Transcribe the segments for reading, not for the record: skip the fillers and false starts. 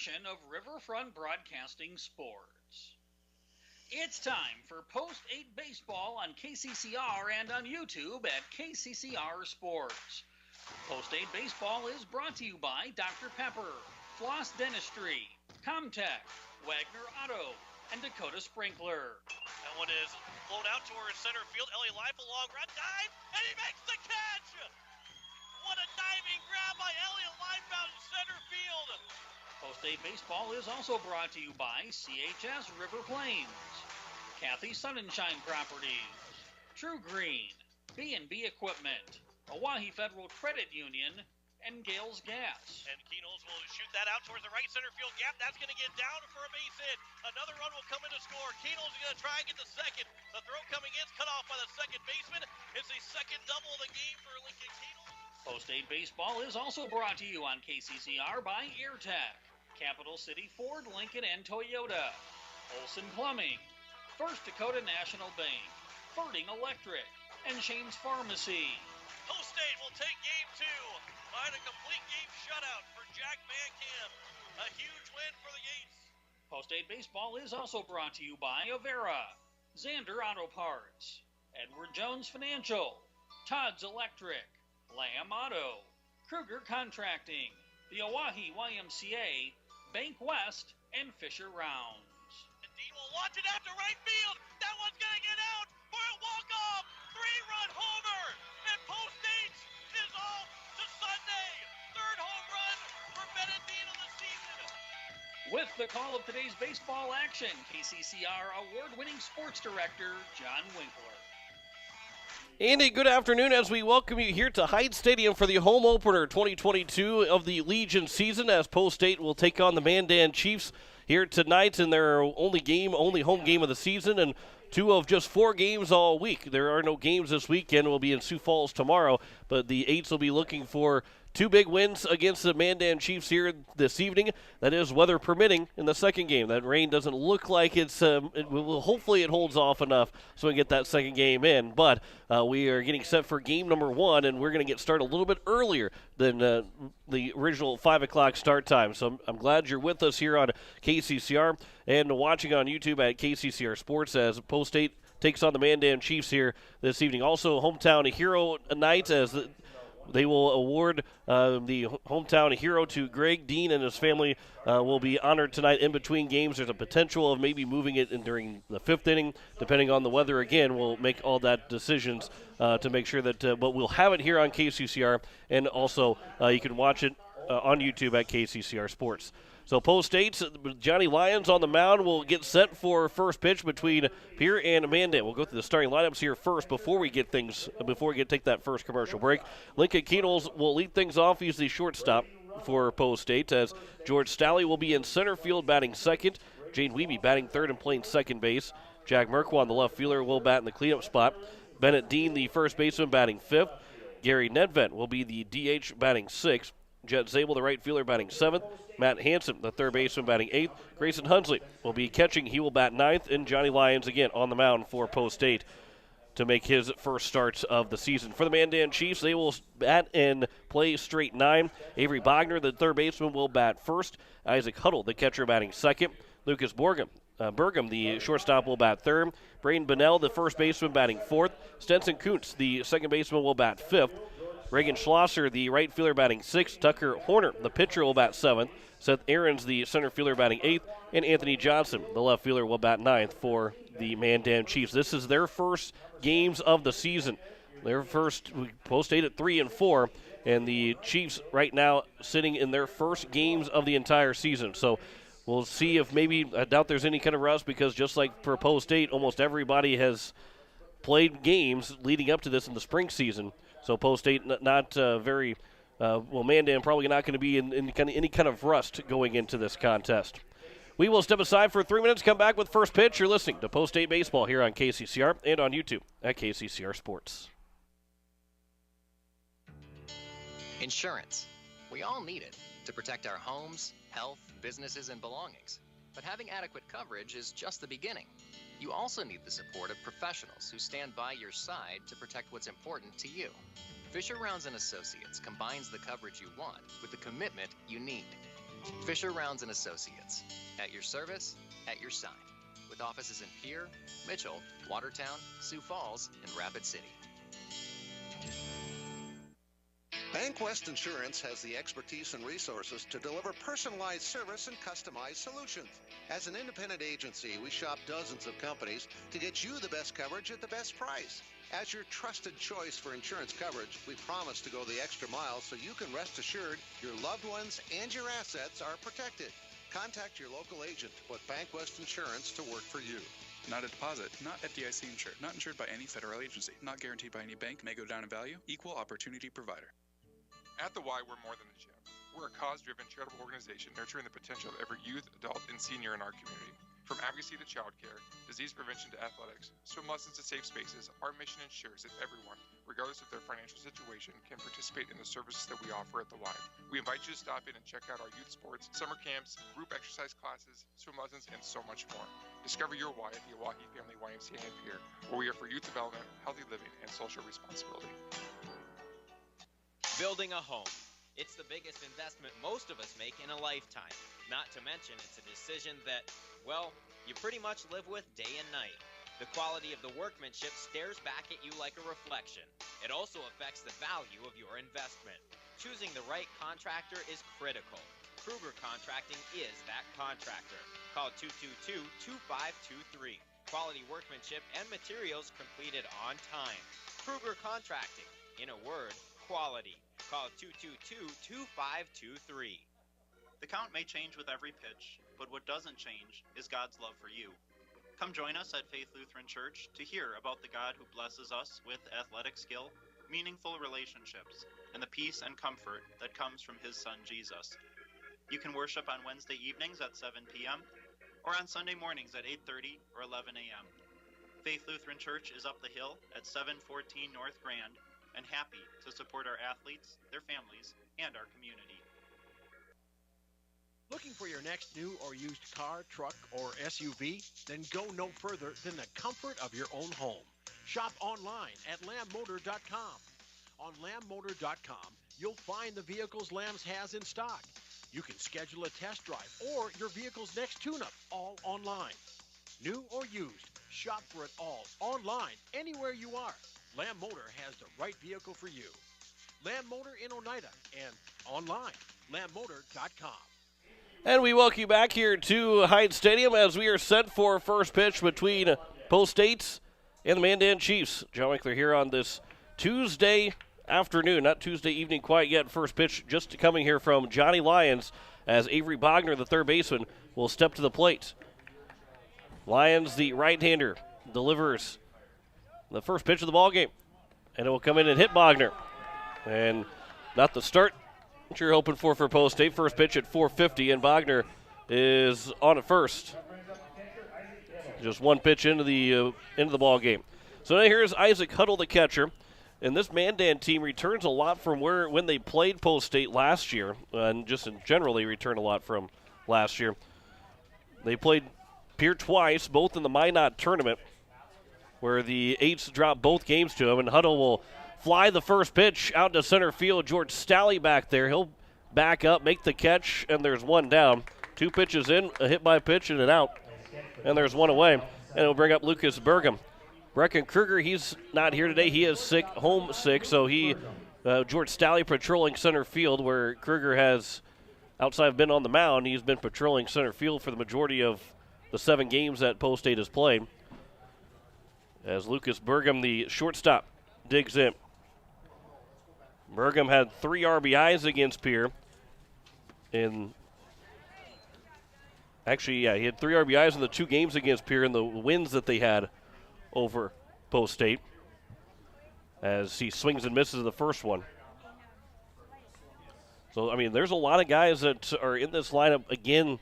Of Riverfront Broadcasting Sports. It's time for Post 8 Baseball on KCCR and on YouTube at KCCR Sports. Post 8 Baseball is brought to you by Dr. Pepper, Floss Dentistry, Comtech, Wagner Auto, and Dakota Sprinkler. That one is flown out towards center field. Elliott Life, a long run dive, and he makes the catch! What a diving grab by Elliott Life out in center field! Post 8 Baseball is also brought to you by CHS River Plains, Kathy Sunshine Properties, True Green, B&B Equipment, Oahe Federal Credit Union, and Gales Gas. And Keenels will shoot that out towards the right center field gap. That's going to get down for a base hit. Another run will come in to score. Keenels is going to try and get the second. The throw coming in is cut off by the second baseman. It's the second double of the game for Lincoln Keenels. Post 8 Baseball is also brought to you on KCCR by AirTech, Capital City Ford, Lincoln, and Toyota, Olson Plumbing, First Dakota National Bank, Ferding Electric, and Shane's Pharmacy. Post 8 will take game 2 by a complete game shutout for Jack Van Camp. A huge win for the Yates. Post 8 Baseball is also brought to you by Avera, Xander Auto Parts, Edward Jones Financial, Todd's Electric, Lamb Auto, Kruger Contracting, the Oahe YMCA, Bank West, and Fisher Rounds. And Dean will launch it out to right field. That one's going to get out for a walk-off. 3-run homer. And Post 8 is off to Sunday. Third home run for Bennett Dean of the season. With the call of today's baseball action, KCCR award-winning sports director, John Winkler. Andy, good afternoon as we welcome you here to Hyde Stadium for the home opener 2022 of the Legion season, as Post 8 will take on the Mandan Chiefs here tonight in their only home game of the season, and 2 of just 4 games all week. There are no games this weekend. We'll be in Sioux Falls tomorrow, but the Eights will be looking for 2 big wins against the Mandan Chiefs here this evening. That is, weather permitting, in the second game. That rain doesn't look like hopefully it holds off enough so we can get that second game in. But we are getting set for game number 1, and we're going to get started a little bit earlier than the original 5 o'clock start time. So I'm glad you're with us here on KCCR and watching on YouTube at KCCR Sports as Post 8 takes on the Mandan Chiefs here this evening. Also, hometown hero night as they will award the hometown hero to Greg Dean, and his family will be honored tonight in between games. There's a potential of maybe moving it during the 5th inning, depending on the weather. Again, we'll make all that decisions to make sure that, but we'll have it here on KCCR, and also you can watch it on YouTube at KCCR Sports. So Post 8, Johnny Lyons on the mound will get set for first pitch between Pierre and Mandan. We'll go through the starting lineups here first before we take that first commercial break. Lincoln Keenels will lead things off. He's the shortstop for Post 8, as George Stalley will be in center field batting second. Jane Weeby batting third and playing second base. Jack Merkwa, the left fielder, will bat in the cleanup spot. Bennett Dean, the first baseman, batting fifth. Gary Nedvent will be the DH batting sixth. Jet Zabel, the right fielder, batting seventh. Matt Hansen, the third baseman, batting eighth. Grayson Hunsley will be catching. He will bat ninth. And Johnny Lyons again on the mound for Post 8 to make his first starts of the season. For the Mandan Chiefs, they will bat and play straight 9. Avery Bogner, the third baseman, will bat first. Isaac Huddle, the catcher, batting second. Lucas Burgum, the shortstop, will bat third. Braden Bunnell, the first baseman, batting fourth. Stenson Kuntz, the second baseman, will bat fifth. Reagan Schlosser, the right fielder, batting sixth. Tucker Horner, the pitcher, will bat seventh. Seth Aarons, the center fielder, batting eighth. And Anthony Johnson, the left fielder, will bat ninth for the Mandan Chiefs. This is their first games of the season. Their first, Post 8 at 3-4, and the Chiefs right now sitting in their first games of the entire season. So we'll see if maybe, I doubt there's any kind of rust, because just like for Post 8, almost everybody has played games leading up to this in the spring season. So Post 8 not very, Mandan probably not going to be in any kind of rust going into this contest. We will step aside for 3 minutes, come back with first pitch. You're listening to Post 8 Baseball here on KCCR and on YouTube at KCCR Sports. Insurance. We all need it to protect our homes, health, businesses, and belongings. But having adequate coverage is just the beginning. You also need the support of professionals who stand by your side to protect what's important to you. Fisher Rounds & Associates combines the coverage you want with the commitment you need. Fisher Rounds and Associates. At your service, at your side. With offices in Pierre, Mitchell, Watertown, Sioux Falls, and Rapid City. BankWest Insurance has the expertise and resources to deliver personalized service and customized solutions. As an independent agency, we shop dozens of companies to get you the best coverage at the best price. As your trusted choice for insurance coverage, we promise to go the extra mile so you can rest assured your loved ones and your assets are protected. Contact your local agent to put BankWest Insurance to work for you. Not a deposit, not FDIC insured, not insured by any federal agency, not guaranteed by any bank, may go down in value, equal opportunity provider. At The Y, we're more than a gym. We're a cause-driven charitable organization nurturing the potential of every youth, adult, and senior in our community. From advocacy to childcare, disease prevention to athletics, swim lessons to safe spaces, our mission ensures that everyone, regardless of their financial situation, can participate in the services that we offer at The Y. We invite you to stop in and check out our youth sports, summer camps, group exercise classes, swim lessons, and so much more. Discover your why at the Oahe Family YMCA in Pierre, where we are for youth development, healthy living, and social responsibility. Building a home. It's the biggest investment most of us make in a lifetime. Not to mention it's a decision that, well, you pretty much live with day and night. The quality of the workmanship stares back at you like a reflection. It also affects the value of your investment. Choosing the right contractor is critical. Kruger Contracting is that contractor. Call 222-2523. Quality workmanship and materials completed on time. Kruger Contracting. In a word, quality. Call 222-2523. The count may change with every pitch, but what doesn't change is God's love for you. Come join us at Faith Lutheran Church to hear about the God who blesses us with athletic skill, meaningful relationships, and the peace and comfort that comes from His Son Jesus. You can worship on Wednesday evenings at 7 p.m. or on Sunday mornings at 8:30 or 11 a.m. Faith Lutheran Church is up the hill at 714 North Grand, and happy to support our athletes, their families, and our community. Looking for your next new or used car, truck, or SUV? Then go no further than the comfort of your own home. Shop online at lambmotor.com. On lambmotor.com, you'll find the vehicles Lambs has in stock. You can schedule a test drive or your vehicle's next tune-up, all online. New or used, shop for it all online, anywhere you are. Lamb Motor has the right vehicle for you. Lamb Motor in Oneida and online, lambmotor.com. And we welcome you back here to Hyde Stadium as we are set for first pitch between Post State and the Mandan Chiefs. John Winkler here on this Tuesday afternoon, not Tuesday evening quite yet. First pitch just coming here from Johnny Lyons as Avery Bogner, the third baseman, will step to the plate. Lyons, the right-hander, delivers the first pitch of the ball game, and it will come in and hit Bogner. And not the start that you're hoping for Post State. First pitch at 4:50, and Bogner is on at first. Just one pitch into the ball game. So now here's Isaac Huddle, the catcher, and this Mandan team returns a lot from when they played Post State last year, and just in general they return a lot from last year. They played Pierre twice, both in the Minot tournament, where the Eights dropped both games to him, and Huddle will fly the first pitch out to center field. George Stalley back there. He'll back up, make the catch, and there's one down. Two pitches in, a hit by pitch and an out, and there's one away. And it'll bring up Lucas Burgum. Brecken Kruger, he's not here today. He is sick, homesick, so George Stalley patrolling center field, where Kruger has, outside of been on the mound, he's been patrolling center field for the majority of the 7 games that Post State has played. As Lucas Burgum, the shortstop, digs in. Burgum had 3 RBIs against Pierre. He had 3 RBIs in the 2 games against Pierre in the wins that they had over Post State, as he swings and misses the first one. So, I mean, there's a lot of guys that are in this lineup again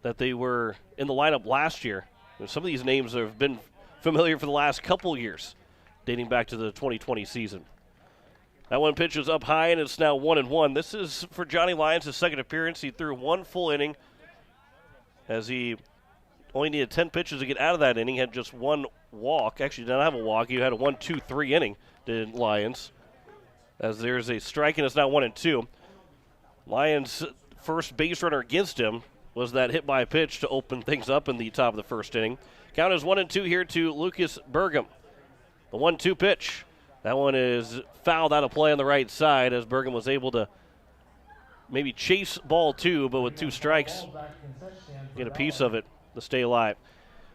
that they were in the lineup last year. And some of these names have been familiar for the last couple years, dating back to the 2020 season. That one pitch is up high, and it's now 1-1. This is for Johnny Lyons, his second appearance. He threw 1 full inning, as he only needed 10 pitches to get out of that inning. Had just 1 walk. Actually, did not have a walk. He had a 1-2-3 inning, did Lyons. As there's a strike, and it's now 1-2. Lyons first base runner against him was that hit by pitch to open things up in the top of the first inning. Count is 1-2 here to Lucas Burgum. The 1-2 pitch. That one is fouled out of play on the right side as Burgum was able to maybe chase ball 2, but with 2 strikes, get a piece of it to stay alive.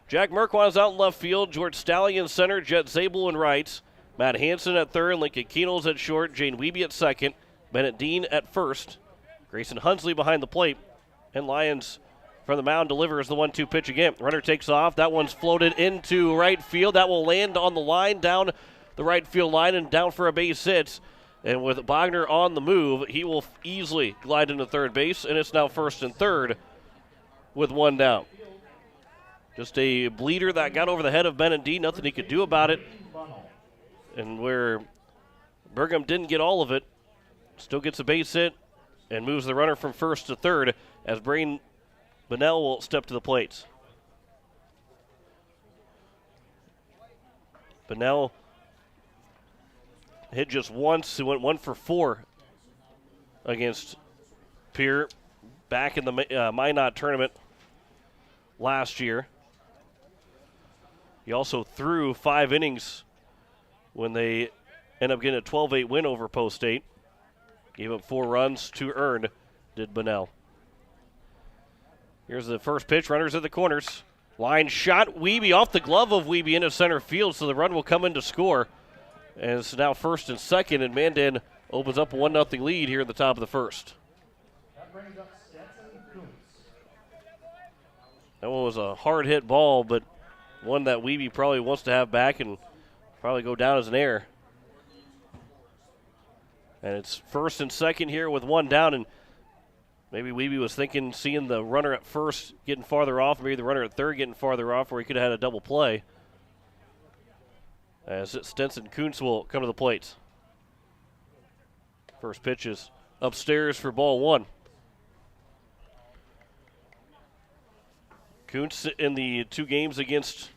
Jack Merkwan is out in left field. George Stallion center. Jet Zabel in right. Matt Hansen at third. Lincoln Keenels at short. Jane Wiebe at second. Bennett Dean at first. Grayson Hunsley behind the plate. And Lyons from the mound delivers the 1-2 pitch again. Runner takes off. That one's floated into right field. That will land on the line, down the right field line, and down for a base hit. And with Bogner on the move, he will easily glide into third base, and it's now first and third with 1 down. Just a bleeder that got over the head of Bennett Dean. Nothing he could do about it. And where Burgum didn't get all of it, still gets a base hit and moves the runner from first to third as Brain Bunnell will step to the plate. Bunnell hit just once. He went 1 for 4 against Pierre back in the Minot tournament last year. He also threw 5 innings when they end up getting a 12-8 win over Post State. Gave up 4 runs, 2 earned, did Bunnell. Here's the first pitch. Runners at the corners. Line shot. Wiebe off the glove of Wiebe into center field, so the run will come in to score. And it's now first and second, and Mandan opens up a 1-0 lead here at the top of the first. That one was a hard hit ball, but one that Wiebe probably wants to have back and probably go down as an error. And it's first and second here with 1 down, and maybe Wiebe was thinking, seeing the runner at first getting farther off, maybe the runner at third getting farther off, where he could have had a double play. As Stenson Kuntz will come to the plate. First pitch is upstairs for ball 1. Kuntz in the 2 games against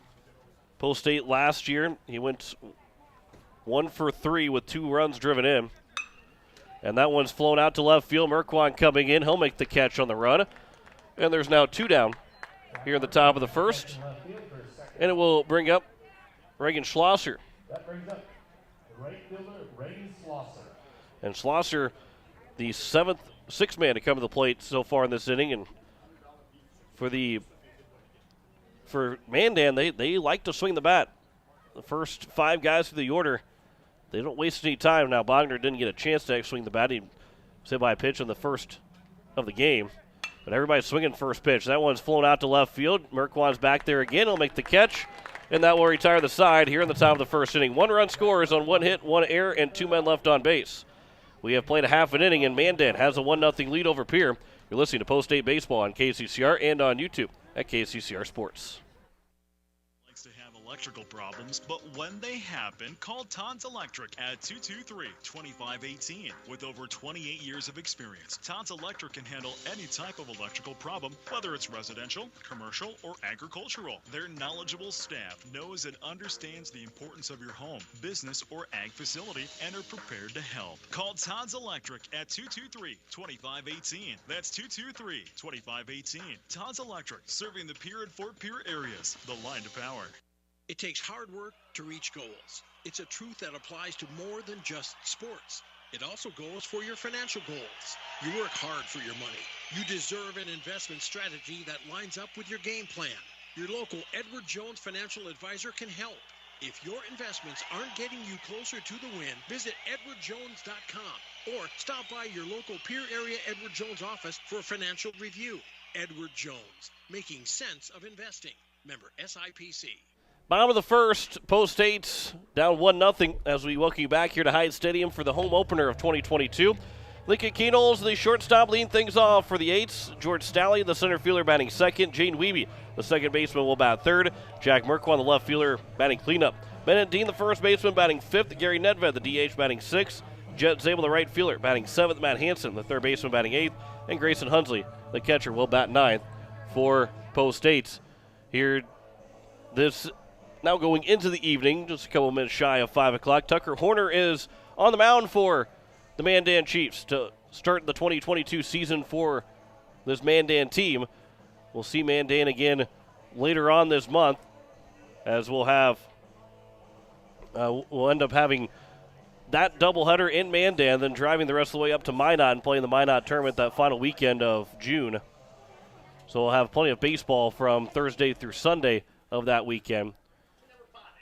Post State last year, he went 1 for 3 with 2 runs driven in. And that one's flown out to left field. Merkwan coming in. He'll make the catch on the run. And there's now 2 down here at the top of the first. And it will bring up Reagan Schlosser. That brings up the right fielder, Reagan Schlosser. And Schlosser, the 6th man to come to the plate so far in this inning. And for Mandan, they like to swing the bat. The first 5 guys through the order, they don't waste any time. Now, Bogner didn't get a chance to swing the bat. He was hit by a pitch on the first of the game. But everybody's swinging first pitch. That one's flown out to left field. Merkwan's back there again. He'll make the catch. And that will retire the side here in the top of the first inning. 1 run scores on 1 hit, 1 error, and 2 men left on base. We have played a half an inning, and Mandan has a 1-0 lead over Pierre. You're listening to Post State Baseball on KCCR and on YouTube at KCCR Sports. To have electrical problems, but when they happen, call Todd's Electric at 223-2518. With over 28 years of experience, Todd's Electric can handle any type of electrical problem, whether it's residential, commercial, or agricultural. Their knowledgeable staff knows and understands the importance of your home, business, or ag facility and are prepared to help. Call Todd's Electric at 223-2518. That's 223-2518. Todd's Electric, serving the Pierre and Fort Pierre areas. The line to power. It takes hard work to reach goals. It's a truth that applies to more than just sports. It also goes for your financial goals. You work hard for your money. You deserve an investment strategy that lines up with your game plan. Your local Edward Jones financial advisor can help. If your investments aren't getting you closer to the win, visit edwardjones.com or stop by your local Pierre area Edward Jones office for a financial review. Edward Jones, making sense of investing. Member SIPC. Bottom of the first, Post State's down 1-0 as we welcome you back here to Hyde Stadium for the home opener of 2022. Lincoln Keenels, the shortstop, leading things off for the Eights. George Stallion, the center fielder, batting second. Jane Wiebe, the second baseman, will bat third. Jack Merkwan, the left fielder, batting cleanup. Bennett Dean, the first baseman, batting fifth. Gary Nedved, the DH, batting sixth. Jet Zabel, the right fielder, batting seventh. Matt Hansen, the third baseman, batting eighth. And Grayson Hunsley, the catcher, will bat ninth for Post State. Here, this now going into the evening, just a couple minutes shy of 5 o'clock. Tucker Horner is on the mound for the Mandan Chiefs to start the 2022 season for this Mandan team. We'll see Mandan again later on this month, as we'll end up having that doubleheader in Mandan, then driving the rest of the way up to Minot and playing the Minot tournament that final weekend of June. So we'll have plenty of baseball from Thursday through Sunday of that weekend.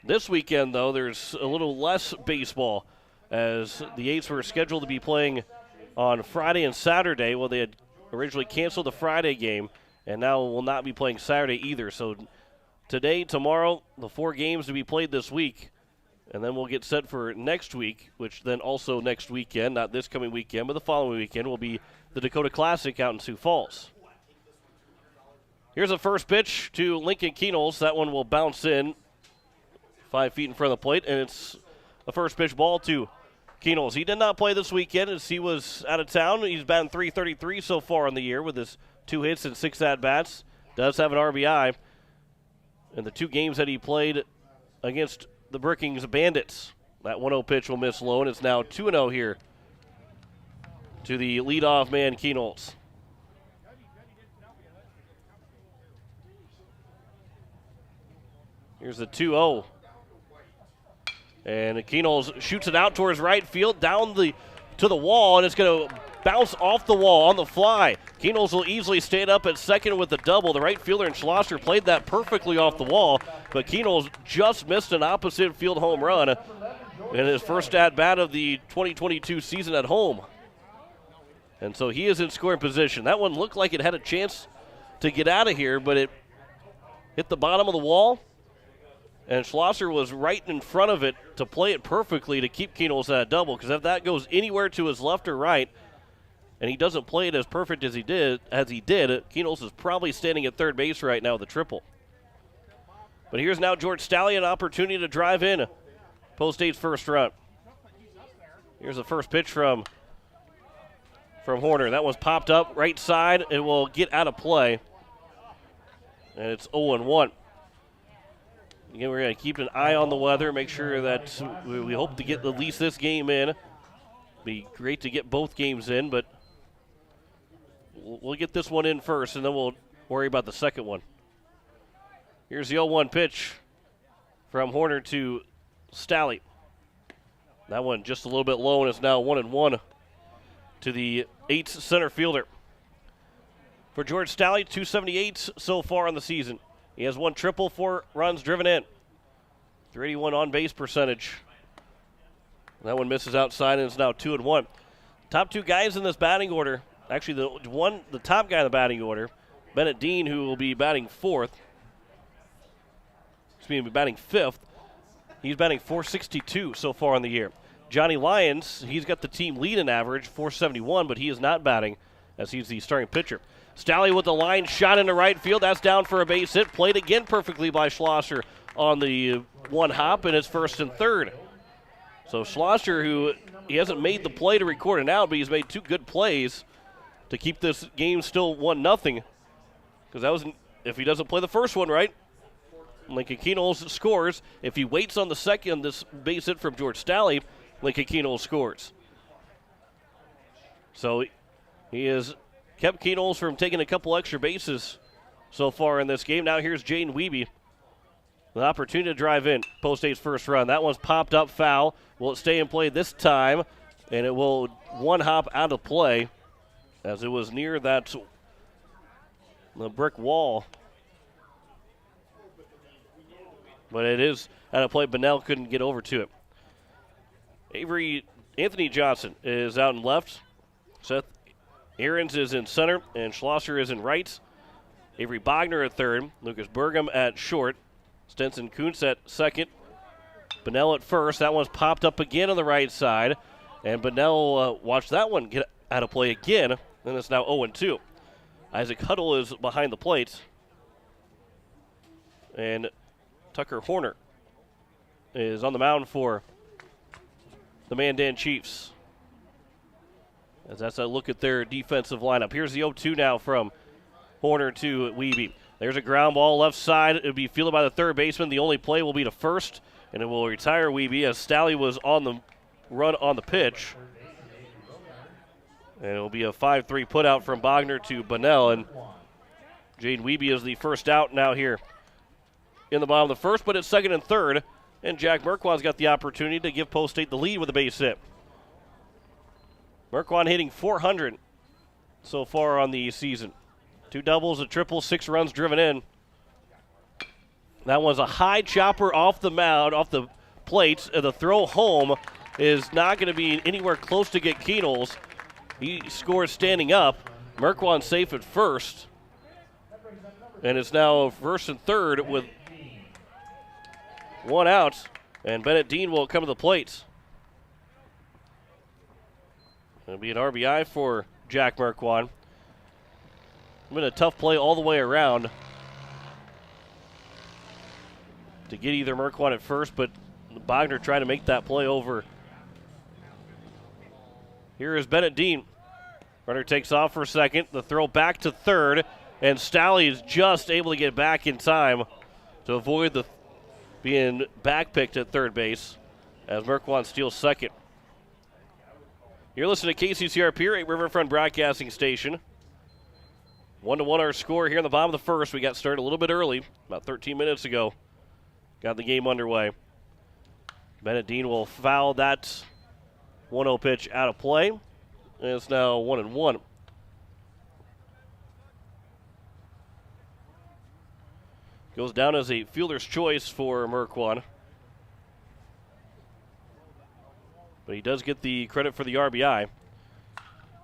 This weekend, though, there's a little less baseball, as the Eights were scheduled to be playing on Friday and Saturday. Well, they had originally canceled the Friday game, and now will not be playing Saturday either. So today, tomorrow, the 4 games to be played this week, and then we'll get set for next week, which then also next weekend, not this coming weekend, but the following weekend, will be the Dakota Classic out in Sioux Falls. Here's the first pitch to Lincoln Keenels. That one will bounce in 5 feet in front of the plate, and it's a first pitch ball to Keenels. He did not play this weekend as he was out of town. He's batting .333 so far in the year with his 2 hits and 6 at-bats. Does have an RBI in the 2 games that he played against the Brookings Bandits. That 1-0 pitch will miss low, and it's now 2-0 here to the leadoff man, Keenels. Here's the 2-0. And Keenels shoots it out towards right field, down to the wall, and it's going to bounce off the wall on the fly. Keenels will easily stand up at second with the double. The right fielder and Schlosser played that perfectly off the wall, but Keenels just missed an opposite field home run in his first at-bat of the 2022 season at home. And so he is in scoring position. That one looked like it had a chance to get out of here, but it hit the bottom of the wall, and Schlosser was right in front of it to play it perfectly to keep Keenels at a double, because if that goes anywhere to his left or right, and he doesn't play it as perfect as he did, Keenels is probably standing at third base right now with a triple. But here's now George Stallion, an opportunity to drive in Post 8's first run. Here's the first pitch from Horner. That one's popped up right side. It will get out of play, and it's 0-1. Again, we're going to keep an eye on the weather, make sure that we hope to get at least this game in. Be great to get both games in, but we'll get this one in first, and then we'll worry about the second one. Here's the 0-1 pitch from Horner to Stalley. That one just a little bit low, and it's now 1-1 to the Eights center fielder. For George Stalley, 278 so far on the season. He has 1 triple, 4 runs driven in. 381 on-base percentage. That one misses outside, and it's now 2-1. Top 2 guys in this batting order. Actually, the top guy in the batting order, Bennett Dean, who will be batting 4th. Batting 5th. He's batting .462 so far in the year. Johnny Lyons, he's got the team lead in average, .471, but he is not batting as he's the starting pitcher. Stalley with the line shot into right field. That's down for a base hit. Played again perfectly by Schlosser on the 1 hop, and it's first and third. So Schlosser, who he hasn't made the play to record it out, but he's made 2 good plays to keep this game still 1-0. Because that was, if he doesn't play the first one right, Lincoln Keenels scores. If he waits on the second, this base hit from George Stalley, Lincoln Keenels scores. So he has kept Keenels from taking a couple extra bases so far in this game. Now here's Jaden Wiebe. An opportunity to drive in Post 8's first run. That one's popped up foul. Will it stay in play this time? And it will 1 hop out of play as it was near the brick wall. But it is out of play. Bunnell couldn't get over to it. Anthony Johnson is out in left. Seth Ahrens is in center, and Schlosser is in right. Avery Bogner at third. Lucas Burgum at short. Stenson Kuntz at second. Bunnell at first. That one's popped up again on the right side. And Bunnell watched that one get out of play again. And it's now 0-2. Isaac Huddle is behind the plate. And Tucker Horner is on the mound for the Mandan Chiefs. As that's a look at their defensive lineup. Here's the 0-2 now from Horner to Wiebe. There's a ground ball left side. It will be fielded by the third baseman. The only play will be to first, and it will retire Wiebe as Stalley was on the run on the pitch. And it'll be a 5-3 putout from Bogner to Bunnell. And Jaden Wiebe is the first out now here in the bottom of the first, but it's second and third. And Jack Merquan's got the opportunity to give Post State the lead with a base hit. Merquan hitting .400 so far on the season. 2 doubles, a triple, 6 runs driven in. That was a high chopper off the mound, off the plates. The throw home is not going to be anywhere close to get Keenels. He scores standing up. Merquan safe at first. And it's now first and third with 1 out. And Bennett Dean will come to the plate. It'll be an RBI for Jack Merquan. Been a tough play all the way around to get either Merquan at first, but Bogner trying to make that play over. Here is Bennett Dean. Runner takes off for a second. The throw back to third, and Stalley is just able to get back in time to avoid the being backpicked at third base as Merquan steals second. You're listening to KCCR Pierre Riverfront Broadcasting Station. 1-1 our score here in the bottom of the first. We got started a little bit early, about 13 minutes ago. Got the game underway. Bennett Dean will foul that 1-0 pitch out of play. And it's now 1-1. Goes down as a fielder's choice for Merquan. But he does get the credit for the RBI.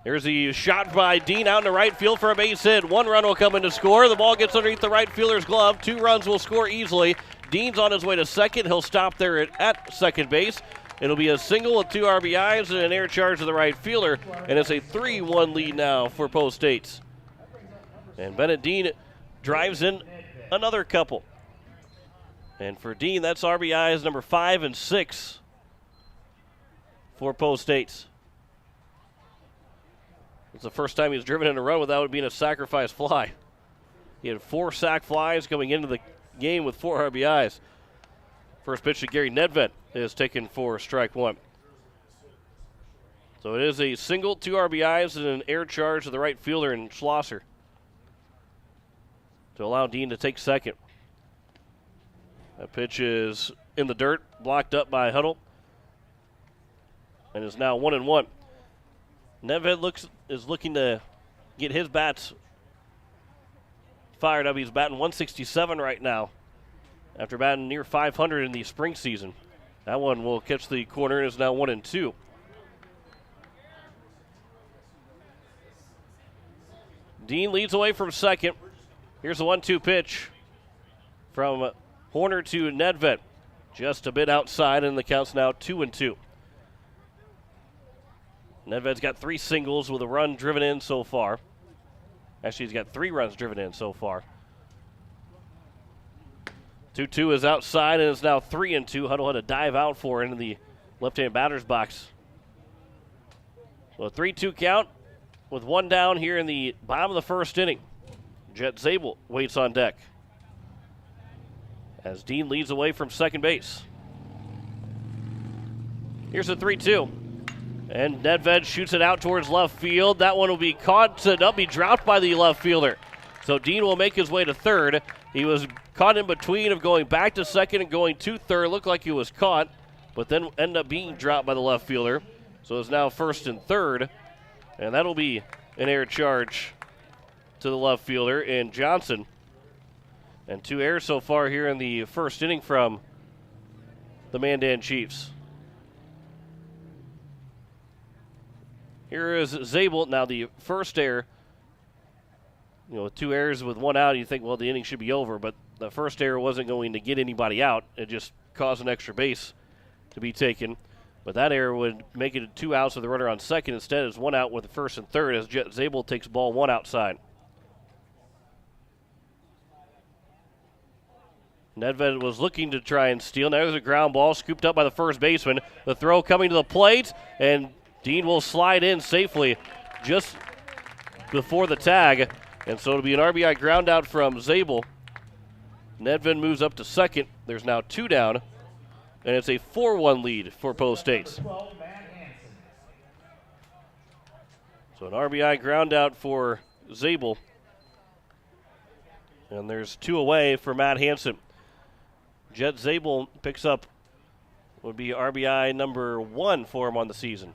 There's the shot by Dean out in the right field for a base hit. 1 run will come in to score. The ball gets underneath the right fielder's glove. 2 runs will score easily. Dean's on his way to second. He'll stop there at second base. It'll be a single with 2 RBIs and an air charge to the right fielder. And it's a 3-1 lead now for Post State. And Bennett Dean drives in another couple. And for Dean, that's RBIs number 5 and 6 for Post State. It's the first time he's driven in a run without it being a sacrifice fly. He had 4 sac flies coming into the game with 4 RBIs. First pitch to Gary Nedved is taken for strike 1. So it is a single, 2 RBIs, and an air charge to the right fielder in Schlosser to allow Dean to take second. That pitch is in the dirt, blocked up by Huddle, and is now 1-1. Nedved is looking to get his bats fired up. He's batting .167 right now after batting near .500 in the spring season. That one will catch the corner and is now 1-2. Dean leads away from second. Here's the 1-2 pitch from Horner to Nedved. Just a bit outside, and the count's now 2-2. Nedved's got 3 singles with a run driven in so far. Actually, he's got 3 runs driven in so far. 2-2 is outside, and it's now 3-2. Huddle had to dive out for it into the left-hand batter's box. So a 3-2 count with 1 down here in the bottom of the first inning. Jet Zabel waits on deck as Dean leads away from second base. Here's a 3-2. And Nedved shoots it out towards left field. That one will be caught to be dropped by the left fielder. So Dean will make his way to third. He was caught in between of going back to second and going to third. Looked like he was caught, but then ended up being dropped by the left fielder. So it's now first and third. And that'll be an air charge to the left fielder in Johnson. And 2 errors so far here in the first inning from the Mandan Chiefs. Here is Zabel. Now the first error, with 2 errors with 1 out, you think, well, the inning should be over. But the first error wasn't going to get anybody out. It just caused an extra base to be taken. But that error would make it 2 outs with the runner on second. Instead, it's 1 out with the first and third as Jet Zabel takes ball 1 outside. Nedved was looking to try and steal. Now there's a ground ball scooped up by the first baseman. The throw coming to the plate, and Dean will slide in safely just before the tag. And so it'll be an RBI ground out from Zabel. Nedved moves up to second. There's now 2 down, and it's a 4-1 lead for Post State. So an RBI ground out for Zabel. And there's 2 away for Matt Hansen. Jet Zabel picks up, would be RBI number 1 for him on the season.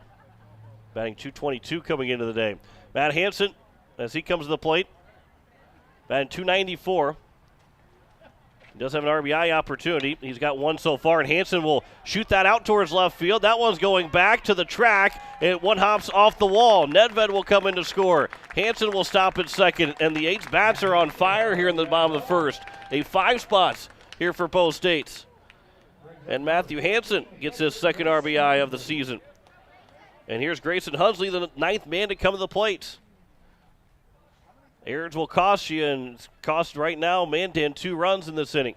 Batting .222 coming into the day. Matt Hansen, as he comes to the plate, batting .294. He does have an RBI opportunity. He's got 1 so far, and Hansen will shoot that out towards left field. That one's going back to the track, and 1 hops off the wall. Nedved will come in to score. Hansen will stop at second, and the 8's bats are on fire here in the bottom of the first. A 5 spots here for Post States. And Matthew Hansen gets his second RBI of the season. And here's Grayson Hunsley, the 9th man to come to the plate. Errors will cost you, and it's cost right now Mandan 2 runs in this inning.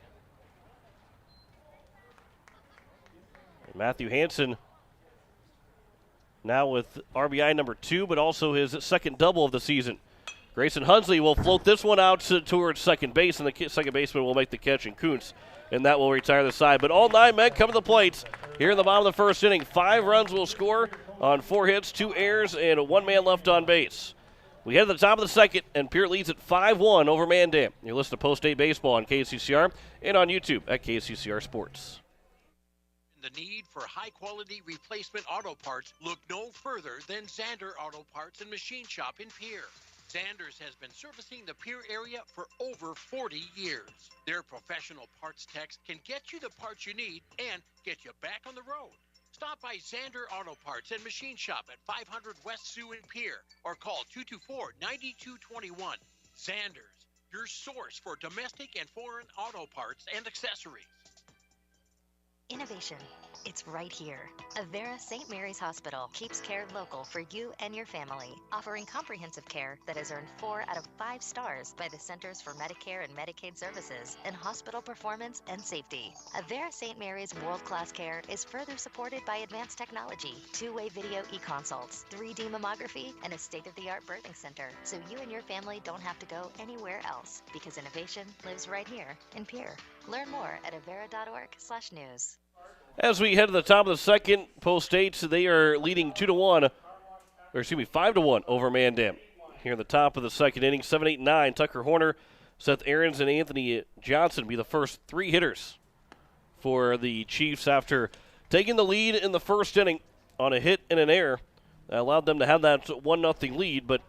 And Matthew Hansen now with RBI number 2, but also his second double of the season. Grayson Hunsley will float this one out towards second base, and the second baseman will make the catch in Kuntz, and that will retire the side. But all 9 men come to the plates here in the bottom of the first inning. 5 runs will score on 4 hits, 2 errors, and 1 man left on base. We head to the top of the second, and Pierre leads at 5-1 over Mandan. You're listening to Post 8 Baseball on KCCR and on YouTube at KCCR Sports. The need for high-quality replacement auto parts, look no further than Zander Auto Parts and Machine Shop in Pierre. Zander's has been servicing the Pierre area for over 40 years. Their professional parts techs can get you the parts you need and get you back on the road. Stop by Zander Auto Parts and Machine Shop at 500 West Sioux in Pierre or call 224-9221. Zander's, your source for domestic and foreign auto parts and accessories. Innovation. It's right here. Avera St. Mary's Hospital keeps care local for you and your family, offering comprehensive care that has earned 4 out of 5 stars by the Centers for Medicare and Medicaid Services in hospital performance and safety. Avera St. Mary's world-class care is further supported by advanced technology, 2-way video e-consults, 3D mammography, and a state-of-the-art birthing center, so you and your family don't have to go anywhere else, because innovation lives right here in Pierre. Learn more at avera.org/news. As we head to the top of the second, Post State, they are leading 5-1 over Mandan. Here in the top of the second inning, 7, 8, 9, Tucker Horner, Seth Aarons, and Anthony Johnson be the first 3 hitters for the Chiefs after taking the lead in the first inning on a hit and an error. That allowed them to have that 1-0 lead, but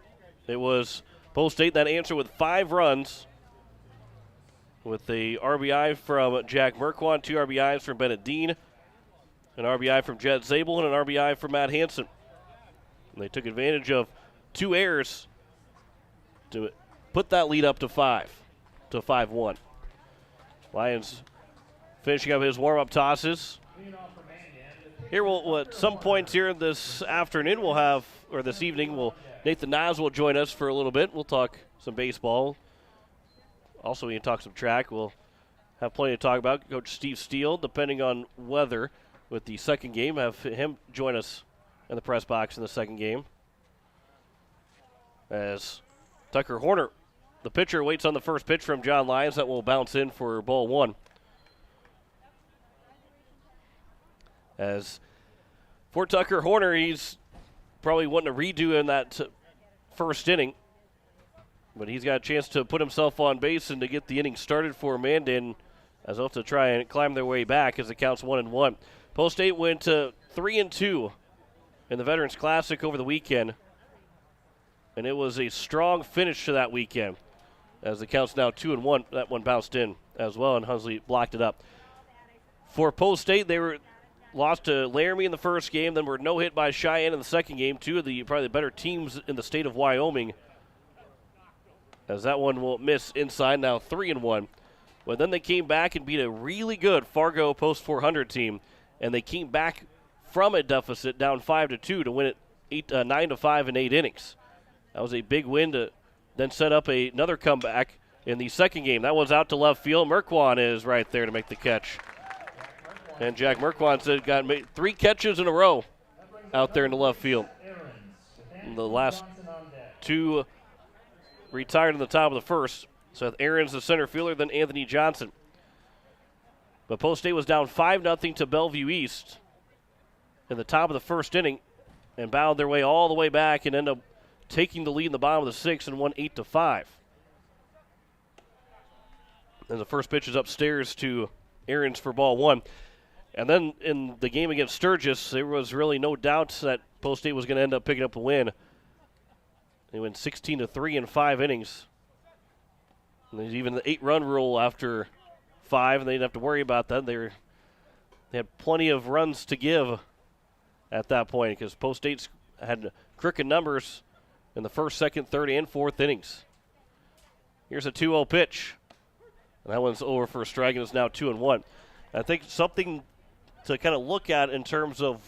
it was Post State that answered with 5 runs with a RBI from Jack Merkwan, 2 RBIs from Bennett Dean, an RBI from Jet Zabel, and an RBI from Matt Hansen. And they took advantage of 2 errors to put that lead up to 5-1. Lions finishing up his warm-up tosses. Here we'll at some points here this afternoon we'll have, or this evening, Nathan Nas will join us for a little bit. We'll talk some baseball. Also, we can talk some track. We'll have plenty to talk about. Coach Steve Steele, depending on weather, with the second game, have him join us in the press box in the second game. As Tucker Horner, the pitcher, waits on the first pitch from John Lyons. That will bounce in for ball 1. As for Tucker Horner, he's probably wanting a redo in that first inning. But he's got a chance to put himself on base and to get the inning started for Mandan, as well to try and climb their way back as it counts 1-1. Post State went to 3-2 in the Veterans Classic over the weekend, and it was a strong finish to that weekend. As it counts now 2-1, that one bounced in as well, and Hunsley blocked it up. For Post State, they were lost to Laramie in the first game, then were no hit by Cheyenne in the second game. 2 of the probably the better teams in the state of Wyoming. As that one will miss inside, now 3-1. But then they came back and beat a really good Fargo Post 400 team, and they came back from a deficit down 5-2 to win it 9-5 in 8 innings. That was a big win to then set up another comeback in the second game. That one's out to left field. Merkwan is right there to make the catch. And Jack Merkwan said got 3 catches in a row out there in the left field. And the last 2 retired in the top of the first. Seth Aarons, the center fielder, then Anthony Johnson. But Post State was down 5-0 to Bellevue East in the top of the first inning and bowed their way all the way back and ended up taking the lead in the bottom of the 6th and won 8-5. And the first pitch is upstairs to Ahrens for ball 1. And then in the game against Sturgis, there was really no doubt that Post State was going to end up picking up a win. They went 16-3 in 5 innings. And there's even the 8-run rule after 5, and they didn't have to worry about that. They had plenty of runs to give at that point because Post State's had crooked numbers in the 1st, 2nd, 3rd, and 4th innings. Here's a 2-0 pitch. And that one's over for a strike, and it's now 2-1. I think something to kind of look at in terms of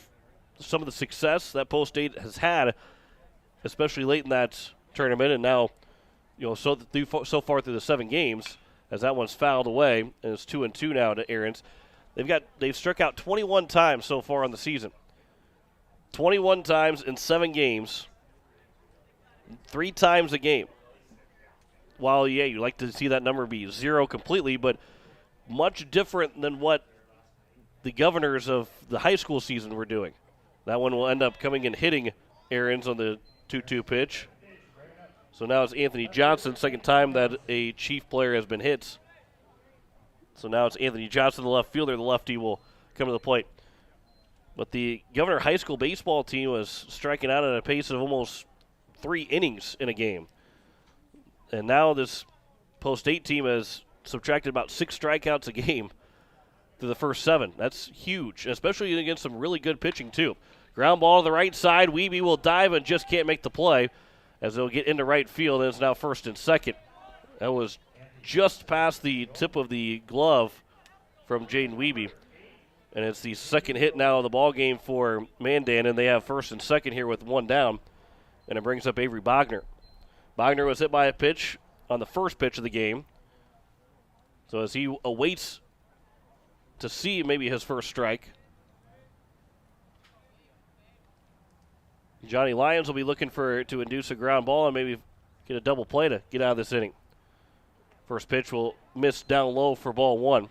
some of the success that Post State has had, especially late in that tournament, and now, so far through the 7 games, as that one's fouled away, and it's 2-2 now to Ahrens. They've struck out 21 times so far on the season. 21 times in 7 games, 3 times a game. While, you like to see that number be 0 completely, but much different than what the Governors of the high school season were doing. That one will end up coming and hitting Ahrens on the 2-2 pitch. So now it's Anthony Johnson, second time that a Chief player has been hit. So now it's Anthony Johnson, the left fielder. The lefty will come to the plate. But the Governor High School baseball team was striking out at a pace of almost 3 innings in a game. And now this Post State team has subtracted about 6 strikeouts a game through the first 7. That's huge, especially against some really good pitching, too. Ground ball to the right side. Wiebe will dive and just can't make the play as they'll get into right field, and it's now 1st and 2nd. That was just past the tip of the glove from Jaden Wiebe. And it's the 2nd hit now of the ball game for Mandan, and they have 1st and 2nd here with 1 down. And it brings up Avery Bogner. Bogner was hit by a pitch on the first pitch of the game. So as he awaits to see maybe his first strike, Johnny Lyons will be looking to induce a ground ball and maybe get a double play to get out of this inning. First pitch will miss down low for ball 1.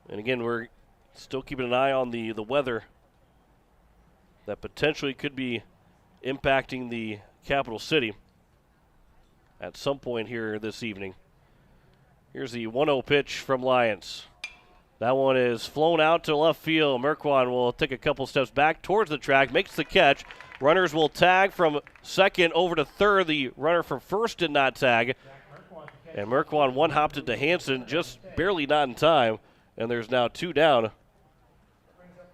And again, we're still keeping an eye on the weather that potentially could be impacting the capital city at some point here this evening. Here's the 1-0 pitch from Lyons. That one is flown out to left field. Merkwan will take a couple steps back towards the track, makes the catch. Runners will tag from 2nd over to 3rd. The runner from 1st did not tag. And Merkwan one-hopped it to Hansen, just barely not in time. And there's now 2 down.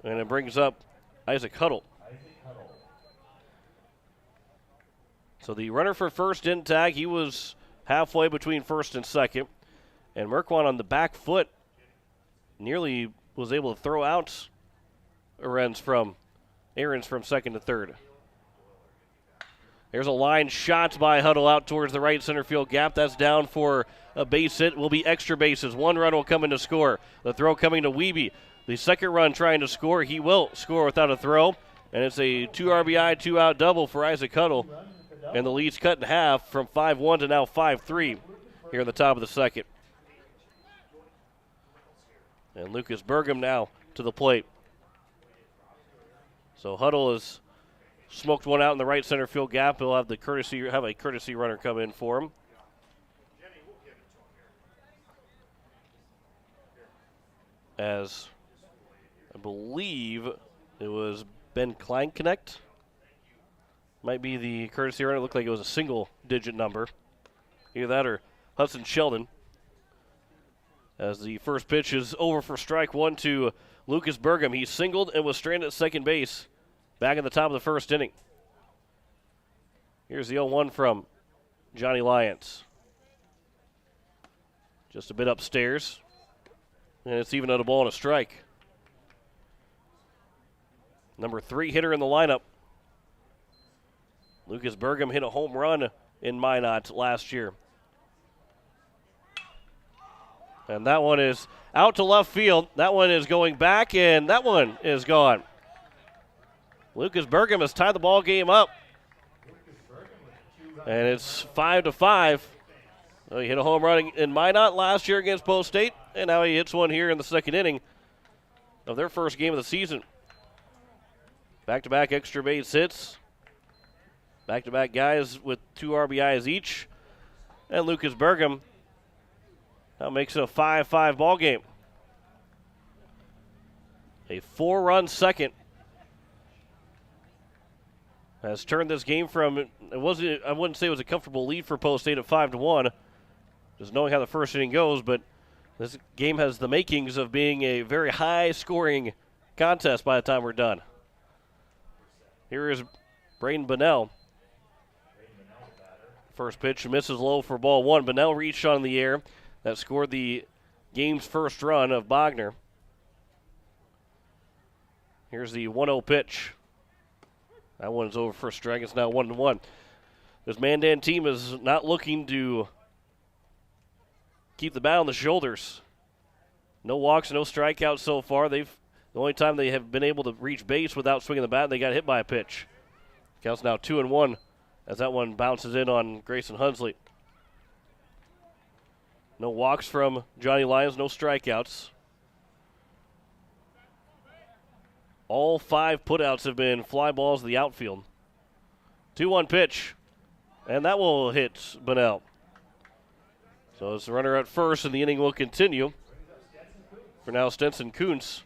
And it brings up Isaac Huddle. So the runner for 1st didn't tag. He was halfway between 1st and 2nd. And Merkwan on the back foot nearly was able to throw out Ahrens from 2nd to 3rd. There's a line shot by Huddle out towards the right center field gap. That's down for a base hit. Will be extra bases. 1 run will come in to score. The throw coming to Wiebe. The 2nd run trying to score. He will score without a throw. And it's a 2 RBI, 2-out double for Isaac Huddle. And the lead's cut in half from 5-1 to now 5-3 here in the top of the 2nd. And Lucas Burgum now to the plate. So Huddle has smoked one out in the right center field gap. He'll have a courtesy runner come in for him. As I believe it was Ben Kleinknecht. Might be the courtesy runner. It looked like it was a single-digit number. Either that or Hudson Sheldon. As the first pitch is over for strike 1 to Lucas Burgum. He singled and was stranded at 2nd base back in the top of the 1st inning. Here's the 0-1 from Johnny Lyons. Just a bit upstairs. And it's even at a ball and a strike. Number 3 hitter in the lineup. Lucas Burgum hit a home run in Minot last year. And that one is out to left field. That one is going back, and that one is gone. Lucas Burgum has tied the ball game up. And it's 5-5. He hit a home run in Minot last year against Post State, and now he hits one here in the 2nd inning of their first game of the season. Back-to-back extra base hits. Back-to-back guys with 2 RBIs each. And Lucas Burgum now makes it a 5-5 ball game. A 4-run second has turned this game from, I wouldn't say it was a comfortable lead for Post State at 5-1, just knowing how the first inning goes, but this game has the makings of being a very high-scoring contest by the time we're done. Here is Braden Bunnell. First pitch misses low for ball 1. Bunnell reached on the air. That scored the game's first run of Bogner. Here's the 1-0 pitch. That one's over for a strike. It's now 1-1. This Mandan team is not looking to keep the bat on the shoulders. No walks, no strikeouts so far. The only time they have been able to reach base without swinging the bat, they got hit by a pitch. Counts now 2-1 as that one bounces in on Grayson Hunsley. No walks from Johnny Lyons, no strikeouts. All 5 putouts have been fly balls to the outfield. 2-1 pitch, and that will hit Bunnell. So it's the runner at first, and the inning will continue. For now, Stenson Kuntz.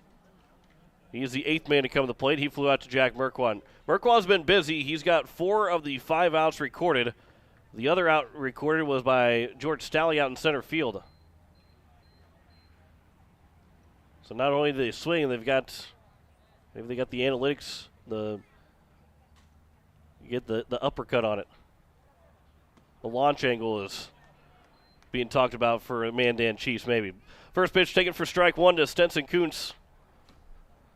He's the 8th man to come to the plate. He flew out to Jack Merkwan. Merkwan's been busy. He's got 4 of the 5 outs recorded. The other out recorded was by George Stalley out in center field. So not only do they swing, they've got the analytics, you get the uppercut on it. The launch angle is being talked about for Mandan Chiefs, maybe. First pitch taken for strike 1 to Stenson Kuntz.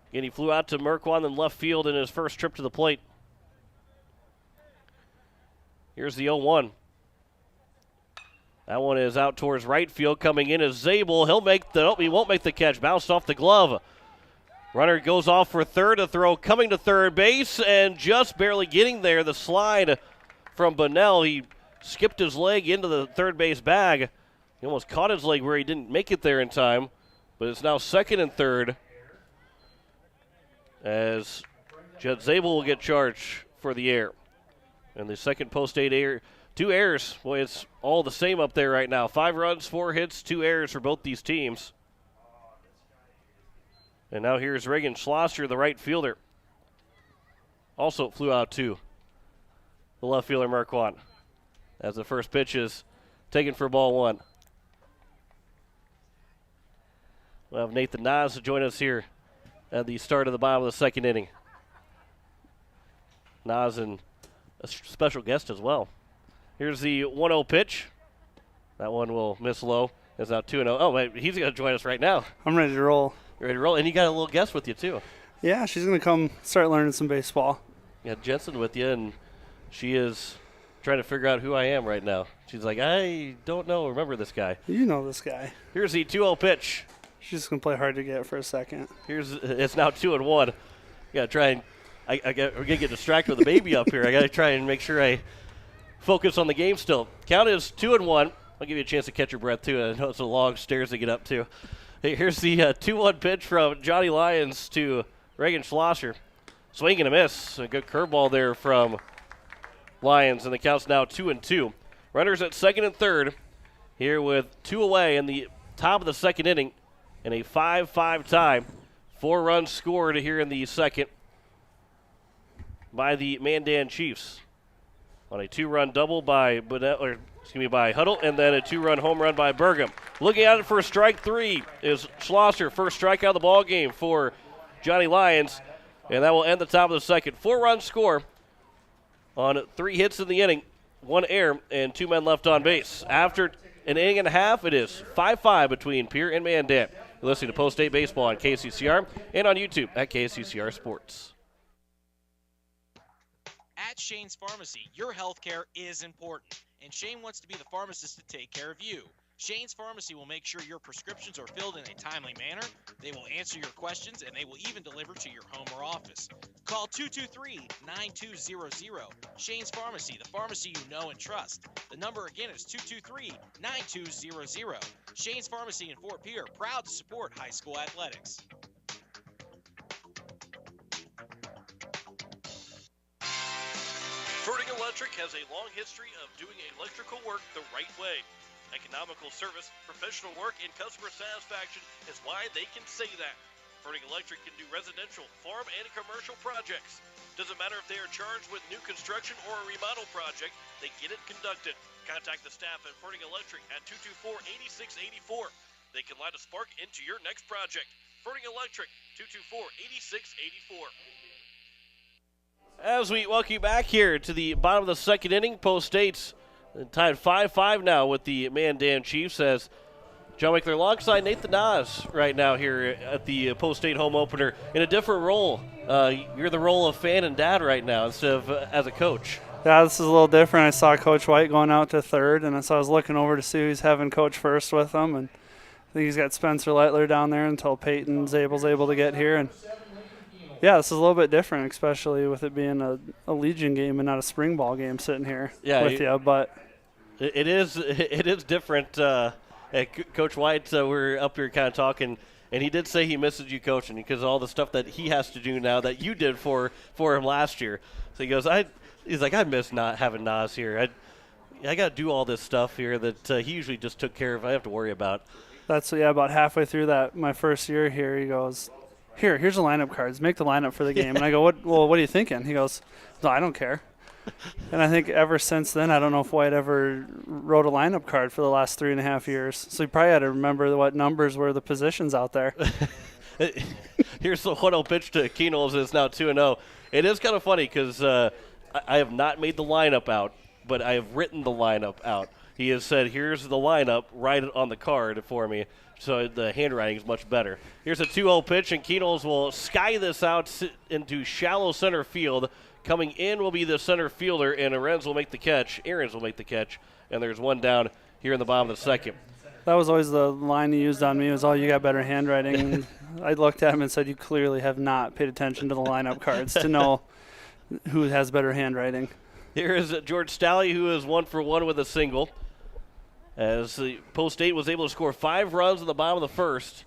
Again, he flew out to Merkwan in left field in his first trip to the plate. Here's the 0-1. That one is out towards right field. Coming in is Zabel. He won't make the catch. Bounced off the glove. Runner goes off for third. A throw coming to third base and just barely getting there. The slide from Bunnell. He skipped his leg into the third base bag. He almost caught his leg where he didn't make it there in time. But it's now second and third as Judd Zabel will get charged for the error. And the second Post-State error, 2 errors. Boy, it's all the same up there right now. 5 runs, 4 hits, 2 errors for both these teams. And now here's Reagan Schlosser, the right fielder. Also flew out to the left fielder, Merkwan, as the first pitch is taken for ball 1. We'll have Nathan Nas to join us here at the start of the bottom of the second inning. Nas and a special guest as well. Here's the 1-0 pitch. That one will miss low. It's now 2-0. Oh, wait, he's going to join us right now. I'm ready to roll. You're ready to roll? And you got a little guest with you, too. Yeah, she's going to come start learning some baseball. You got Jensen with you, and she is trying to figure out who I am right now. She's like, I don't remember this guy. You know this guy. Here's the 2-0 pitch. She's just going to play hard to get for a second. It's now 2-1. You got to try and we're going to get distracted with the baby up here. I got to try and make sure I focus on the game still. Count is 2-1. I'll give you a chance to catch your breath, too. I know it's a long stairs to get up to. Hey, here's the 2-1 pitch from Johnny Lyons to Reagan Schlosser. Swing and a miss. A good curveball there from Lyons, and the count's now 2-2. Runners at second and third here with 2 away in the top of the second inning in a 5-5 tie. 4 runs scored here in the second by the Mandan Chiefs on a 2-run double by Huddle, and then a 2-run home run by Burgum. Looking at it for strike 3 is Schlosser. First strikeout of the ball game for Johnny Lyons, and that will end the top of the second. 4-run score on 3 hits in the inning, 1 error, and 2 men left on base. After an inning and a half, it is 5-5 between Pierre and Mandan. You're listening to Post-State Baseball on KCCR and on YouTube at KCCR Sports. At Shane's Pharmacy, your health care is important, and Shane wants to be the pharmacist to take care of you. Shane's Pharmacy will make sure your prescriptions are filled in a timely manner, they will answer your questions, and they will even deliver to your home or office. Call 223-9200. Shane's Pharmacy, the pharmacy you know and trust. The number again is 223-9200. Shane's Pharmacy in Fort Pierre, proud to support high school athletics. Vertigo Electric has a long history of doing electrical work the right way. Economical service, professional work, and customer satisfaction is why they can say that. Furning Electric can do residential, farm, and commercial projects. Doesn't matter if they are charged with new construction or a remodel project, they get it conducted. Contact the staff at Furning Electric at 224-8684. They can light a spark into your next project. Furning Electric, 224-8684. As we welcome you back here to the bottom of the second inning, Post State's tied 5-5 now with the Mandan Chiefs as John Wickler alongside Nathan Nas right now here at the Post State home opener in a different role. You're the role of fan and dad right now instead of as a coach. Yeah, this is a little different. I saw Coach White going out to third, and so I was looking over to see who's having Coach first with him, and I think he's got Spencer Lightler down there until Peyton Zabel's able to get here. And yeah, this is a little bit different, especially with it being a Legion game and not a spring ball game sitting here with you. But it is different. Coach White, we're up here kind of talking, and he did say he misses you coaching because of all the stuff that he has to do now that you did for him last year. So he goes, he's like, I miss not having Nas here. I got to do all this stuff here that he usually just took care of. I have to worry about. That's about halfway through my first year here. He goes, here's the lineup cards. Make the lineup for the game. And I go, what are you thinking? He goes, no, I don't care. And I think ever since then, I don't know if White ever wrote a lineup card for the last 3.5 years. So he probably had to remember what numbers were the positions out there. Here's the 1-0 pitch to Keenels. It's now 2-0. It is kind of funny because I have not made the lineup out, but I have written the lineup out. He has said, here's the lineup, write it on the card for me. So the handwriting is much better. Here's a 2-0 pitch, and Keenels will sky this out into shallow center field. Coming in will be the center fielder, and Ahrens will make the catch. Ahrens will make the catch, and there's one down here in the bottom of the second. That was always the line he used on me was, you got better handwriting. And I looked at him and said, you clearly have not paid attention to the lineup cards to know who has better handwriting. Here is George Stalley, who is 1 for 1 with a single. As the Post State was able to score 5 runs in the bottom of the first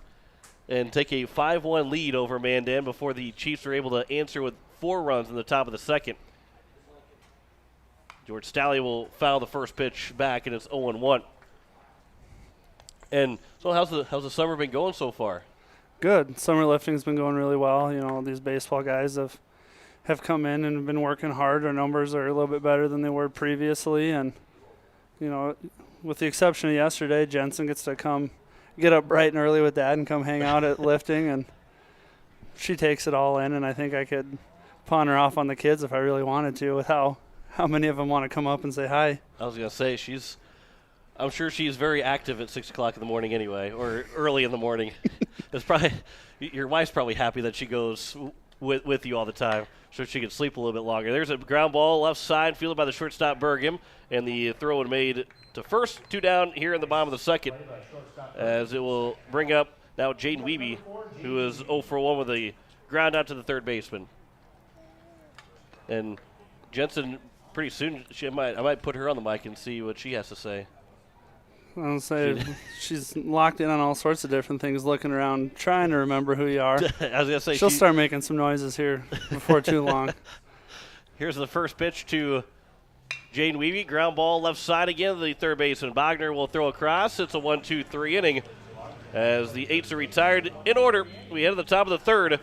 and take a 5-1 lead over Mandan before the Chiefs were able to answer with 4 runs in the top of the second. George Stalley will foul the first pitch back, and it's 0-1. And so how's the summer been going so far? Good. Summer lifting's been going really well. These baseball guys have come in and been working hard. Our numbers are a little bit better than they were previously, and with the exception of yesterday, Jensen gets to come get up bright and early with Dad and come hang out at lifting, and she takes it all in, and I think I could pawn her off on the kids if I really wanted to with how many of them want to come up and say hi. I was going to say, I'm sure she's very active at 6 o'clock in the morning anyway, or early in the morning. Your wife's probably happy that she goes with you all the time so she can sleep a little bit longer. There's a ground ball left side fielded by the shortstop Bergam, and the throw was made to first. 2 down here in the bottom of the second as it will bring up now Jaden Wiebe, who is 0 for 1 with a ground out to the third baseman. And Jensen, pretty soon, I might put her on the mic and see what she has to say. I'll say she's locked in on all sorts of different things, looking around, trying to remember who you are. I was going to say she'll start making some noises here before too long. Here's the first pitch to Jaden Wiebe. Ground ball left side again to the third baseman. Bogner will throw across. It's a 1-2-3 inning as the 8s are retired in order. We head to the top of the third.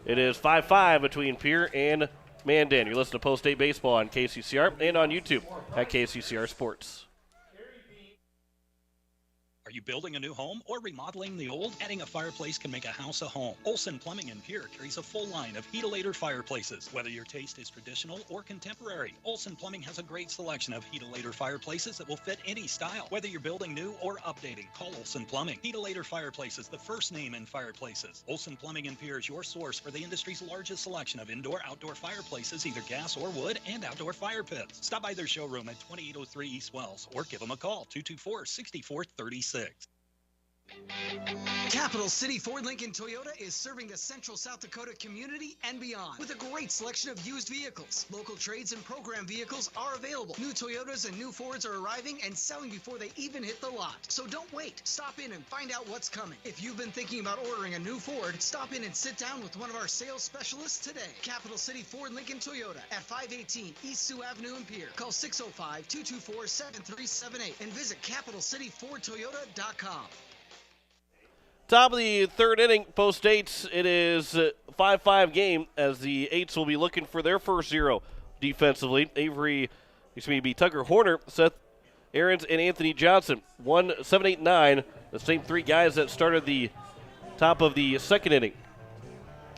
It is 5-5 between Pierre and Mandan. You're listening to Post State Baseball on KCCR and on YouTube at KCCR Sports. Are you building a new home or remodeling the old? Adding a fireplace can make a house a home. Olson Plumbing in Pierre carries a full line of Heat-A-Later fireplaces. Whether your taste is traditional or contemporary, Olson Plumbing has a great selection of Heat-A-Later fireplaces that will fit any style. Whether you're building new or updating, call Olson Plumbing. Heat-A-Later Fireplaces, the first name in fireplaces. Olson Plumbing in Pierre is your source for the industry's largest selection of indoor-outdoor fireplaces, either gas or wood, and outdoor fire pits. Stop by their showroom at 2803 East Wells or give them a call, 224-6436. Capital City Ford Lincoln Toyota is serving the central South Dakota community and beyond with a great selection of used vehicles. Local trades and program vehicles are available. New Toyotas and new Fords are arriving and selling before they even hit the lot. So don't wait. Stop in and find out what's coming. If you've been thinking about ordering a new Ford, stop in and sit down with one of our sales specialists today. Capital City Ford Lincoln Toyota at 518 East Sioux Avenue in Pierre. Call 605-224-7378 and visit CapitalCityFordToyota.com. Top of the third inning, post eights. It is a 5-5 game as the eights will be looking for their first zero defensively. Tucker Horner, Seth Ahrens, and Anthony Johnson. 1, 7, 8, 9. The same three guys that started the top of the second inning.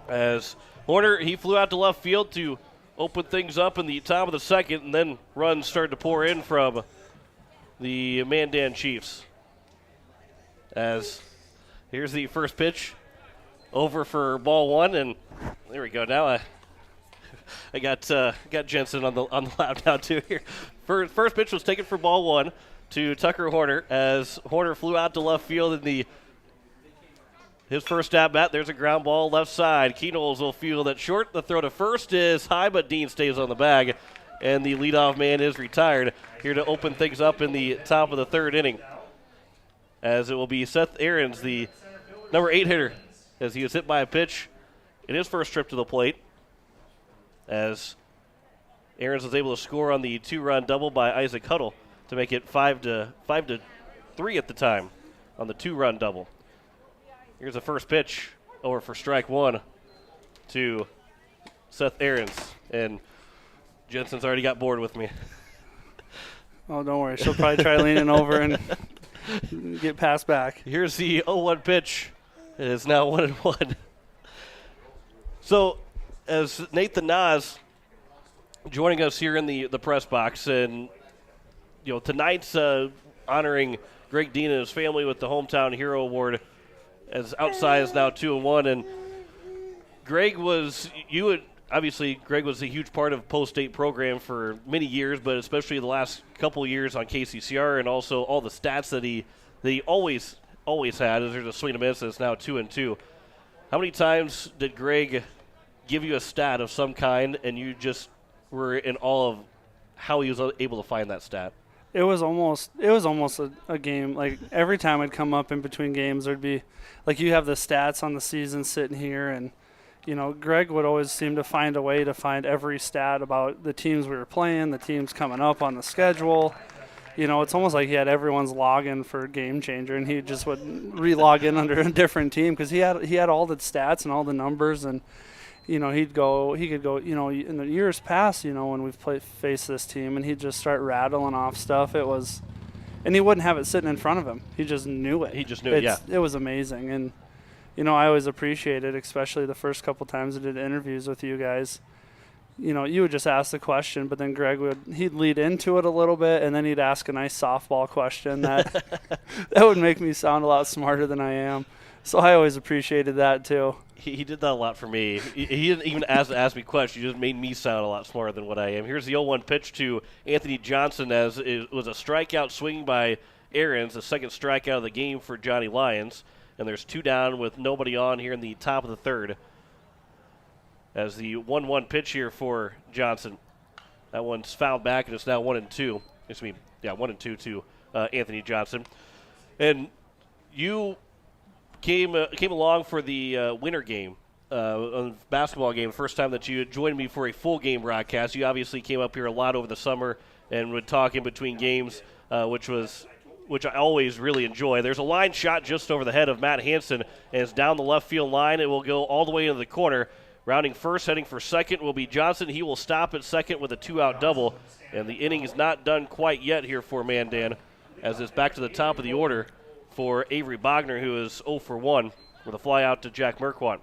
As Horner, he flew out to left field to open things up in the top of the second, and then runs started to pour in from the Mandan Chiefs. As here's the first pitch, over for ball one, and there we go. Now I got Jensen on the lap now too here. First pitch was taken for ball one to Tucker Horner as Horner flew out to left field in his first at bat. There's a ground ball left side. Keenolz will field it short. The throw to first is high, but Dean stays on the bag, and the leadoff man is retired here to open things up in the top of the third inning. As it will be Seth Ahrens, the number 8 hitter, as he was hit by a pitch in his first trip to the plate. As Ahrens was able to score on the 2-run double by Isaac Huddle to make it 5-3 at the time on the 2-run double. Here's the first pitch over for strike one to Seth Ahrens, and Jensen's already got bored with me. Oh, don't worry. She'll probably try leaning over and get passed back. Here's the 0-1 pitch. It is now 1-1. So, as Nathan Nas joining us here in the press box, and tonight's honoring Greg Dean and his family with the Hometown Hero Award, as outside is now 2-1, and Greg was Greg was a huge part of post-state program for many years, but especially the last couple years on KCCR, and also all the stats that he always had. As there's a swing and a miss, and it's now 2-2. How many times did Greg give you a stat of some kind, and you just were in awe of how he was able to find that stat? It was almost a game. Like, every time I'd come up in between games, there'd be, like, you have the stats on the season sitting here, and Greg would always seem to find a way to find every stat about the teams we were playing, the teams coming up on the schedule. It's almost like he had everyone's login for Game Changer, and he just would re-log in under a different team because he had all the stats and all the numbers, and he could go, in the years past, when we've faced this team, and he'd just start rattling off stuff. And he wouldn't have it sitting in front of him. He just knew it. It was amazing, and I always appreciate it, especially the first couple times I did interviews with you guys. You would just ask the question, but then Greg he'd lead into it a little bit, and then he'd ask a nice softball question that would make me sound a lot smarter than I am. So I always appreciated that too. He did that a lot for me. He didn't even ask me questions. He just made me sound a lot smarter than what I am. Here's the 0-1 pitch to Anthony Johnson, as it was a strikeout swing by Ahrens, the second strikeout of the game for Johnny Lyons. And there's 2 down with nobody on here in the top of the third. As the 1-1 pitch here for Johnson. That one's fouled back, and it's now 1-2. 1-2 to Anthony Johnson. And you came along for the winter game, basketball game, the first time that you had joined me for a full game broadcast. You obviously came up here a lot over the summer and would talk in between games, which I always really enjoy. There's a line shot just over the head of Matt Hansen, and it's down the left field line. It will go all the way into the corner. Rounding first, heading for second will be Johnson. He will stop at second with a 2-out double, and the inning is not done quite yet here for Mandan, as it's back to the top of the order for Avery Bogner, who is 0 for 1 with a fly out to Jack Merquant.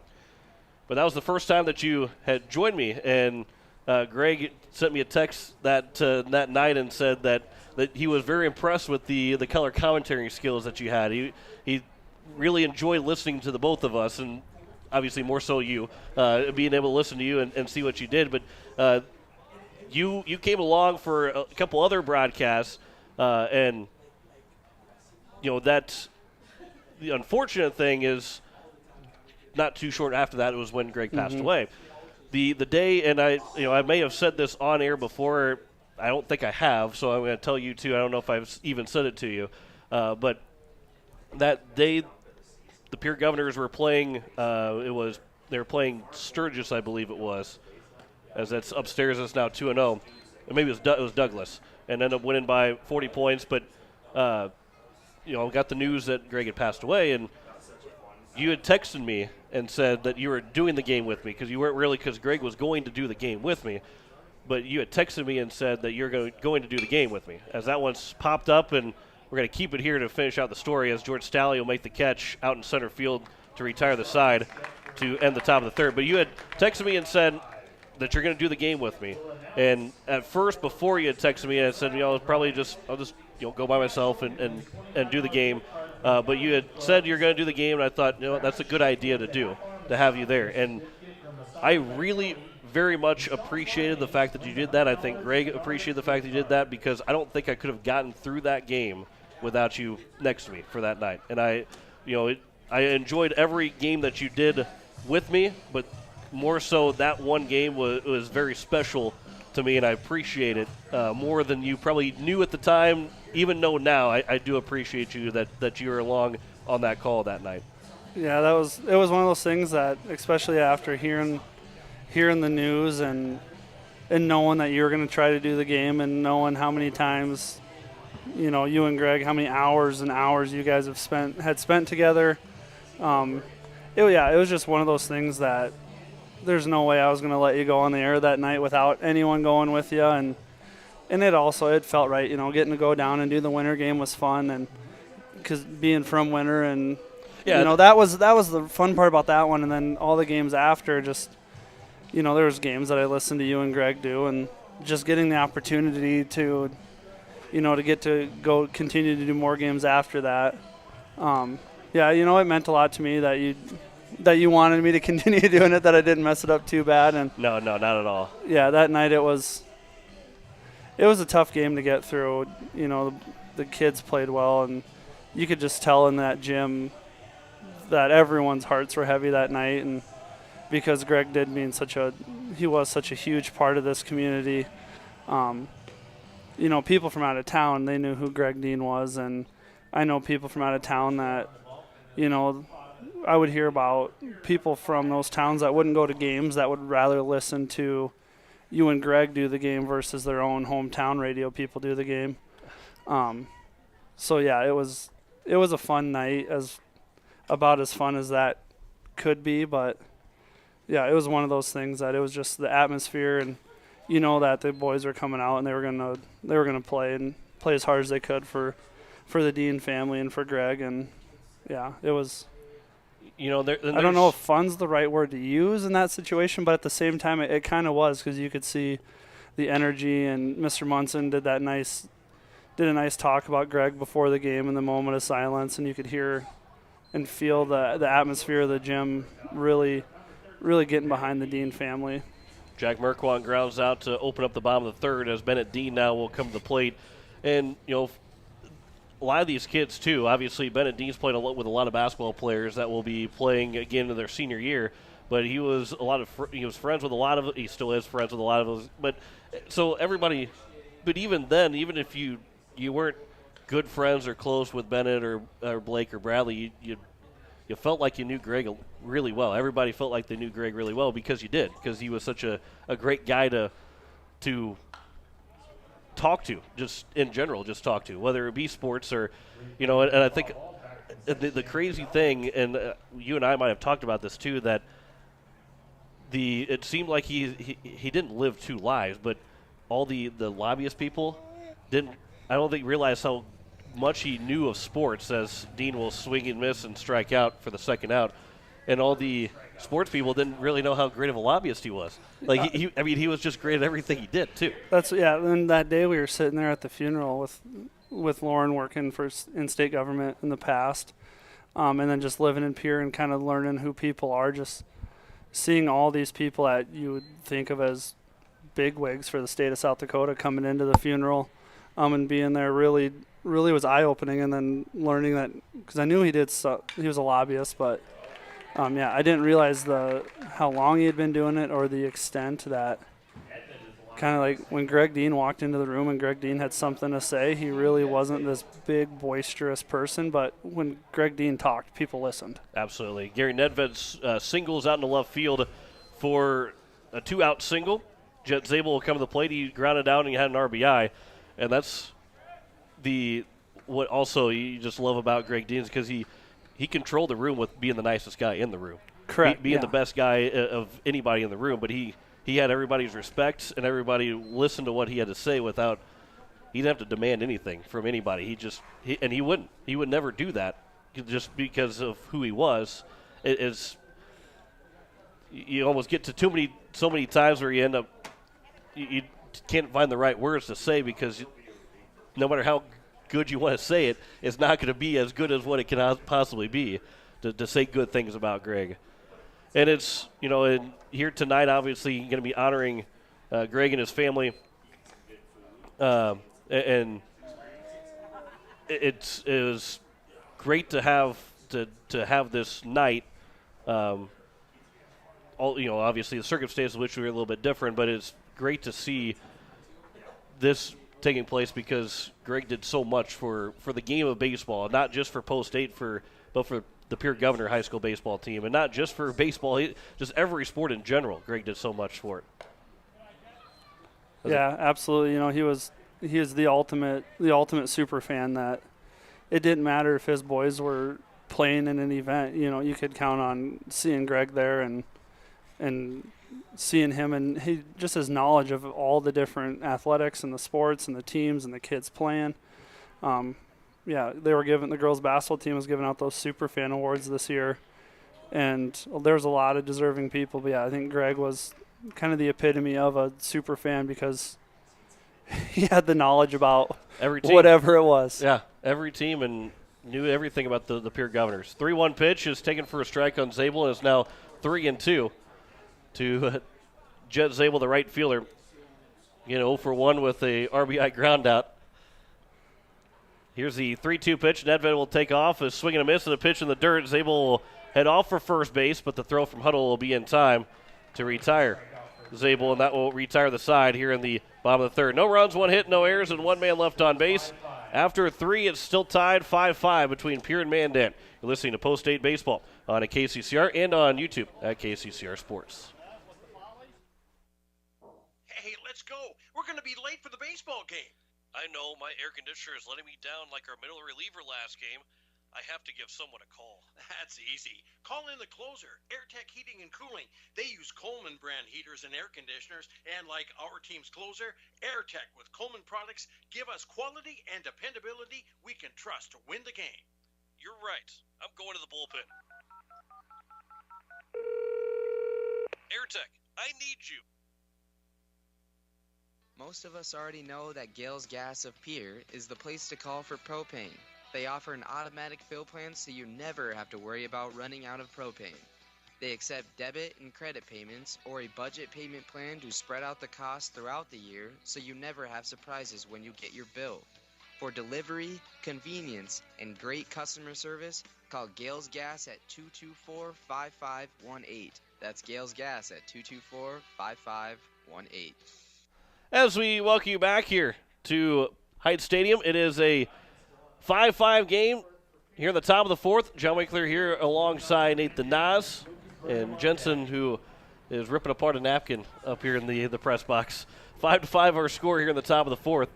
But that was the first time that you had joined me, and Greg sent me a text that night and said that he was very impressed with the color commentary skills that you had. He really enjoyed listening to the both of us, and obviously more so you, being able to listen to you and see what you did. But you came along for a couple other broadcasts, and that the unfortunate thing is, not too short after that, it was when Greg passed away. The day, and I may have said this on air before. I don't think I have, so I'm going to tell you too. I don't know if I've even said it to you, but that day, the Pierre Governors were playing. They were playing Sturgis, I believe it was, as that's upstairs. It's now 2-0. And maybe it was Douglas, and ended up winning by 40 points. But got the news that Greg had passed away, and you had texted me and said that you were doing the game with me because you weren't really, because Greg was going to do the game with me. But you had texted me and said that you're going to do the game with me. As that one's popped up, and we're going to keep it here to finish out the story as George Staley will make the catch out in center field to retire the side to end the top of the third. But you had texted me and said that you're going to do the game with me. And at first, before you had texted me, I said, I'll just go by myself and do the game. But you had said you're going to do the game, and I thought, that's a good idea to have you there. And I really very much appreciated the fact that you did that. I think Greg appreciated the fact that you did that, because I don't think I could have gotten through that game without you next to me for that night. And I enjoyed every game that you did with me, but more so that one game was very special to me, and I appreciate it more than you probably knew at the time. Even though now I do appreciate you that you were along on that call that night. Yeah, it was one of those things that, especially after hearing the news and knowing that you were going to try to do the game, and knowing how many times, you and Greg, how many hours and hours you guys had spent together. It was just one of those things that there's no way I was going to let you go on the air that night without anyone going with you. And it felt right, getting to go down and do the winter game was fun, and because being from Winter, and that was the fun part about that one. And then all the games after, just there was games that I listened to you and Greg do, and just getting the opportunity to get to go continue to do more games after that. It meant a lot to me that you wanted me to continue doing it, that I didn't mess it up too bad. And no, not at all. Yeah, that night it was a tough game to get through. The kids played well, and you could just tell in that gym that everyone's hearts were heavy that night, and because Greg did mean he was such a huge part of this community. People from out of town, they knew who Greg Dean was, and I know people from out of town that, I would hear about people from those towns that wouldn't go to games, that would rather listen to you and Greg do the game versus their own hometown radio people do the game. It was a fun night, about as fun as that could be, but yeah, it was one of those things that it was just the atmosphere, and that the boys were coming out and they were gonna play as hard as they could for the Dean family and for Greg, and yeah, it was. I don't know if fun's the right word to use in that situation, but at the same time, it kind of was, because you could see the energy, and Mr. Munson did a nice talk about Greg before the game in the moment of silence, and you could hear and feel the atmosphere of the gym really, really getting behind the Dean family. Jack Merquant grounds out to open up the bottom of the third, as Bennett Dean now will come to the plate. And, a lot of these kids, too, obviously Bennett Dean's played with a lot of basketball players that will be playing again in their senior year, but he was friends with a lot of, he still is friends with a lot of those. But so everybody, but even then, even if you weren't good friends or close with Bennett or Blake or Bradley, you felt like you knew Greg really well. Everybody felt like they knew Greg really well because he was such a great guy to talk to, just in general, talk to, whether it be sports or, and I think the crazy thing, and you and I might have talked about this too, that it seemed like he didn't live two lives, but all the lobbyist people I don't think realized how much he knew of sports, as Dean will swing and miss and strike out for the second out, and all the sports people didn't really know how great of a lobbyist he was. Like he was just great at everything he did too. And that day we were sitting there at the funeral with Lauren working in state government in the past, and then just living in Pierre and kind of learning who people are, just seeing all these people that you would think of as bigwigs for the state of South Dakota coming into the funeral, and being there really really was eye-opening, and then learning that, because I knew he was a lobbyist, but I didn't realize how long he had been doing it or the extent that kind of like when Greg Dean walked into the room and Greg Dean had something to say, he really wasn't this big, boisterous person, but when Greg Dean talked, people listened. Absolutely. Gary Nedved's singles out in the left field for a 2-out single. Jet Zabel will come to the plate. He grounded out and he had an RBI, and that's what also you just love about Greg Dean is because he controlled the room with being the nicest guy in the room. Correct. Being the best guy of anybody in the room, but he had everybody's respect and everybody listened to what he had to say without – he didn't have to demand anything from anybody. He wouldn't. He would never do that just because of who he was. You almost get to so many times where you end up – you can't find the right words to say because no matter how good you want to say it, it's not going to be as good as what it can possibly be to say good things about Greg. And it's, and here tonight, obviously, going to be honoring Greg and his family. And it was great to have this night. Obviously the circumstances which were a little bit different, but it's great to see this taking place because Greg did so much for the game of baseball, not just for Post 8, but for the Pierre Governor high school baseball team, and not just for baseball, just every sport in general. Greg did so much for it. Yeah, absolutely. He is the ultimate super fan that it didn't matter if his boys were playing in an event. You could count on seeing Greg there and seeing him, and he just his knowledge of all the different athletics and the sports and the teams and the kids playing. The girls basketball team was giving out those super fan awards this year, and there's a lot of deserving people. But I think Greg was kind of the epitome of a super fan because he had the knowledge about every team, whatever it was. Yeah, every team, and knew everything about the Pierre Governors. 3-1 pitch is taken for a strike on Zabel, and it's now 3-2 to Jet Zabel, the right fielder. 0 for 1 with a RBI ground out. Here's the 3-2 pitch. Nedved will take off. A swing and a miss and a pitch in the dirt. Zabel will head off for first base, but the throw from Huddle will be in time to retire Zabel, and that will retire the side here in the bottom of the third. No runs, 1 hit, no errors, and 1 man left on base. After 3, it's still tied 5-5 between Pierre and Mandan. You're listening to Post 8 Baseball on a KCCR and on YouTube at KCCR Sports. Hey, let's go. We're going to be late for the baseball game. I know my air conditioner is letting me down like our middle reliever last game. I have to give someone a call. That's easy. Call in the closer, AirTech Heating and Cooling. They use Coleman brand heaters and air conditioners, and like our team's closer, AirTech with Coleman products give us quality and dependability we can trust to win the game. You're right. I'm going to the bullpen. AirTech, I need you. Most of us already know that Gales Gas of Pierre is the place to call for propane. They offer an automatic fill plan so you never have to worry about running out of propane. They accept debit and credit payments or a budget payment plan to spread out the cost throughout the year so you never have surprises when you get your bill. For delivery, convenience, and great customer service, call Gales Gas at 224-5518. That's Gales Gas at 224-5518. As we welcome you back here to Heights Stadium, it is a 5-5 game here in the top of the fourth. John Winkler here alongside Nathan Nas and Jensen, who is ripping apart a napkin up here in the press box. 5-5 our score here in the top of the fourth,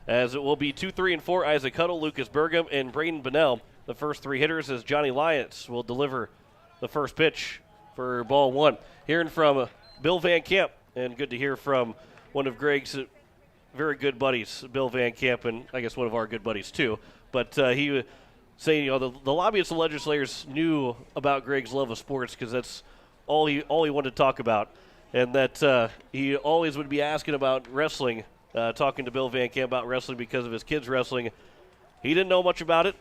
as it will be 2, 3, and 4. Isaac Huddle, Lucas Burgum, and Braden Bunnell. The first 3 hitters as Johnny Lyons will deliver the first pitch for ball 1. Hearing from Bill Van Camp, and good to hear from one of Greg's very good buddies, Bill Van Camp, and I guess one of our good buddies too. But he was saying, the lobbyists and legislators knew about Greg's love of sports because that's all he wanted to talk about, and that he always would be asking about wrestling, talking to Bill Van Camp about wrestling because of his kids' wrestling. He didn't know much about it.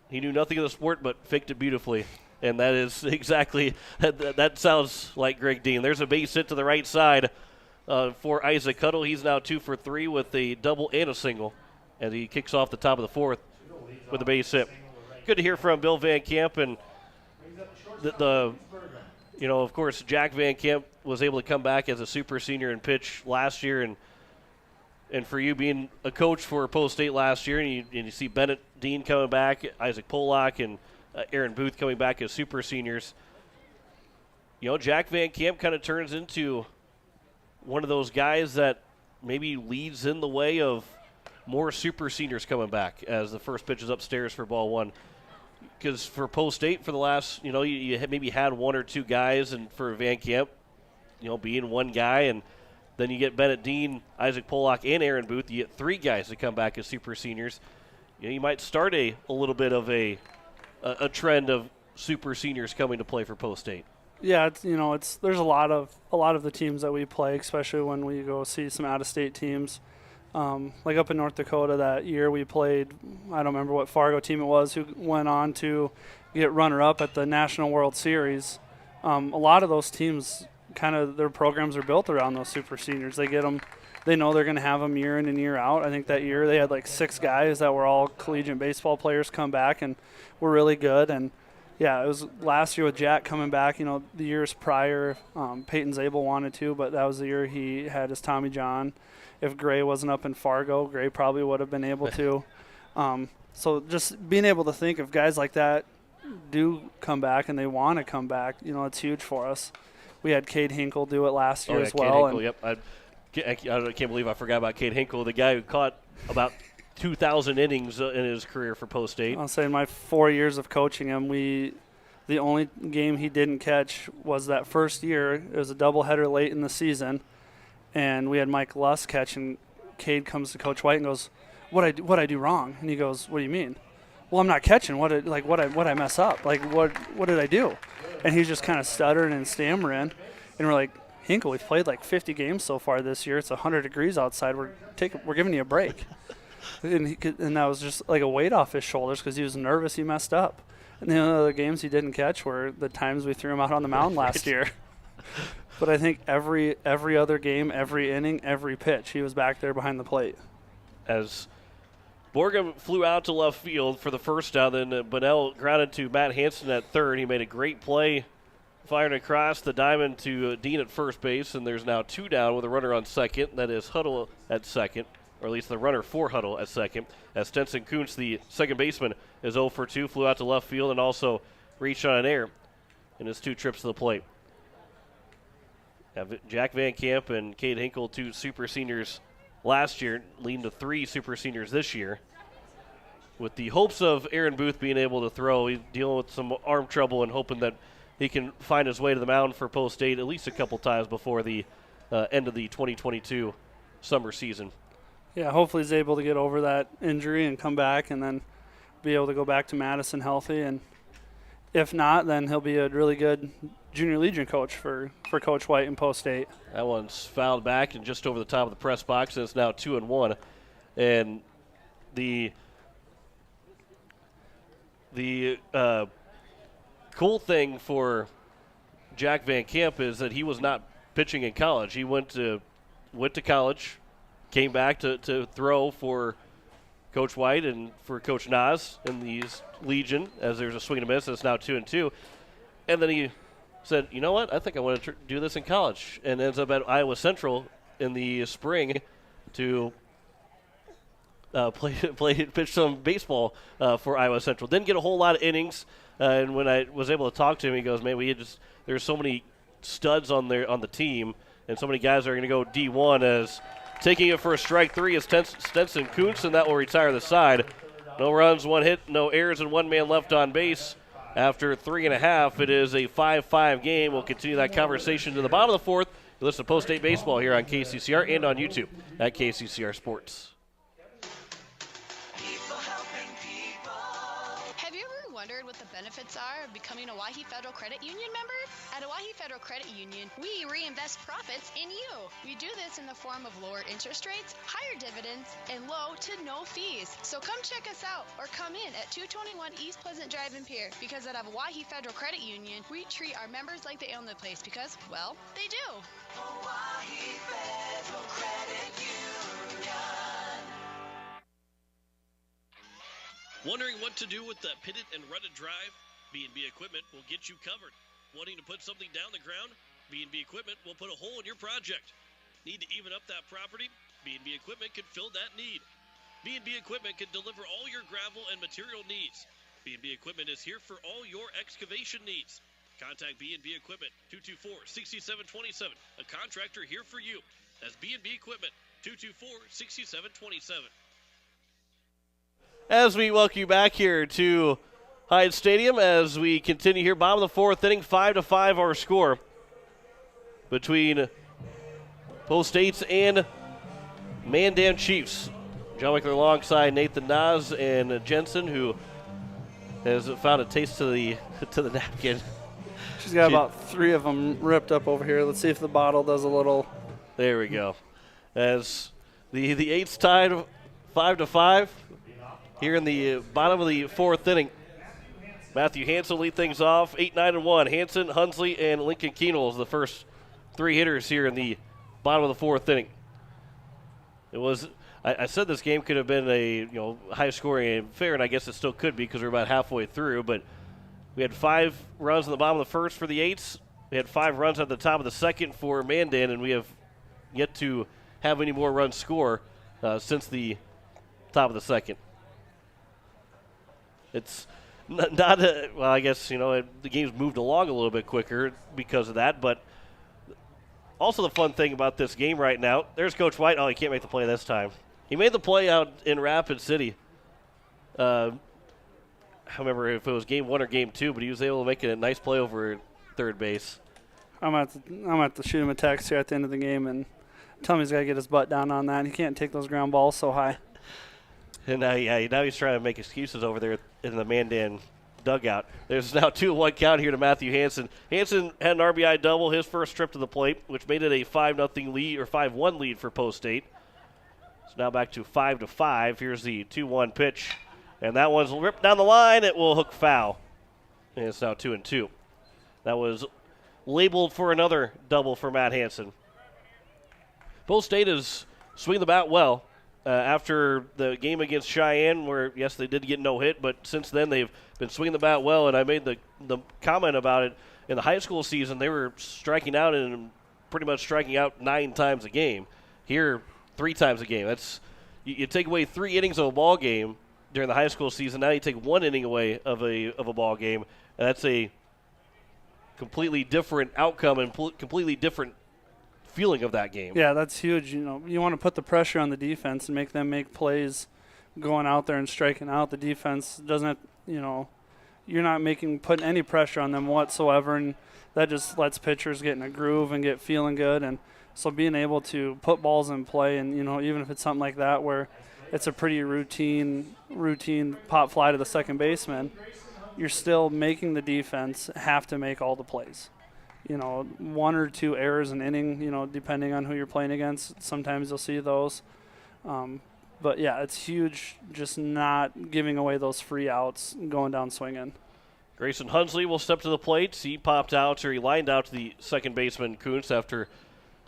He knew nothing of the sport, but faked it beautifully. And that is exactly that sounds like Greg Dean. There's a base hit to the right side for Isaac Huddle. He's now 2 for 3 with a double and a single, and he kicks off the top of the fourth. with a base hit. Good to hear from Bill Van Camp, and of course, Jack Van Camp was able to come back as a super senior and pitch last year, and for you being a coach for Post State last year, and you see Bennett Dean coming back, Isaac Pollock, and Aaron Booth coming back as super seniors. Jack Van Camp kind of turns into one of those guys that maybe leads in the way of more super seniors coming back as the first pitch is upstairs for ball one. Because for Post State, for the last, you maybe had one or two guys, and for Van Camp, being one guy, and then you get Bennett Dean, Isaac Pollock, and Aaron Booth. You get three guys to come back as super seniors. You might start a little bit of a trend of super seniors coming to play for Post State. Yeah, there's a lot of the teams that we play, especially when we go see some out-of-state teams. Like up in North Dakota that year we played, I don't remember what Fargo team it was, who went on to get runner-up at the National World Series. A lot of those teams, kind of their programs are built around those super seniors. They get them, they know they're going to have them year in and year out. I think that year they had like 6 guys that were all collegiate baseball players come back and were really good. And yeah, it was last year with Jack coming back. The years prior, Peyton Zabel wanted to, but that was the year he had his Tommy John. If Gray wasn't up in Fargo, Gray probably would have been able to. So just being able to think of guys like that do come back and they want to come back, it's huge for us. We had Cade Hinkle do it last year as well. Cade Hinkle, yep. I can't believe I forgot about Cade Hinkle, the guy who caught about 2,000 innings in his career for Post State. I'll say in my 4 years of coaching him, the only game he didn't catch was that first year. It was a doubleheader late in the season. And we had Mike Luss catch, and Cade comes to Coach White and goes, "What I do wrong?" And he goes, "What do you mean?" "Well, I'm not catching. What I mess up? Like what did I do?" And he's just kind of stuttering and stammering, and we're like, "Hinkle, we've played like 50 games so far this year. It's 100 degrees outside. We're giving you a break." And that was just like a weight off his shoulders because he was nervous. He messed up. And the other games he didn't catch were the times we threw him out on the mound last year. But I think every other game, every inning, every pitch, he was back there behind the plate. As Borgum flew out to left field for the first down, then Bunnell grounded to Matt Hansen at third. He made a great play, firing across the diamond to Dean at first base, and there's now 2 down with a runner on second. That is Huddle at second, or at least the runner for Huddle at second. As Stenson Kuntz, the second baseman, is 0 for 2, flew out to left field and also reached on an error in his 2 trips to the plate. Jack Van Camp and Cade Hinkle, 2 super seniors last year, leading to 3 super seniors this year. With the hopes of Aaron Booth being able to throw, he's dealing with some arm trouble and hoping that he can find his way to the mound for Post State at least a couple times before the end of the 2022 summer season. Yeah, hopefully he's able to get over that injury and come back and then be able to go back to Madison healthy. And if not, then he'll be a really good Junior Legion coach for Coach White in Post State. That one's fouled back and just over the top of the press box, and it's now 2-1. And the cool thing for Jack Van Camp is that he was not pitching in college. He went to college, came back to throw for Coach White and for Coach Nas in the Legion, as there's a swing and a miss. It's now 2-2. And then he said, you know what, I think I want to do this in college, and ends up at Iowa Central in the spring to pitch some baseball for Iowa Central. Didn't get a whole lot of innings, and when I was able to talk to him, he goes, man, there's so many studs on the team, and so many guys are going to go D1 as taking it for a strike 3 is Stenson Kuntz, and that will retire the side. No runs, 1 hit, no errors, and 1 man left on base. After 3.5, it is a 5-5 game. We'll continue that conversation to the bottom of the 4th. You listen to Post State Baseball here on KCCR and on YouTube at KCCR Sports. Have you ever wondered what the benefits are of becoming a Owyhee Federal Credit Union member? At Owyhee Federal Credit Union, we reinvest profits in you. We do this in the form of lower interest rates, higher dividends, and low to no fees. So come check us out or come in at 221 East Pleasant Drive in Pierre, because at Owyhee Federal Credit Union, we treat our members like they own the place because, well, they do. Owyhee Federal Credit Union. Wondering what to do with that pitted and rutted drive? B&B Equipment will get you covered. Wanting to put something down the ground? B&B Equipment will put a hole in your project. Need to even up that property? B&B Equipment can fill that need. B&B Equipment can deliver all your gravel and material needs. B&B Equipment is here for all your excavation needs. Contact B&B Equipment, 224-6727. A contractor here for you. That's B&B Equipment, 224-6727. As we welcome you back here to Hyde Stadium as we continue here, bottom of the fourth inning, 5-5 our score between Post 8s and Mandan Chiefs. John Wickler alongside Nathan Nas and Jensen, who has found a taste to the napkin. She's got about 3 of them ripped up over here. Let's see if the bottle does a little. There we go. As the 8s tied 5-5 here in the bottom of the fourth inning. Matthew Hansen lead things off, 8-9-1. Hansen, Hunsley, and Lincoln Keenels, the first 3 hitters here in the bottom of the fourth inning. It was, I said this game could have been a high scoring and fair, and I guess it still could be because we're about halfway through. But we had 5 runs in the bottom of the first for the 8s. We had 5 runs at the top of the second for Mandan, and we have yet to have any more runs score since the top of the second. It's not well, I guess, the game's moved along a little bit quicker because of that, but also the fun thing about this game right now, there's Coach White. Oh, he can't make the play this time. He made the play out in Rapid City. I don't remember if it was game 1 or game 2, but he was able to make a nice play over third base. I'm at to shoot him a text here at the end of the game and tell him he's got to get his butt down on that. He can't take those ground balls so high. And now he's trying to make excuses over there in the Mandan dugout. There's now 2-1 count here to Matthew Hansen. Hansen had an RBI double, his first trip to the plate, which made it a 5-0 lead or 5-1 lead for Post 8. So now back to 5-5. Here's the 2-1 pitch, and that one's ripped down the line. It will hook foul, and it's now 2-2. That was labeled for another double for Matt Hansen. Post 8 is swinging the bat well. After the game against Cheyenne, where, yes, they did get no hit, but since then they've been swinging the bat well, and I made the comment about it in the high school season. They were striking out and pretty much striking out 9 times a game. Here, 3 times a game. That's you take away 3 innings of a ball game during the high school season. Now you take 1 inning away of a ball game, and that's a completely different outcome and completely different feeling of that game. Yeah, that's huge. You want to put the pressure on the defense and make them make plays going out there and striking out. The defense doesn't, you're not putting any pressure on them whatsoever, and that just lets pitchers get in a groove and get feeling good. And so being able to put balls in play, and even if it's something like that where it's a pretty routine pop fly to the second baseman, you're still making the defense have to make all the plays. 1 or 2 errors an inning, depending on who you're playing against. Sometimes you'll see those. But, yeah, it's huge just not giving away those free outs and going down swinging. Grayson Hunsley will step to the plate. He lined out to the second baseman, Kuntz, after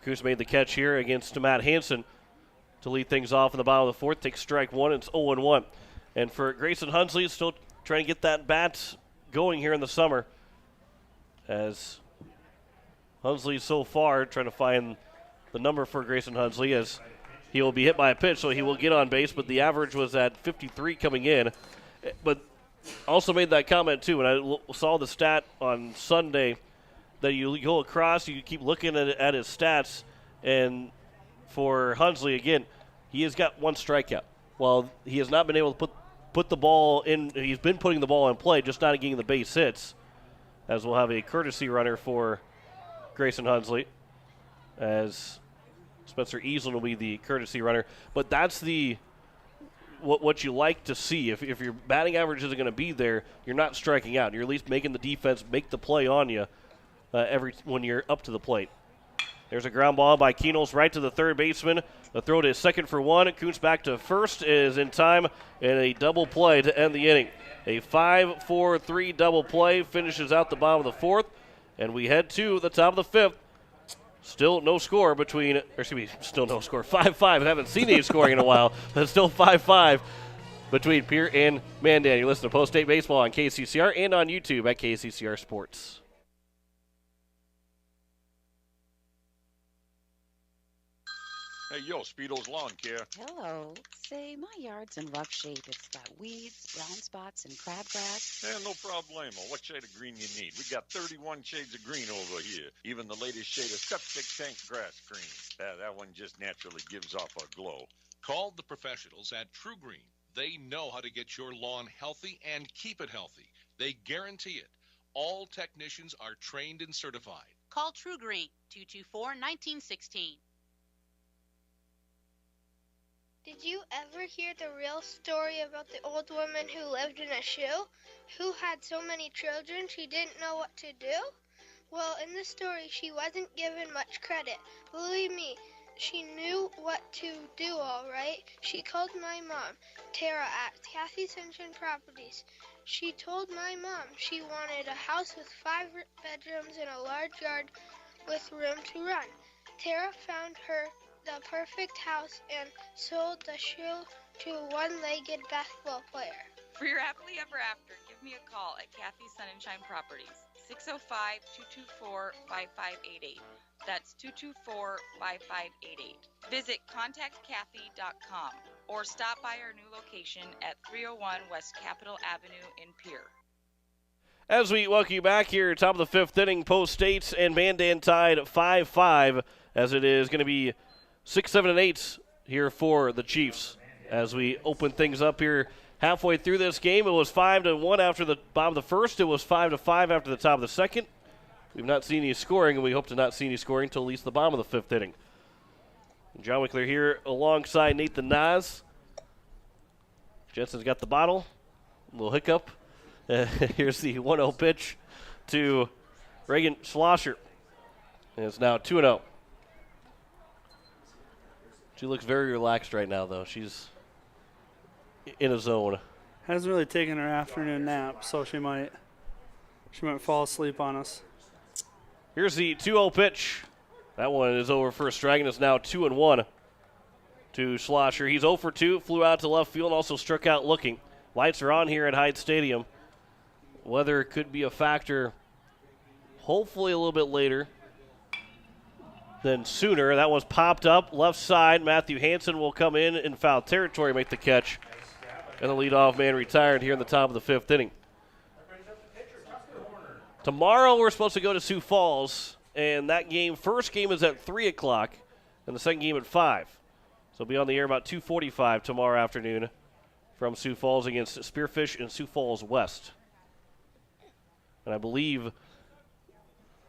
Kuntz made the catch here against Matt Hansen to lead things off in the bottom of the fourth. Takes strike 1, and it's 0-1. And for Grayson Hunsley, still trying to get that bat going here in the summer, as Hunsley so far trying to find the number for Grayson Hunsley, as he will be hit by a pitch, so he will get on base, but the average was at 53 coming in. But also made that comment, too, when I saw the stat on Sunday that you go across, you keep looking at his stats, and for Hunsley, again, he has got 1 strikeout. While he has not been able to put the ball in, he's been putting the ball in play, just not getting the base hits, as we'll have a courtesy runner for Grayson Hunsley, as Spencer Easlin will be the courtesy runner. But that's what you like to see. If your batting average isn't going to be there, you're not striking out. You're at least making the defense make the play on you when you're up to the plate. There's a ground ball by Keenels right to the third baseman. The throw to second for 1. Kuntz back to first is in time, and a double play to end the inning. A 5-4-3 double play finishes out the bottom of the fourth. And we head to the top of the fifth. Still no score still no score. 5-5. I haven't seen any scoring in a while, but still 5-5. between Pierre and Mandan. You listen to Post State Baseball on KCCR and on YouTube at KCCR Sports. Hey, yo, Speedo's Lawn Care. Hello. Say, my yard's in rough shape. It's got weeds, brown spots, and crabgrass. Yeah, no problemo. What shade of green you need? We got 31 shades of green over here. Even the latest shade of septic tank grass green. That one just naturally gives off a glow. Call the professionals at True Green. They know how to get your lawn healthy and keep it healthy. They guarantee it. All technicians are trained and certified. Call True Green, 224-1916. Did you ever hear the real story about the old woman who lived in a shoe? Who had so many children she didn't know what to do? Well, in the story, she wasn't given much credit. Believe me, she knew what to do, all right. She called my mom, Tara, at Kathy Sunshine Properties. She told my mom she wanted a house with 5 bedrooms and a large yard with room to run. Tara found her the perfect house and sold the shoe to a one-legged basketball player. For your happily ever after, give me a call at Kathy Sunshine Properties, 605-224-5588. That's 224-5588. Visit contactkathy.com or stop by our new location at 301 West Capitol Avenue in Pierre. As we welcome you back here, top of the 5th inning, Post States and Mandan tied 5-5, as it is going to be 6, 7, and 8 here for the Chiefs. As we open things up here halfway through this game, it was 5-1 after the bottom of the first. It was 5-5 after the top of the second. We've not seen any scoring, and we hope to not see any scoring until at least the bottom of the 5th inning. John Wickler here alongside Nathan Nas. Jensen's got the bottle. A little hiccup. Here's the 1-0 pitch to Reagan Schlosser. And it's now 2-0. She looks very relaxed right now, though. She's in a zone. Hasn't really taken her afternoon nap, so she might fall asleep on us. Here's the 2-0 pitch. That one is over for a strike, and it's now 2-1 to Schlosser. He's 0 for 2, flew out to left field, and also struck out looking. Lights are on here at Hyde Stadium. Weather could be a factor, hopefully a little bit later than sooner. That was popped up left side. Matthew Hansen will come in foul territory, make the catch. And the leadoff man retired here in the top of the 5th inning. Tomorrow we're supposed to go to Sioux Falls, and that game, first game is at 3 o'clock, and the second game at 5. So we'll be on the air about 2:45 tomorrow afternoon from Sioux Falls against Spearfish and Sioux Falls West. And I believe,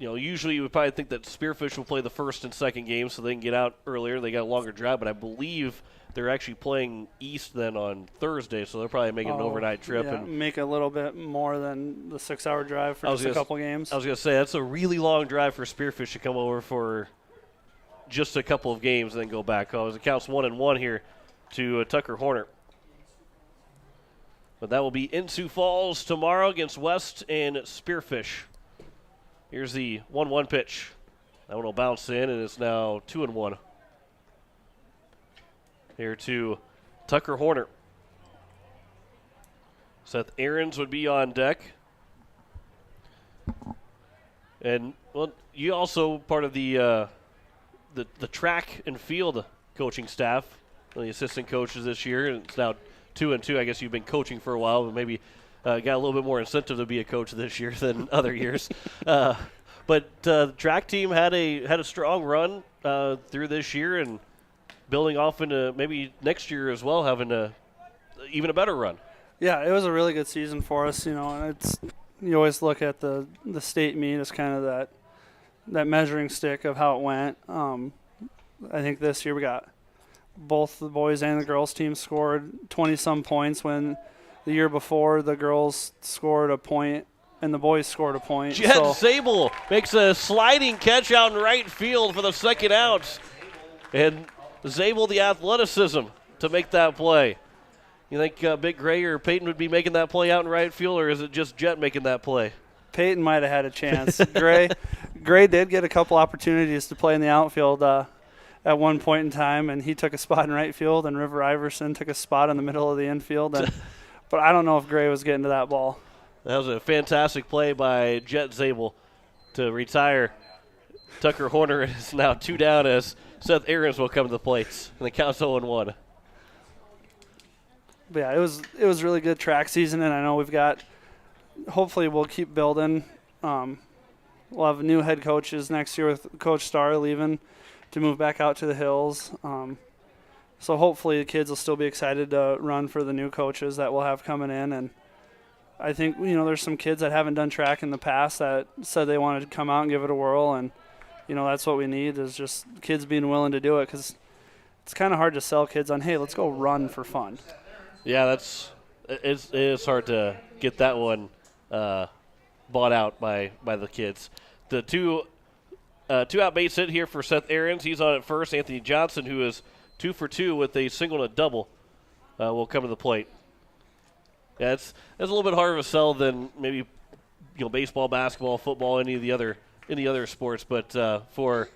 usually you would probably think that Spearfish will play the first and second game so they can get out earlier. They got a longer drive, but I believe they're actually playing East then on Thursday, so they're probably making an overnight trip. Yeah, and make a little bit more than the 6-hour drive for just a couple games. I was going to say, that's a really long drive for Spearfish to come over for just a couple of games and then go back. It counts 1-1 here to Tucker Horner. But that will be in Sioux Falls tomorrow against West and Spearfish. Here's the 1-1 pitch. That one will bounce in, and it's now 2-1. Here to Tucker Horner. Seth Aarons would be on deck. And, well, you also part of the track and field coaching staff, the assistant coaches this year, and it's now 2-2. I guess you've been coaching for a while, but maybe got a little bit more incentive to be a coach this year than other years. But the track team had a strong run through this year, and building off into maybe next year as well, having even a better run. Yeah, it was a really good season for us. And you always look at the state meet as kind of that measuring stick of how it went. I think this year we got both the boys and the girls team scored 20-some points, when the year before the girls scored a point and the boys scored a point. Jet Zabel makes a sliding catch out in right field for the second out. And Zabel, the athleticism to make that play. You think Big Gray or Peyton would be making that play out in right field, or is it just Jet making that play? Peyton might have had a chance. Gray did get a couple opportunities to play in the outfield at one point in time, and he took a spot in right field, and River Iverson took a spot in the middle of the infield. And, but I don't know if Gray was getting to that ball. That was a fantastic play by Jet Zabel to retire Tucker Horner. Is now 2 down as Seth Ahrens will come to the plates, and the count's 0-1. But yeah, it was really good track season, and I know we've got. Hopefully, we'll keep building. We'll have new head coaches next year with Coach Starr leaving to move back out to the hills. So hopefully, the kids will still be excited to run for the new coaches that we'll have coming in. And I think there's some kids that haven't done track in the past that said they wanted to come out and give it a whirl, and that's what we need is just kids being willing to do it, because it's kind of hard to sell kids on, hey, let's go run for fun. Yeah, it is hard to get that one bought out by the kids. The two out base hit here for Seth Ahrens. He's on at first. Anthony Johnson, who is 2 for 2 with a single and a double, will come to the plate. Yeah, it's a little bit harder of a sell than maybe baseball, basketball, football, any of the other sports. But for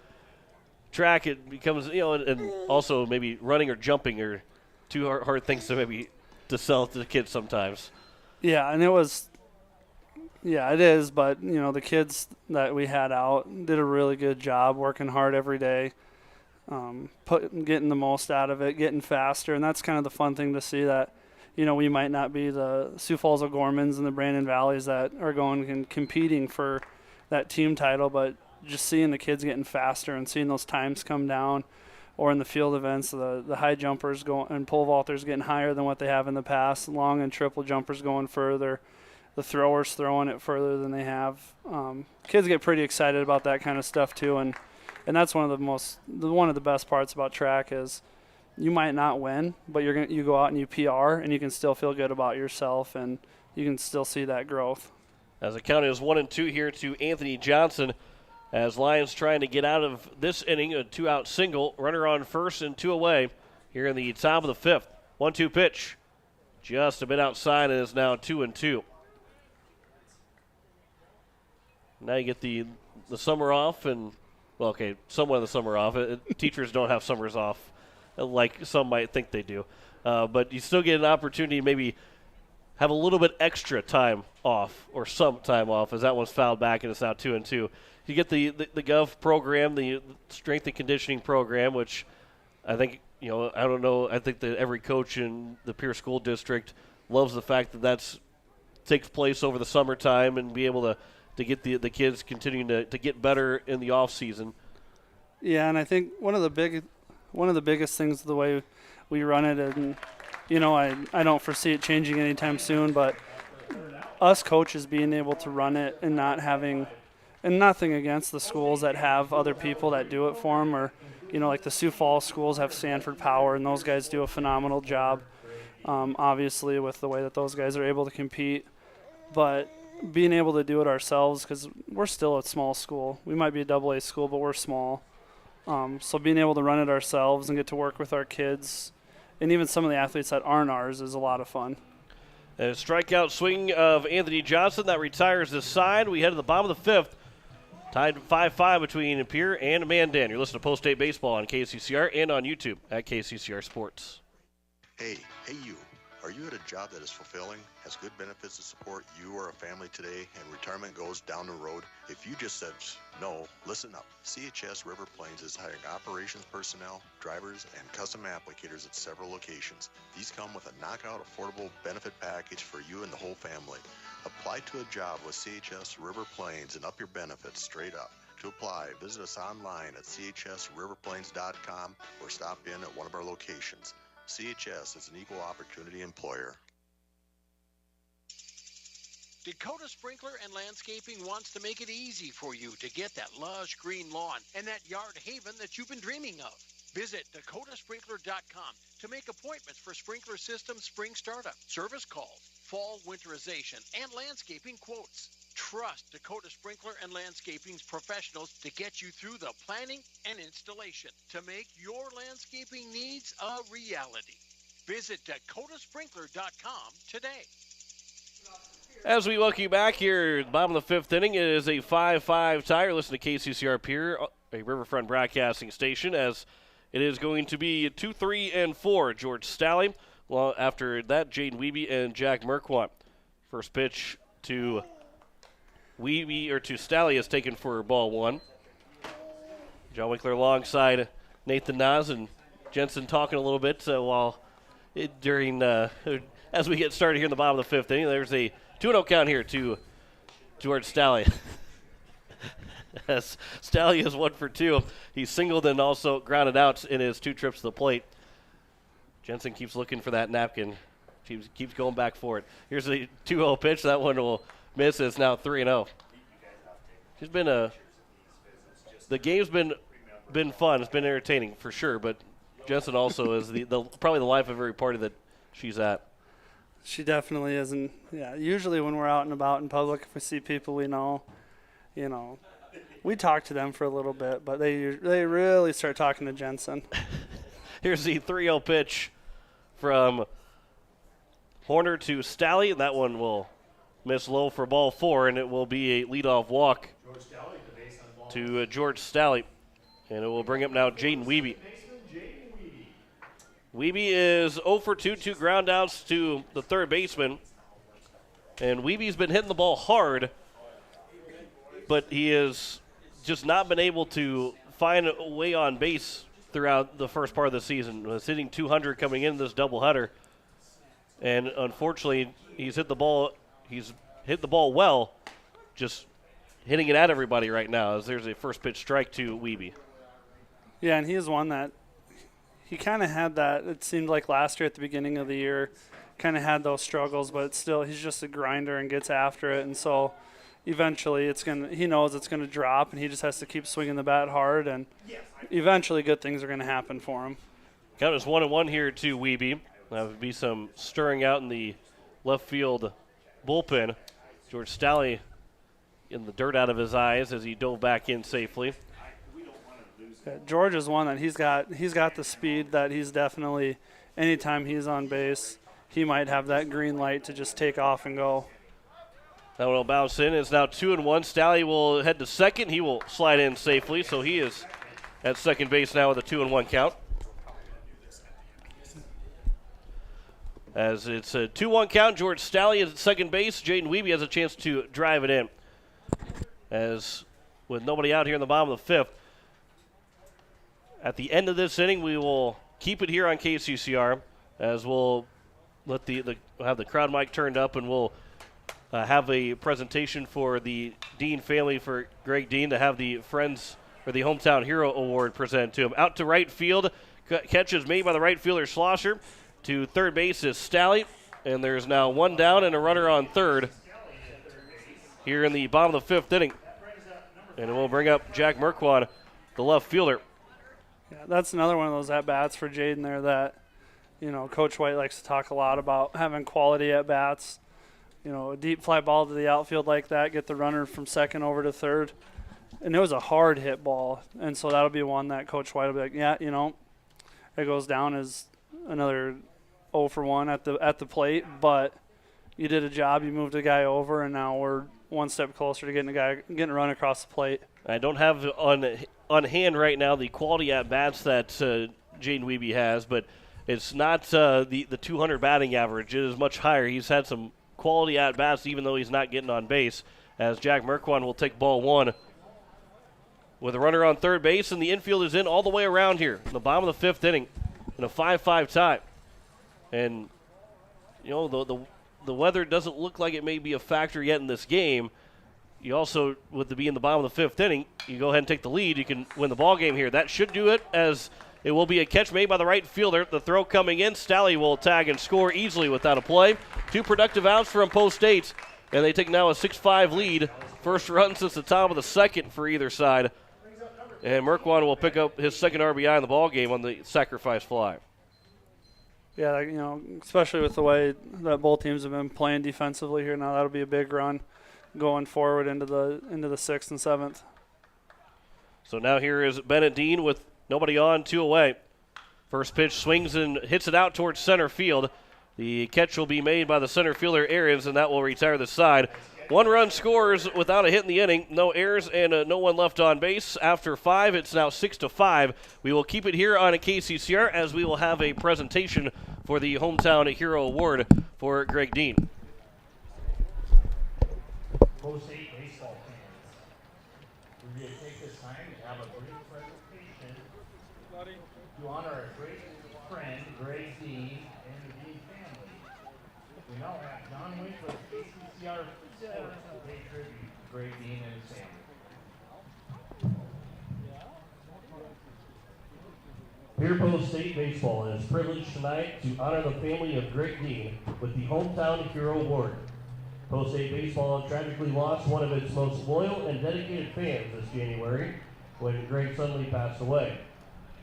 track, it becomes and also maybe running or jumping are two hard things to sell to the kids sometimes. Yeah, and it was. Yeah, it is, but the kids that we had out did a really good job, working hard every day, getting the most out of it, getting faster, and that's kind of the fun thing to see that. We might not be the Sioux Falls O'Gormans and the Brandon Valleys that are going and competing for that team title, but just seeing the kids getting faster and seeing those times come down, or in the field events, the high jumpers and pole vaulters getting higher than what they have in the past, long and triple jumpers going further, the throwers throwing it further than they have. Kids get pretty excited about that kind of stuff too, and that's one of the best parts about track is you might not win, but you go out and you PR, and you can still feel good about yourself, and you can still see that growth. As the count is 1-2 here to Anthony Johnson, as Lions trying to get out of this inning, a 2-out single, runner on first and 2 away here in the top of the 5th. 1-2 pitch, just a bit outside, and is now 2-2. Now you get the summer off, and somewhat of the summer off. Teachers don't have summers off like some might think they do. But you still get an opportunity to maybe have a little bit extra time off or some time off, as that one's fouled back and it's now 2-2. You get the Gov program, the strength and conditioning program, which I think, I don't know, I think that every coach in the Pierre School District loves the fact that takes place over the summertime and be able to get the kids continuing to get better in the off season. Yeah, and I think one of the biggest things the way we run it, and I don't foresee it changing anytime soon, but us coaches being able to run it and not having, and nothing against the schools that have other people that do it for them, or like the Sioux Falls schools have Sanford Power, and those guys do a phenomenal job, obviously with the way that those guys are able to compete, but being able to do it ourselves, because we're still a small school. We might be a AA school, but we're small. So being able to run it ourselves and get to work with our kids, and even some of the athletes that aren't ours, is a lot of fun. A strikeout swing of Anthony Johnson that retires this side. We head to the bottom of the 5th. Tied 5-5 between Pierre and Mandan. You're listening to Post State Baseball on KCCR and on YouTube at KCCR Sports. Hey you. Are you at a job that is fulfilling, has good benefits to support you or a family today, and retirement goes down the road? If you just said no, listen up. CHS River Plains is hiring operations personnel, drivers, and custom applicators at several locations. These come with a knockout affordable benefit package for you and the whole family. Apply to a job with CHS River Plains and up your benefits straight up. To apply, visit us online at chsriverplains.com or stop in at one of our locations. CHS is an equal opportunity employer. Dakota Sprinkler and Landscaping wants to make it easy for you to get that lush green lawn and that yard haven that you've been dreaming of. Visit dakotasprinkler.com to make appointments for sprinkler system spring startup, service calls, fall winterization, and landscaping quotes. Trust Dakota Sprinkler and Landscaping's professionals to get you through the planning and installation to make your landscaping needs a reality. Visit dakotasprinkler.com today. As we welcome you back here at the bottom of the 5th inning, it is a 5-5 tie. You're listening to KCCR Pierre, a Riverfront broadcasting station, as it is going to be 2, 3, and 4. George Staley. Well, after that, Jaden Wiebe and Jack Merquant. First pitch to Staley is taken for ball 1. John Winkler alongside Nathan Nas and Jensen talking a little bit as we get started here in the bottom of the 5th inning. There's a 2-0 count here to George Staley. As Staley is 1 for 2. He singled and also grounded out in his 2 trips to the plate. Jensen keeps looking for that napkin. Keeps going back for it. Here's a 2-0 pitch. That one will miss. It's now 3-0. The game's been fun. It's been entertaining for sure. But Jensen also is probably the life of every party that she's at. She definitely is. And yeah, usually when we're out and about in public, if we see people we know, we talk to them for a little bit, but they really start talking to Jensen. Here's the 3-0 pitch from Horner to Staley. That one will miss low for ball 4, and it will be a leadoff walk to George Staley. And it will bring up now Jaden Wiebe. Wiebe is 0 for 2, 2 ground outs to the third baseman. And Weeby's been hitting the ball hard, but he has just not been able to find a way on base throughout the first part of the season. He was hitting 200 coming into this doubleheader, and unfortunately, he's hit the ball well, just hitting it at everybody right now. As there's a first pitch strike to Wiebe. Yeah, and he is one that he kind of had that. It seemed like last year at the beginning of the year, kind of had those struggles, but still, he's just a grinder and gets after it, and so. Eventually, he knows it's going to drop, and he just has to keep swinging the bat hard, and eventually good things are going to happen for him. Count is 1-1 here to Wiebe. That would be some stirring out in the left field bullpen. George Staley in the dirt out of his eyes as he dove back in safely. Yeah, George is one that he's got the speed that he's definitely, anytime he's on base, he might have that green light to just take off and go. That one will bounce in. It's now 2-1. Staley will head to second. He will slide in safely, so he is at second base now with a 2-1 count. As it's a 2-1 count, George Staley is at second base. Jaden Wiebe has a chance to drive it in. As with nobody out here in the bottom of the 5th, at the end of this inning, we will keep it here on KCCR, as we'll let have the crowd mic turned up, and we'll have a presentation for the Dean family, for Greg Dean, to have the Friends or the Hometown Hero Award presented to him. Out to right field, catch is made by the right fielder Schlosser. To third base is Staley, and there's now 1 down and a runner on third here in the bottom of the 5th inning. And it will bring up Jack Merquan, the left fielder. Yeah, that's another one of those at-bats for Jaden there that, Coach White likes to talk a lot about having quality at-bats. A deep fly ball to the outfield like that, get the runner from second over to third. And it was a hard hit ball. And so that'll be one that Coach White will be like, yeah, it goes down as another 0 for 1 at the plate. But you did a job, you moved a guy over, and now we're one step closer to getting a run across the plate. I don't have on hand right now the quality at-bats that Jaden Wiebe has, but it's not the 200 batting average. It is much higher. He's had some quality at-bats even though he's not getting on base, as Jack Merquan will take ball 1 with a runner on third base, and the infield is in all the way around here in the bottom of the 5th inning in a 5-5 tie. And the weather doesn't look like it may be a factor yet in this game. You also, with being in the bottom of the 5th inning, you go ahead and take the lead, you can win the ball game here. That should do it, as it will be a catch made by the right fielder. The throw coming in. Staley will tag and score easily without a play. 2 productive outs from Post 8, and they take now a 6-5 lead. First run since the top of the 2nd for either side. And Merquan will pick up his second RBI in the ball game on the sacrifice fly. Yeah, especially with the way that both teams have been playing defensively here now, that'll be a big run going forward into the 6th and 7th. So now here is Bennett Dean with nobody on, 2 away. First pitch swings and hits it out towards center field. The catch will be made by the center fielder Arians, and that will retire the side. 1 run scores without a hit in the inning, no errors, and no one left on base. After 5, it's now 6-5. We will keep it here on a KCCR as we will have a presentation for the Hometown Hero Award for Greg Dean. Post-8 baseball fans, we're going to take this time to have a brief presentation to honor a great friend, Greg Dean, and the Dean family. We now have John Winkler, KCCR Sports, to pay tribute to Greg Dean and his family. Pierre Post State Baseball is privileged tonight to honor the family of Greg Dean with the Hometown Hero Award. Post State Baseball tragically lost one of its most loyal and dedicated fans this January when Greg suddenly passed away.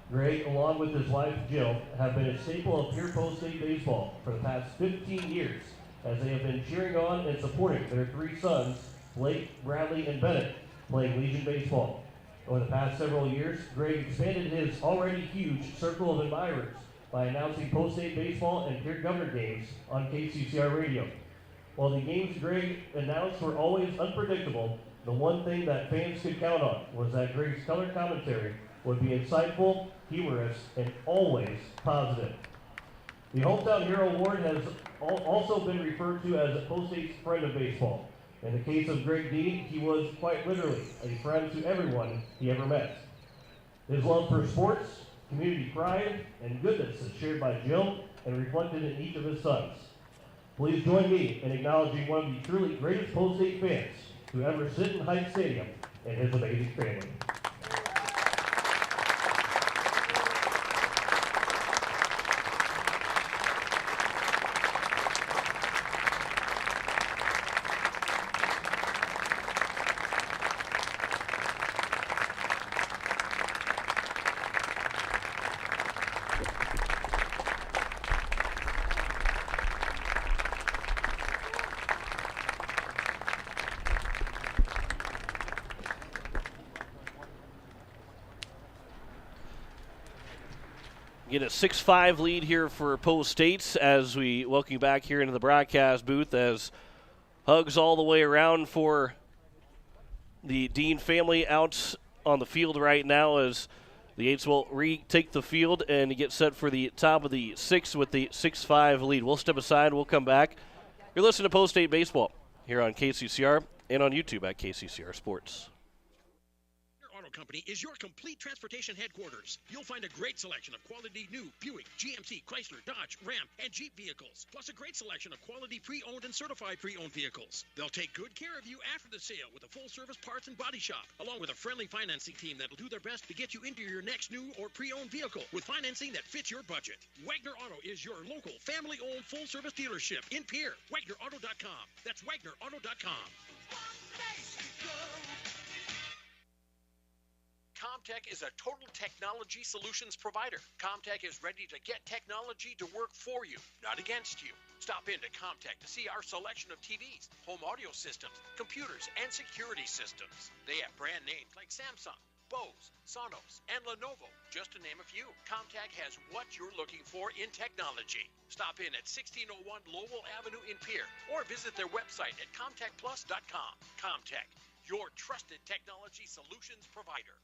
Greg, along with his wife Jill, have been a staple of Pierre Post State Baseball for the past 15 years as they have been cheering on and supporting their 3 sons, Blake, Bradley, and Bennett, playing Legion Baseball. Over the past several years, Greg expanded his already huge circle of admirers by announcing Post State Baseball and Pierre Governor games on KCCR Radio. While the games Greg announced were always unpredictable, the one thing that fans could count on was that Greg's color commentary would be insightful, humorous, and always positive. The Hometown Hero Award has also been referred to as Post State's friend of baseball. In the case of Greg Dean, he was quite literally a friend to everyone he ever met. His love for sports, community pride, and goodness is shared by Jill and reflected in each of his sons. Please join me in acknowledging one of the truly greatest Post State fans to ever sit in Heights Stadium and his amazing family. Get a 6-5 lead here for Post State as we welcome you back here into the broadcast booth as hugs all the way around for the Dean family out on the field right now as the Eights will retake the field and get set for the top of the 6th with the 6-5 lead. We'll step aside. We'll come back. You're listening to Post State Baseball here on KCCR and on YouTube at KCCR Sports. Company is your complete transportation headquarters. You'll find a great selection of quality new Buick, GMC, Chrysler, Dodge, Ram, and Jeep vehicles, plus a great selection of quality pre-owned and certified pre-owned vehicles. They'll take good care of you after the sale with a full-service parts and body shop, along with a friendly financing team that'll do their best to get you into your next new or pre-owned vehicle with financing that fits your budget. Wagner Auto is your local, family-owned, full-service dealership in Pierre. WagnerAuto.com. That's WagnerAuto.com. Comtech is a total technology solutions provider. Comtech is ready to get technology to work for you, not against you. Stop into Comtech to see our selection of TVs, home audio systems, computers, and security systems. They have brand names like Samsung, Bose, Sonos, and Lenovo, just to name a few. Comtech has what you're looking for in technology. Stop in at 1601 Lowell Avenue in Pierre or visit their website at ComtechPlus.com. Comtech, your trusted technology solutions provider.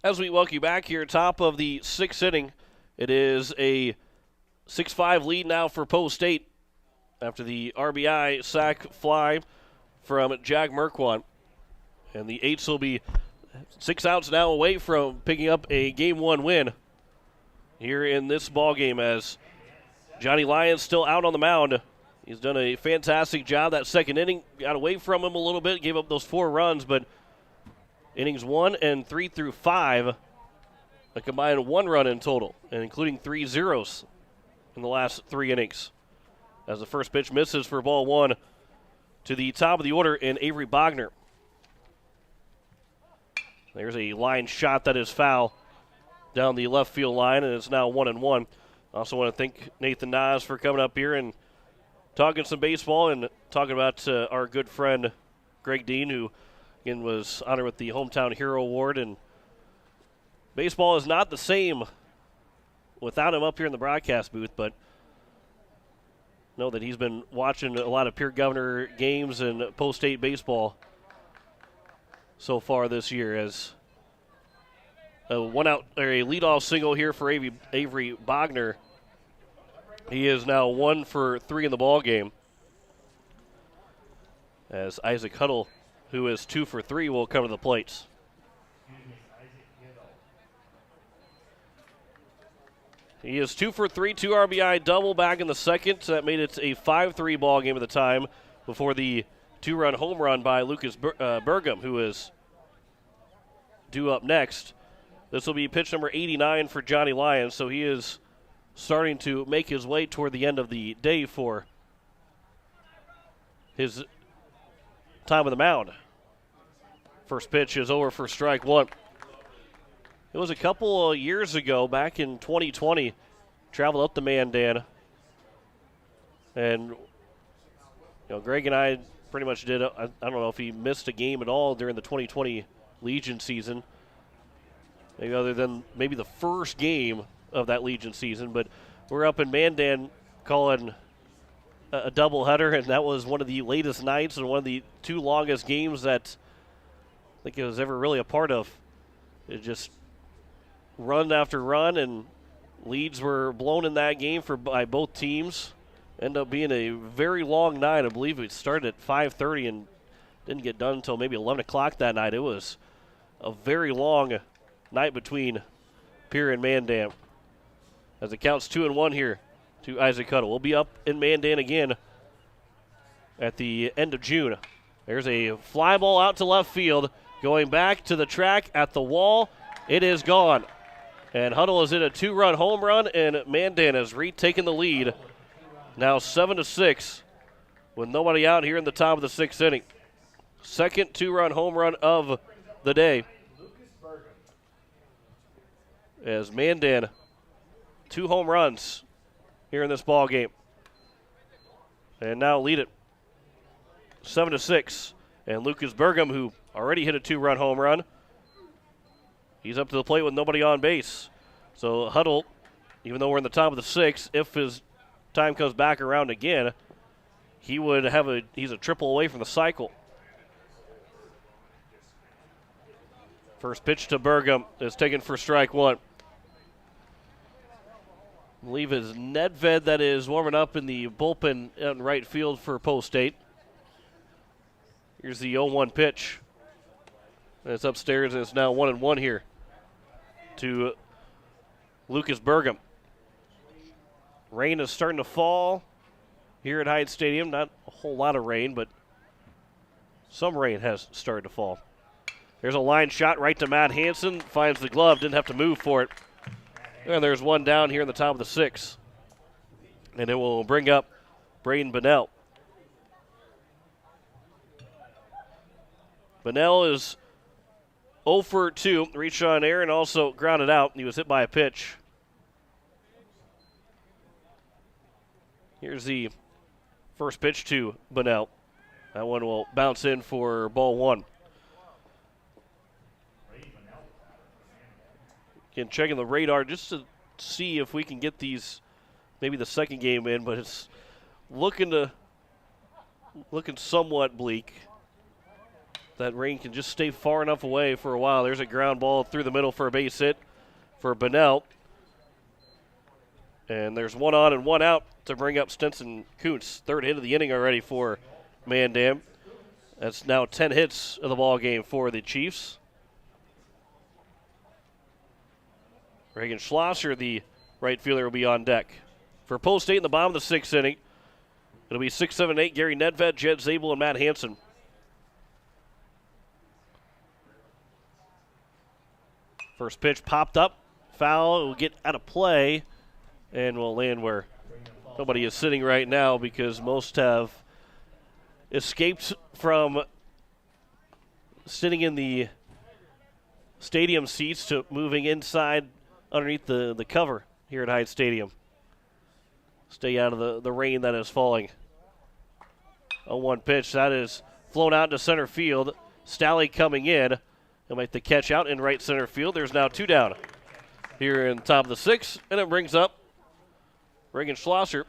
As we welcome you back here, top of the 6th inning, it is a 6-5 lead now for Post State after the RBI sac fly from Jack Merquan. And the Eights will be 6 outs now away from picking up a Game 1 win here in this ball game as Johnny Lyons still out on the mound. He's done a fantastic job that second inning. Got away from him a little bit, gave up those 4 runs, but innings 1 and 3 through 5, a combined 1 run in total, and including 3 zeros in the last 3 innings. As the first pitch misses for ball 1 to the top of the order in Avery Bogner. There's a line shot that is foul down the left field line, and it's now 1-1. Also want to thank Nathan Nas for coming up here and talking some baseball and talking about our good friend Greg Dean, who again was honored with the Hometown Hero Award. And baseball is not the same without him up here in the broadcast booth, but know that he's been watching a lot of Pierre Governor games and post-state baseball so far this year, as a leadoff single here for Avery Bogner. He is now 1 for 3 in the ball game, as Isaac Huddle, who is 2 for 3, will come to the plates. He is 2 for 3, 2 RBI double back in the second. So that made it a 5-3 ball game at the time before the 2-run home run by Lucas Burgum, who is due up next. This will be pitch number 89 for Johnny Lyons, so he is starting to make his way toward the end of the day for his time on the mound. First pitch is over for strike one. It was a couple of years ago, back in 2020, traveled up to Mandan, and Greg and I pretty much did. I don't know if he missed a game at all during the 2020 Legion season, maybe other than maybe the first game of that Legion season. But we're up in Mandan calling a doubleheader, and that was one of the latest nights and one of the 2 longest games that I think it was ever really a part of. It just run after run, and leads were blown in that game by both teams. Ended up being a very long night. I believe it started at 5:30 and didn't get done until maybe 11 o'clock that night. It was a very long night between Pierre and Mandan, as it counts 2-1 here to Isaac Huddle. We'll be up in Mandan again at the end of June. There's a fly ball out to left field, going back to the track at the wall. It is gone. And Huddle is in a 2-run home run, and Mandan has retaken the lead. Now 7-6 with nobody out here in the top of the 6th inning. Second 2-run home run of the day, as Mandan 2 home runs here in this ball game, and now lead it 7-6. And Lucas Burgum, who already hit a 2-run home run, he's up to the plate with nobody on base. So Huddle, even though we're in the top of the 6th, if his time comes back around again, he would have he's a triple away from the cycle. First pitch to Burgum is taken for strike one. I believe it's Nedved that is warming up in the bullpen in right field for Post State. Here's the 0-1 pitch. And it's upstairs, and it's now 1-1 here to Lucas Burgum. Rain is starting to fall here at Hyde Stadium. Not a whole lot of rain, but some rain has started to fall. There's a line shot right to Matt Hansen. Finds the glove, didn't have to move for it. And there's one down here in the top of the 6th. And it will bring up Braden Bunnell. Bunnell is 0 for 2. Reached on air and also grounded out. He was hit by a pitch. Here's the first pitch to Bunnell. That one will bounce in for ball one. Again, checking the radar just to see if we can get these, maybe the second game in, but it's looking somewhat bleak. That rain can just stay far enough away for a while. There's a ground ball through the middle for a base hit for Bunnell. And there's 1 on and 1 out to bring up Stinson Kuntz. Third hit of the inning already for Mandan. That's now 10 hits of the ball game for the Chiefs. Reagan Schlosser, the right fielder, will be on deck. For Post State in the bottom of the 6th inning, it'll be 6, 7, 8, Gary Nedved, Jed Zabel, and Matt Hansen. First pitch popped up. Foul. It will get out of play and will land where nobody is sitting right now, because most have escaped from sitting in the stadium seats to moving inside underneath the cover here at Hyde Stadium. Stay out of the rain that is falling. 0-1 pitch. That is flown out to center field. Stalley coming in. He'll make the catch out in right center field. There's now 2 down here in the top of the 6th, and it brings up Reagan Schlosser,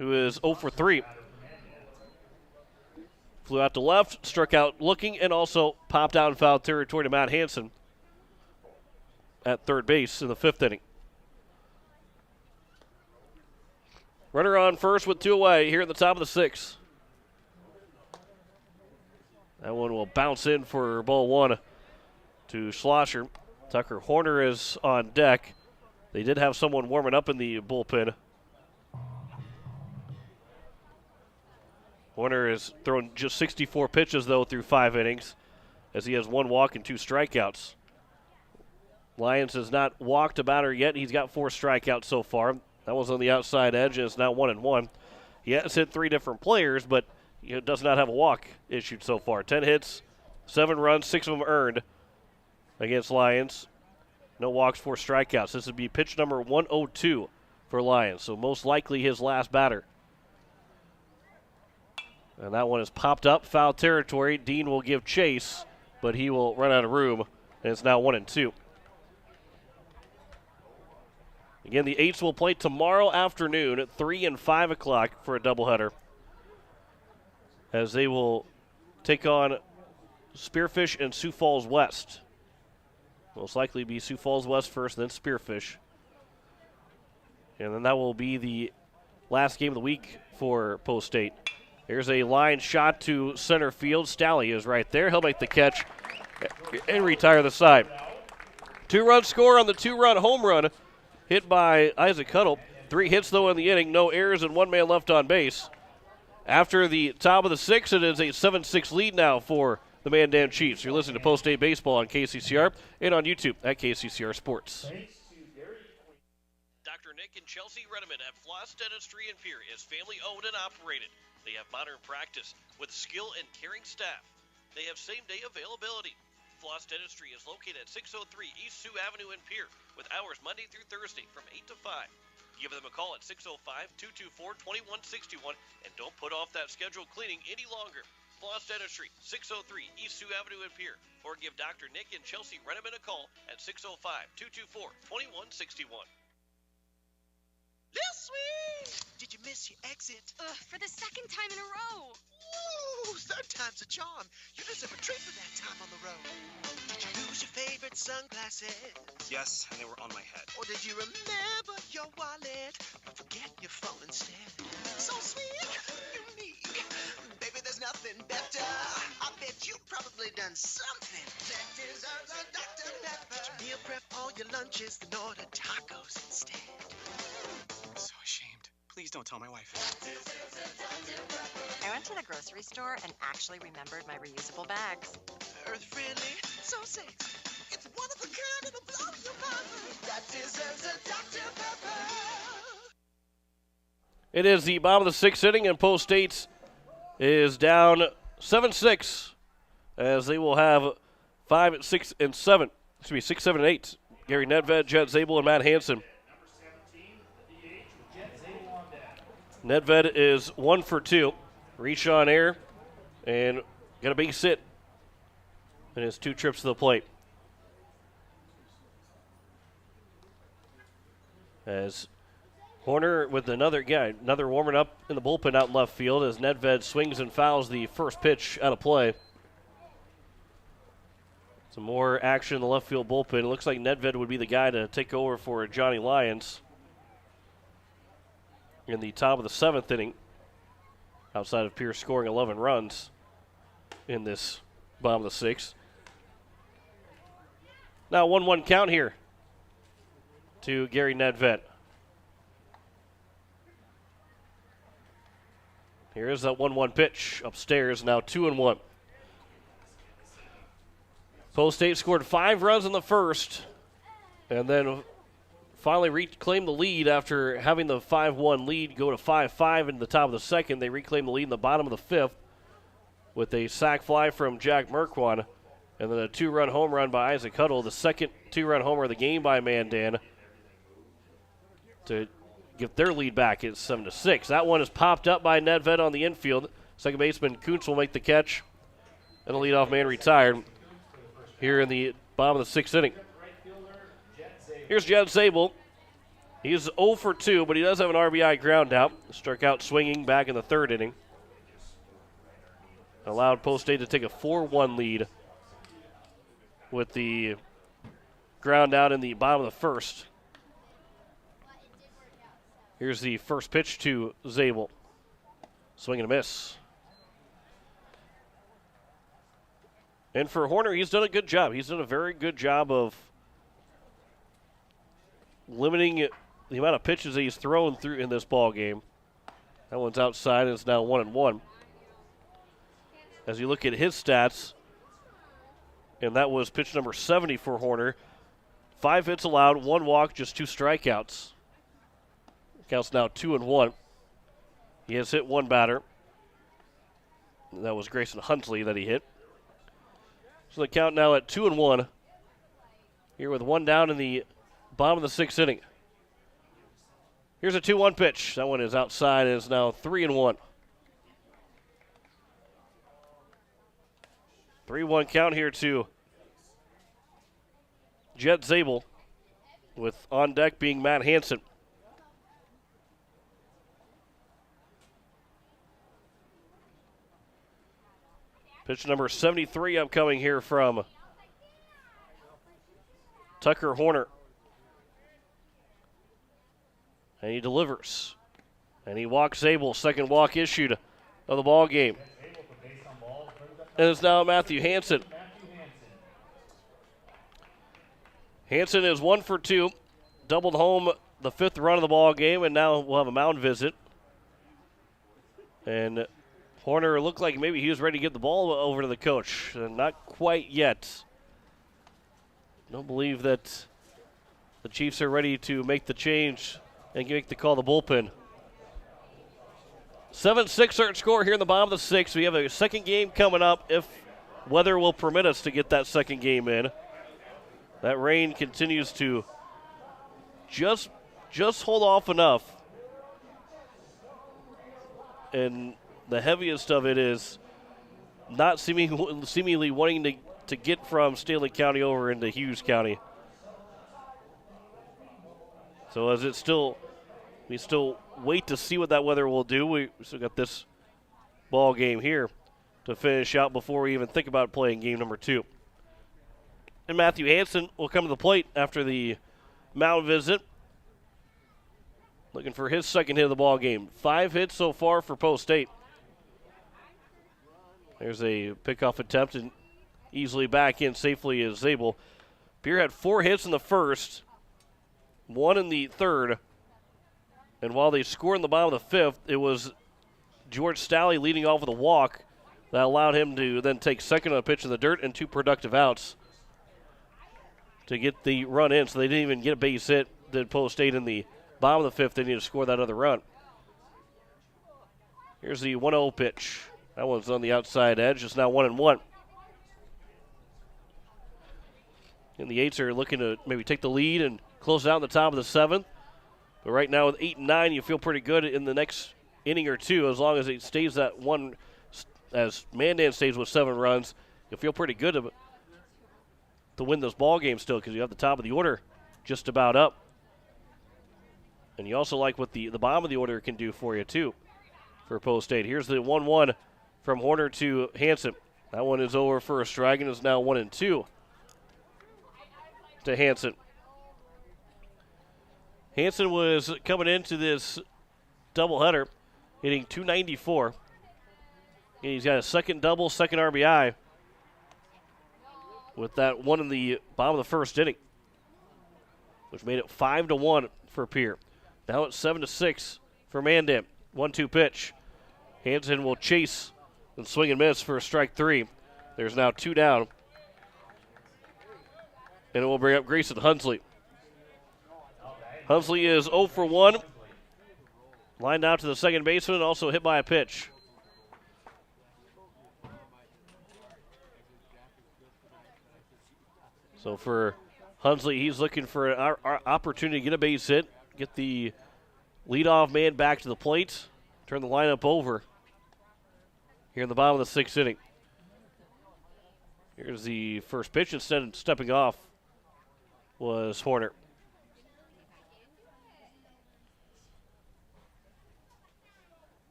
who is 0 for 3. Flew out to left, struck out looking, and also popped out in foul territory to Matt Hansen at third base in the 5th inning. Runner on first with 2 away here at the top of the 6th. That one will bounce in for ball 1 to Schlosser. Tucker Horner is on deck. They did have someone warming up in the bullpen. Horner has thrown just 64 pitches, though, through 5 innings, as he has 1 walk and 2 strikeouts. Lyons has not walked a batter yet. He's got 4 strikeouts so far. That was on the outside edge, and it's now 1-1. He has hit 3 different players, but he does not have a walk issued so far. 10 hits, 7 runs, 6 of them earned against Lions. No walks, 4 strikeouts. This would be pitch number 102 for Lions, so most likely his last batter. And that one is popped up, foul territory. Dean will give chase, but he will run out of room, and it's now 1-2. Again, the Eights will play tomorrow afternoon at 3 and 5 o'clock for a doubleheader, as they will take on Spearfish and Sioux Falls West. Most likely be Sioux Falls West first, then Spearfish. And then that will be the last game of the week for Post State. Here's a line shot to center field. Stalley is right there. He'll make the catch and retire the side. 2-run score on the 2-run home run hit by Isaac Huddle. 3 hits, though, in the inning. No errors and 1 man left on base. After the top of the 6th, it is a 7-6 lead now for the Mandan Chiefs. You're listening to Post State Baseball on KCCR and on YouTube at KCCR Sports. Dr. Nick and Chelsea Redeman at Floss Dentistry in Pierre is family owned and operated. They have modern practice with skill and caring staff. They have same-day availability. Floss Dentistry is located at 603 East Sioux Avenue in Pierre with hours Monday through Thursday from 8 to 5. Give them a call at 605-224-2161 and don't put off that scheduled cleaning any longer. Floss Dentistry, 603 East Sioux Avenue in Pierre, or give Dr. Nick and Chelsea Redeman a call at 605-224-2161. Lil Sweet! Did you miss your exit? For the 2nd time in a row. Ooh, 3rd time's a charm. You deserve a treat for that time on the road. Did you lose your favorite sunglasses? Yes, and they were on my head. Or did you remember your wallet, but forget your phone instead? So sweet, unique. Baby, there's nothing better. I bet you've probably done something that deserves a Dr. Pepper. Did you meal prep all your lunches and order tacos instead? I'm so ashamed. Please don't tell my wife. I went to the grocery store and actually remembered my reusable bags. Earth-friendly, so safe. It's one of a kind, it'll blow your mind. That deserves a Dr. Pepper. It is the bottom of the 6th inning, and Post State is down 7-6, as they will have 5, 6, and 7. Excuse me, 6, 7, and 8. Gary Nedved, Jet Zabel, and Matt Hansen. Nedved is 1 for 2. Reach on air and got a base hit in his 2 trips to the plate. As Horner with another warming up in the bullpen out in left field as Nedved swings and fouls the first pitch out of play. Some more action in the left field bullpen. It looks like Nedved would be the guy to take over for Johnny Lyons in the top of the 7th inning, outside of Pierce scoring 11 runs in this bottom of the 6th. Now 1-1 count here to Gary Nedved. Here is that 1-1 pitch upstairs, now 2-1. Post State scored 5 runs in the first, and then finally reclaimed the lead after having the 5-1 lead go to 5-5 in the top of the 2nd. They reclaimed the lead in the bottom of the 5th with a sac fly from Jack Merkwan, and then a 2-run home run by Isaac Huddle, the second 2-run homer of the game by Mandan, to get their lead back at 7-6. That one is popped up by Nedved on the infield. Second baseman Kuntz will make the catch, and the leadoff man retired here in the bottom of the 6th inning. Here's Jet Zabel He's 0 for 2, but he does have an RBI ground out. Struck out swinging back in the third inning. Allowed Post State to take a 4-1 lead with the ground out in the bottom of the first. Here's the first pitch to Zabel. Swing and a miss. And for Horner, he's done a good job. He's done a very good job of limiting the amount of pitches that he's thrown through in this ball game. That one's outside, and it's now 1-1. As you look at his stats, and that was pitch number 70 for Horner. 5 hits allowed, 1 walk, just 2 strikeouts. Counts now 2-1. He has hit 1 batter. And that was Grayson Huntley that he hit. So the count now at 2-1. Here with 1 down in the bottom of the 6th inning. Here's a 2-1 pitch. That one is outside and is now 3-1. 3-1 count here to Jet Zabel, with on deck being Matt Hansen. Pitch number 73 upcoming here from Tucker Horner. And he delivers. And he walks Zabel, second walk issued of the ball game. And it's now Matthew Hansen. Hansen is 1 for 2. Doubled home the 5th run of the ball game, and now we'll have a mound visit. And Horner looked like maybe he was ready to get the ball over to the coach. Not quite yet. Don't believe that the Chiefs are ready to make the change and make the call the bullpen. 7-6 our score here in the bottom of the 6th. We have a second game coming up if weather will permit us to get that second game in. That rain continues to just hold off enough. And the heaviest of it is not seemingly wanting to get from Stanley County over into Hughes County. So as we still wait to see what that weather will do. We still got this ball game here to finish out before we even think about playing game number 2. And Matthew Hansen will come to the plate after the mound visit, looking for his second hit of the ball game. 5 hits so far for Post State. There's a pickoff attempt, and easily back in safely is Zabel. Pierre had 4 hits in the first, 1 in the third. And while they scored in the bottom of the 5th, it was George Stalley leading off with a walk that allowed him to then take second on a pitch in the dirt and 2 productive outs to get the run in. So they didn't even get a base hit, did Post State in the bottom of the 5th. They needed to score that other run. Here's the 1-0 pitch. That one's on the outside edge. It's now 1-1. And the Eights are looking to maybe take the lead and close it out in the top of the 7th. But right now with 8-9, you feel pretty good in the next inning or 2. As long as it stays that one, as Mandan stays with 7 runs, you'll feel pretty good to win this ball game still, because you have the top of the order just about up. And you also like what the bottom of the order can do for you too for Post State. Here's the 1-1 from Horner to Hansen. That one is over for a strike and is now 1-2 to Hansen. Hansen was coming into this doubleheader hitting .294. And he's got a second double, second RBI with that one in the bottom of the first inning, which made it 5-1 for Pierre. Now it's 7-6 for Mandan. 1-2 pitch. Hansen will chase and swing and miss for strike 3. There's now 2 down. And it will bring up Grayson Huntley. Huntley is 0 for 1. Lined out to the second baseman, also hit by a pitch. So for Huntley, he's looking for an opportunity to get a base hit, get the leadoff man back to the plate, turn the lineup over here in the bottom of the 6th inning. Here's the first pitch. Instead of stepping off was Horner.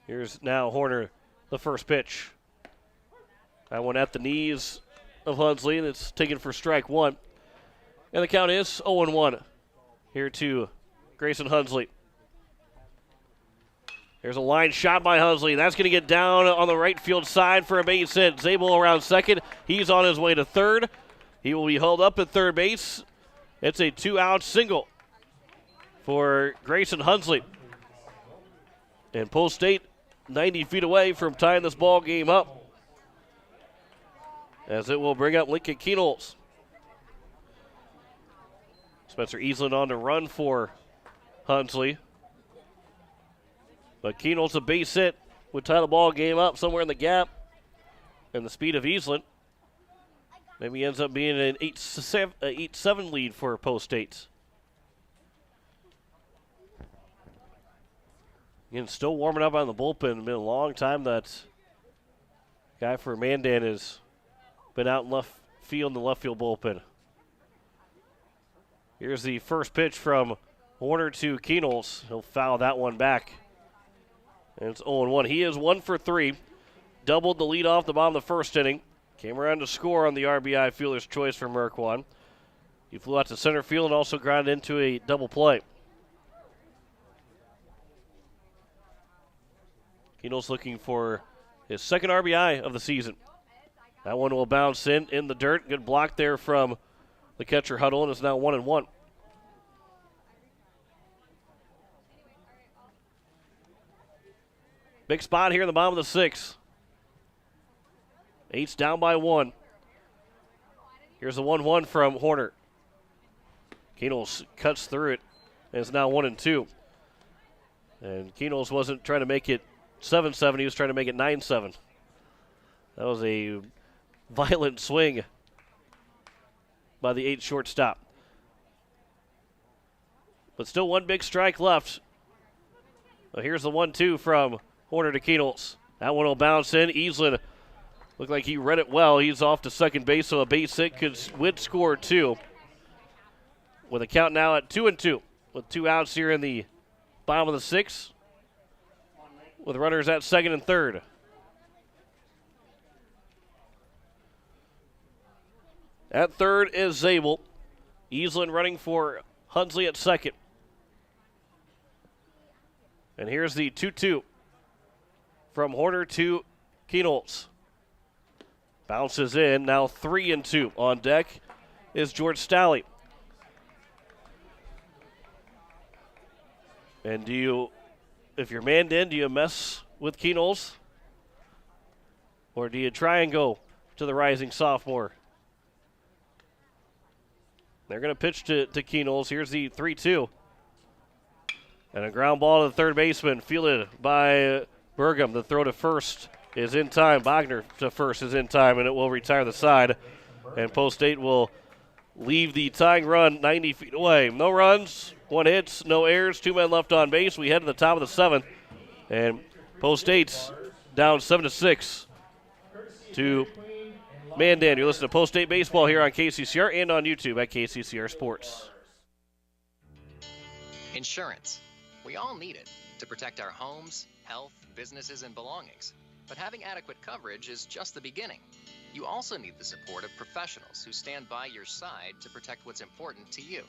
Here's now Horner, the first pitch. That one at the knees of Hunsley, and it's taken for strike one. And the count is 0-1 here to Grayson Hunsley. There's a line shot by Hunsley. That's going to get down on the right field side for a base hit. Zabel around second. He's on his way to third. He will be held up at third base. It's a 2-out single for Grayson Hunsley. And Post State 90 feet away from tying this ball game up, as it will bring up Lincoln Keenholz. Spencer Easland on to run for Hunsley. But Keenholz, a base hit, would tie the ball game up somewhere in the gap. And the speed of Easland maybe ends up being an 8-7 lead for Post State. Again, still warming up on the bullpen. It's been a long time that guy for Mandan has been out in left field in the left field bullpen. Here's the first pitch from Horner to Keenholz. He'll foul that one back. And it's 0-1. He is 1 for 3. Doubled the lead off the bottom of the first inning. Came around to score on the RBI fielder's choice for Merkwan. He flew out to center field and also grounded into a double play. Keenholz looking for his second RBI of the season. That one will bounce in the dirt. Good block there from the catcher Huddle, and it's now 1-1. Big spot here in the bottom of the sixth. Eight's down by 1. Here's the 1-1 from Horner. Keenholz cuts through it, and it's now 1-2. And Keenholz wasn't trying to make it 7-7, he was trying to make it 9-7. That was a violent swing by the 8 shortstop. But still one big strike left. Well, here's the 1-2 from Horner to Keenholz. That one will bounce in. Easland looked like he read it well. He's off to second base, so a base hit would score 2. With a count now at 2-2. With 2 outs here in the bottom of the 6th. With runners at second and third. At third is Zabel. Easland running for Hunsley at second. And here's the 2-2 from Horner to Keenholz. Bounces in, now 3-2. On deck is George Stalley. And if you're Mandan, do you mess with Keenholz? Or do you try and go to the rising sophomore? They're going to pitch to Keenholz. Here's the 3-2. And a ground ball to the third baseman, fielded by Burgum. The throw to first is in time. Bogner to first is in time, and it will retire the side. And Post State will leave the tying run 90 feet away. No runs, 1 hits, no errors, 2 men left on base. We head to the top of the 7th. And Post State's down 7-6 to Mandan. You're listening to Post State Baseball here on KCCR and on YouTube at KCCR Sports. Insurance. We all need it to protect our homes, health, businesses, and belongings. But having adequate coverage is just the beginning. You also need the support of professionals who stand by your side to protect what's important to you.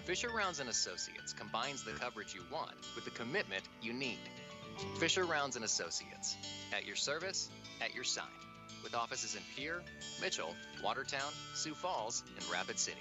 Fisher Rounds & Associates combines the coverage you want with the commitment you need. Fisher Rounds & Associates, at your service, at your side, with offices in Pierre, Mitchell, Watertown, Sioux Falls, and Rapid City.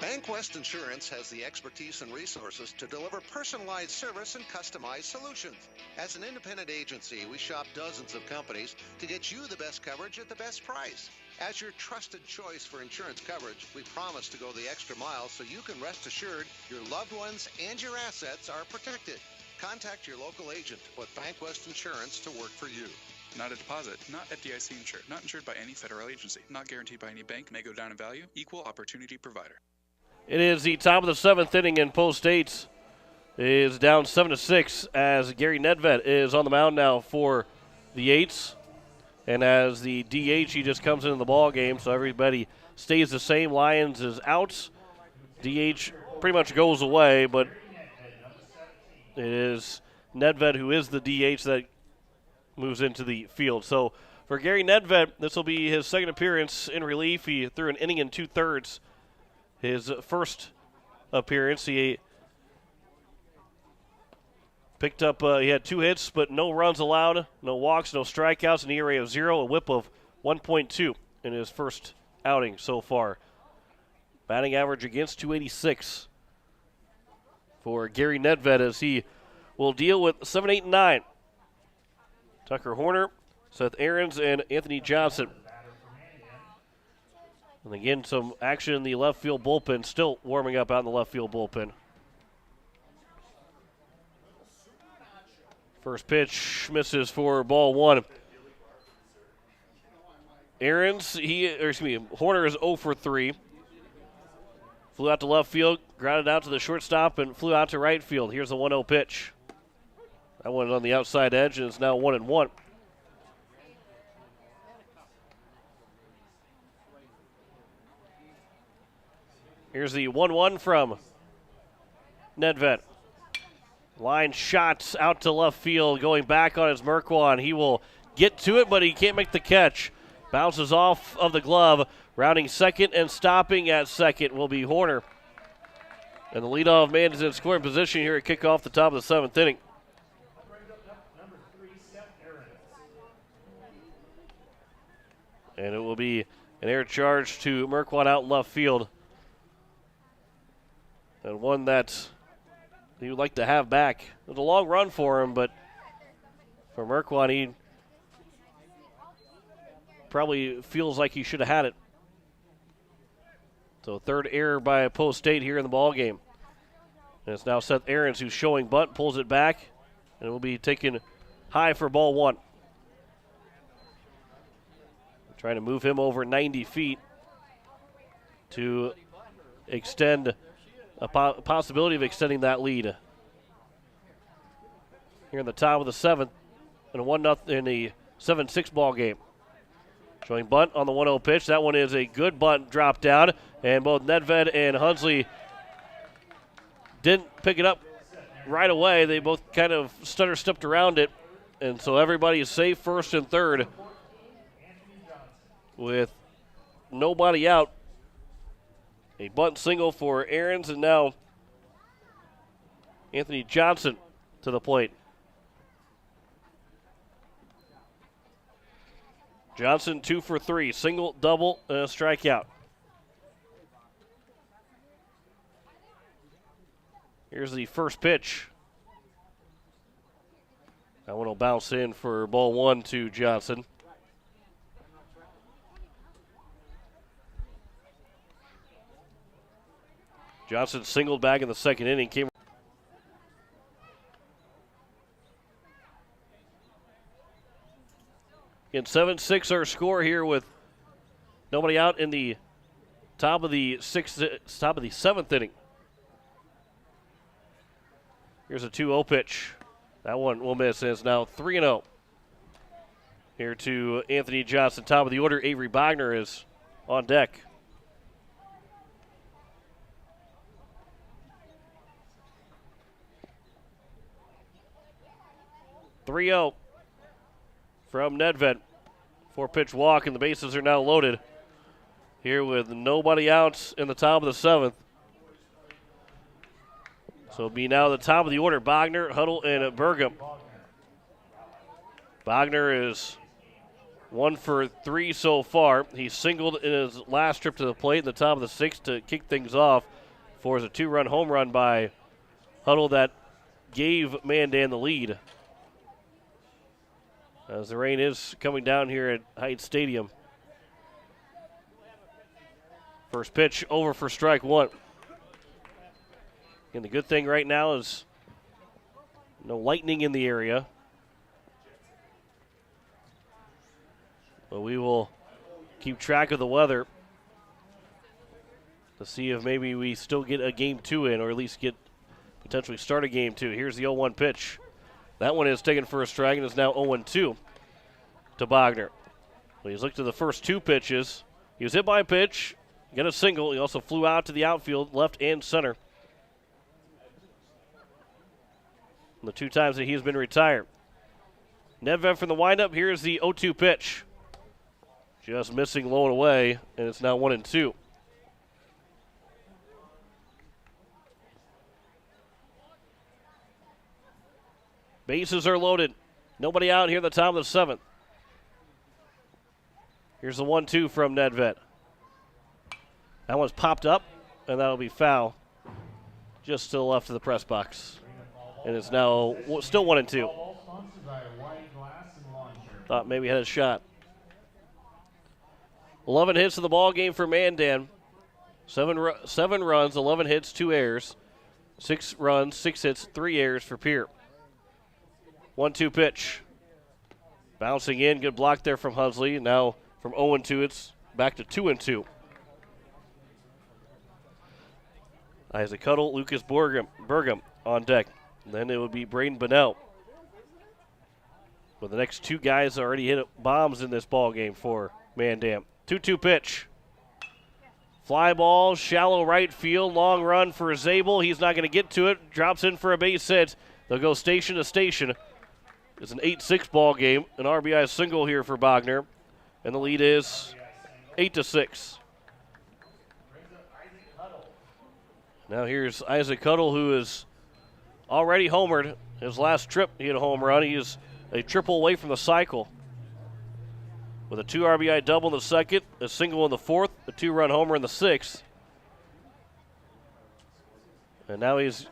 BankWest Insurance has the expertise and resources to deliver personalized service and customized solutions. As an independent agency, we shop dozens of companies to get you the best coverage at the best price. As your trusted choice for insurance coverage, we promise to go the extra mile so you can rest assured your loved ones and your assets are protected. Contact your local agent to put BankWest Insurance to work for you. Not a deposit, not FDIC insured, not insured by any federal agency, not guaranteed by any bank, may go down in value, equal opportunity provider. It is the top of the 7th inning, and Post State is down 7-6 as Gary Nedved is on the mound now for the Eights. And as the DH, he just comes into the ball game, so everybody stays the same. Lyons is out. DH pretty much goes away, but It is Nedved who is the DH that moves into the field. So for Gary Nedved, this will be his second appearance in relief. He threw an inning and 2/3. His first appearance, he picked up, he had 2 hits, but no runs allowed, no walks, no strikeouts, an ERA of 0, a whip of 1.2 in his first outing so far. Batting average against .286 for Gary Nedved as he will deal with 7, 8, and 9. Tucker Horner, Seth Ahrens, and Anthony Johnson. And again, some action in the left field bullpen, still warming up out in the left field bullpen. First pitch misses for ball 1. Horner is 0 for 3. Flew out to left field, grounded out to the shortstop, and flew out to right field. Here's the 1-0 pitch. That one on the outside edge, and it's now 1-1. Here's the 1-1 from Nedved. Line shots out to left field, going back on his Merkwan. He will get to it, but he can't make the catch. Bounces off of the glove. Rounding second and stopping at second will be Horner. And the leadoff man is in scoring position here at kickoff the top of the 7th inning. And it will be an air charge to Merkwan out in left field. And one that he would like to have back. It was a long run for him, but for Merkwan, he probably feels like he should have had it. So third error by Post State here in the ball game. And it's now Seth Ahrens who's showing bunt, pulls it back, and it will be taken high for ball 1. Trying to move him over 90 feet to extend a possibility of extending that lead. Here in the top of the 7th, and a 1-0 in the 7-6 ball game. Showing bunt on the 1-0 pitch. That one is a good bunt drop down, and both Nedved and Hunsley didn't pick it up right away. They both kind of stutter-stepped around it, and so everybody is safe first and third with nobody out. A bunt single for Ahrens, and now Anthony Johnson to the plate. Johnson 2 for 3, single, double, and a strikeout. Here's the first pitch. That one will bounce in for ball 1 to Johnson. Johnson singled back in the second inning. In 7-6 our score here with nobody out in the top of the 7th inning. Here's a 2-0 pitch. That one will miss, and it's now 3-0. Here to Anthony Johnson. Top of the order, Avery Bogner is on deck. (3-0) from Nedved. 4-pitch walk, and the bases are now loaded. Here with nobody out in the top of the 7th. So it'll be now the top of the order, Bogner, Huddle, and Burgum. Bogner is 1 for 3 so far. He singled in his last trip to the plate in the top of the 6th to kick things off for a 2-run home run by Huddle that gave Mandan the lead. As the rain is coming down here at Heights Stadium. First pitch over for strike 1. And the good thing right now is no lightning in the area. But we will keep track of the weather to see if maybe we still get a game 2 in, or at least potentially start a game 2. Here's the 0-1 pitch. That one is taken for a strike, and is now 0-2 to Bogner. Well, he's looked at the first 2 pitches. He was hit by a pitch, got a single. He also flew out to the outfield, left and center. the 2 times that he has been retired. Nedved from the windup. Here's the 0-2 pitch. Just missing low and away, and it's now 1-2. Bases are loaded. Nobody out here at the top of the 7th. Here's the 1-2 from Nedved. That one's popped up, and that'll be foul just to the left of the press box. And it's now still 1-2. Thought maybe had a shot. 11 hits in the ball game for Mandan. 7 runs, 11 hits, 2 errors. 6 runs, 6 hits, 3 errors for Pierre. 1-2 pitch. Bouncing in, good block there from Hunsley. Now from 0-2, it's back to 2-2. Isaac Cuddle, Lucas Burgum on deck. And then it would be Braden Bunnell. But the next 2 guys already hit bombs in this ball game for Mandan. 2-2 pitch. Fly ball, shallow right field, long run for Zabel. He's not going to get to it. Drops in for a base hit. They'll go station to station. It's an 8-6 ball game. An RBI single here for Bogner. And the lead is 8-6. Now here's Isaac Cuddle, who is already homered. His last trip, he hit a home run. He is a triple away from the cycle. With a 2 RBI double in the 2nd, a single in the 4th, a 2-run homer in the 6th. And now he's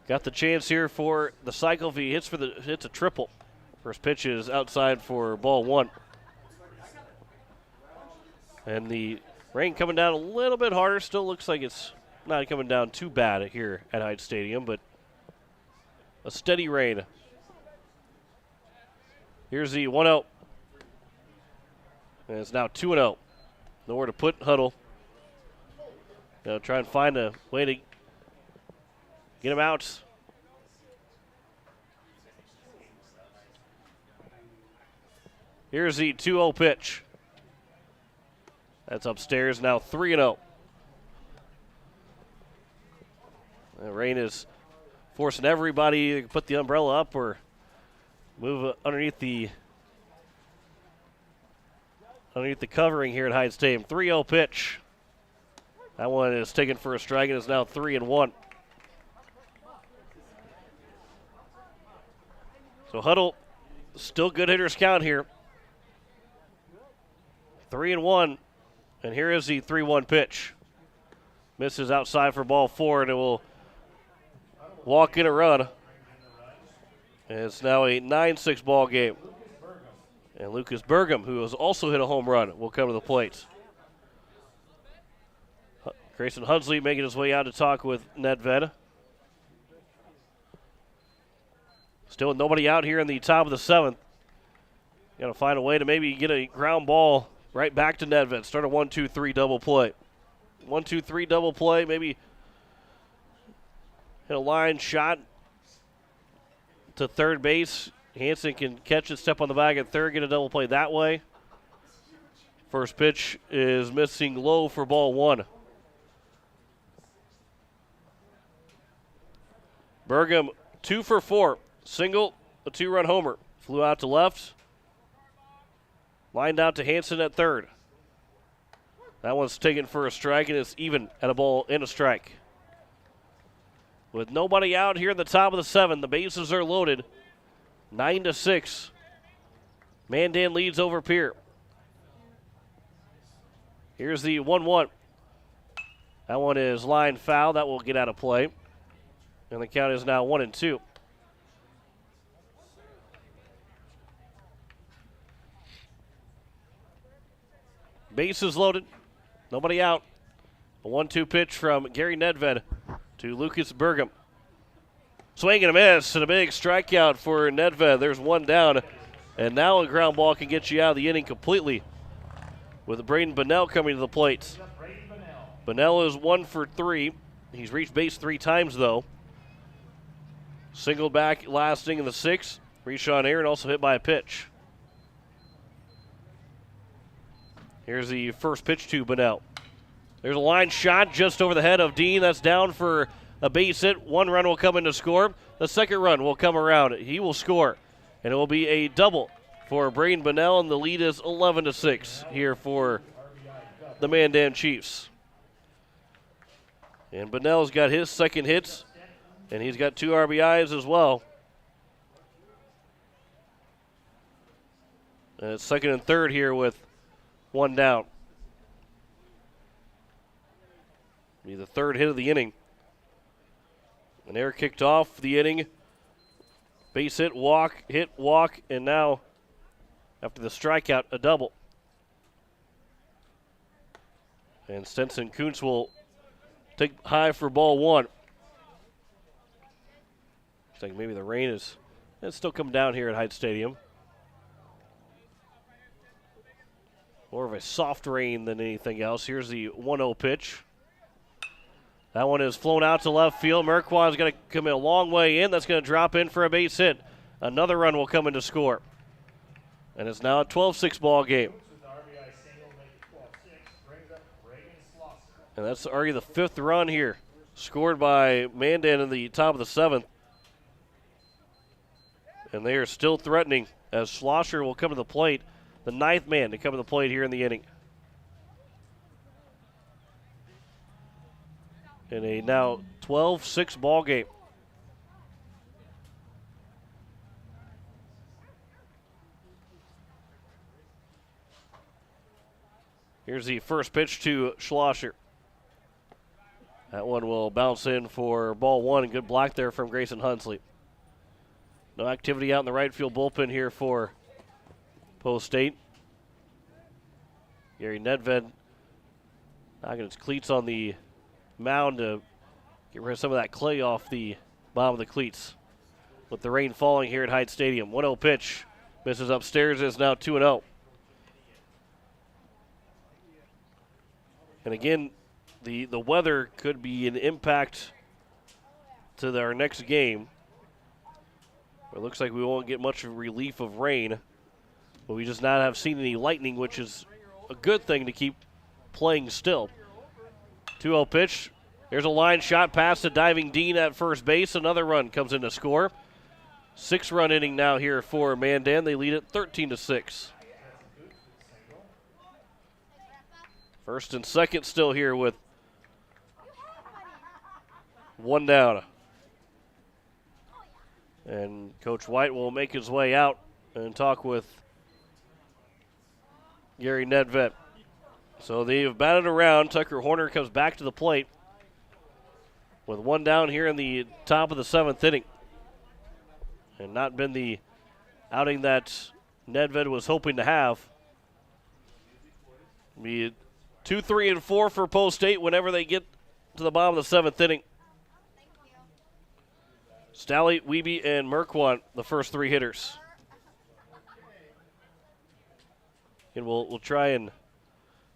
got the chance here for the cycle if he hits a triple. First pitch is outside for ball 1. And the rain coming down a little bit harder. Still looks like it's not coming down too bad here at Hyde Stadium, but a steady rain. Here's the 1-0. And it's now 2-0. Nowhere to put Huddle. Try and find a way to get him out. Here's the 2-0 pitch. That's upstairs, now 3-0. The rain is forcing everybody to put the umbrella up or move underneath the covering here at Hyde Stadium. 3-0 pitch. That one is taken for a strike and is now 3-1. So Huddle, still good hitters count here. 3-1. And here is the 3-1 pitch. Misses outside for ball 4, and it will walk in a run. And it's now a 9-6 ball game. And Lucas Burgum, who has also hit a home run, will come to the plate. Grayson Hunsley making his way out to talk with Nedved. Still nobody out here in the top of the 7th. Got to find a way to maybe get a ground ball right back to Nedved. Start a 1-2-3 double play. 1-2-3 double play. Maybe hit a line shot to third base. Hansen can catch it, step on the bag at third, get a double play that way. First pitch is missing low for ball 1. Burgum 2 for 4. Single, a 2-run homer. Flew out to left. Lined out to Hansen at third. That one's taken for a strike, and it's even at a ball and a strike. With nobody out here in the top of the 7, the bases are loaded. 9-6. Mandan leads over Pierre. Here's the 1-1. That one is line foul. That will get out of play. And the count is now 1-2. Bases loaded. Nobody out. A 1-2 pitch from Gary Nedved to Lucas Burgum. Swing and a miss, and a big strikeout for Nedved. There's one down, and now a ground ball can get you out of the inning completely with Braden Bunnell coming to the plate. Bunnell is 1 for 3. He's reached base 3 times, though. Singled back last inning in the 6th. Reached on air and also hit by a pitch. Here's the first pitch to Bunnell. There's a line shot just over the head of Dean. That's down for a base hit. One run will come in to score. The second run will come around. He will score. And it will be a double for Braden Bunnell, and the lead is 11-6 here for the Mandan Chiefs. And Bunnell's got his second hits, and he's got 2 RBIs as well. And it's second and third here with 1 down. Be the third hit of the inning. And they're kicked off the inning. Base hit, walk, and now, after the strikeout, a double. And Stenson Kuntz will take high for ball 1. Looks like maybe the rain is still coming down here at Heights Stadium. More of a soft rain than anything else. Here's the 1-0 pitch. That one is flown out to left field. Merquan's going to come in a long way in. That's going to drop in for a base hit. Another run will come in to score. And it's now a 12-6 ball game. And that's already the 5th run here, scored by Mandan in the top of the 7th. And they are still threatening as Schlosser will come to the plate, the 9th man to come to the plate here in the inning. In a now 12-6 ball game. Here's the first pitch to Schlosser. That one will bounce in for ball 1. Good block there from Grayson Hunsley. No activity out in the right field bullpen here for Post State. Gary Nedved knocking his cleats on the mound to get rid of some of that clay off the bottom of the cleats. With the rain falling here at Heights Stadium. 1-0 pitch. Misses upstairs. Is now 2-0. And again, the weather could be an impact to our next game. It looks like we won't get much relief of rain, but we just not have seen any lightning, which is a good thing to keep playing still. 2-0 pitch. There's a line shot past the diving Dean at first base. Another run comes in to score. 6-run inning now here for Mandan. They lead it 13-6. First and second still here with 1 down. And Coach White will make his way out and talk with Gary Nedved. So they have batted around. Tucker Horner comes back to the plate with 1 down here in the top of the 7th inning. And not been the outing that Nedved was hoping to have. Be 2, 3, and 4 for Post State whenever they get to the bottom of the 7th inning. Stalley, Wiebe, and Merquan, the first 3 hitters. And we'll try and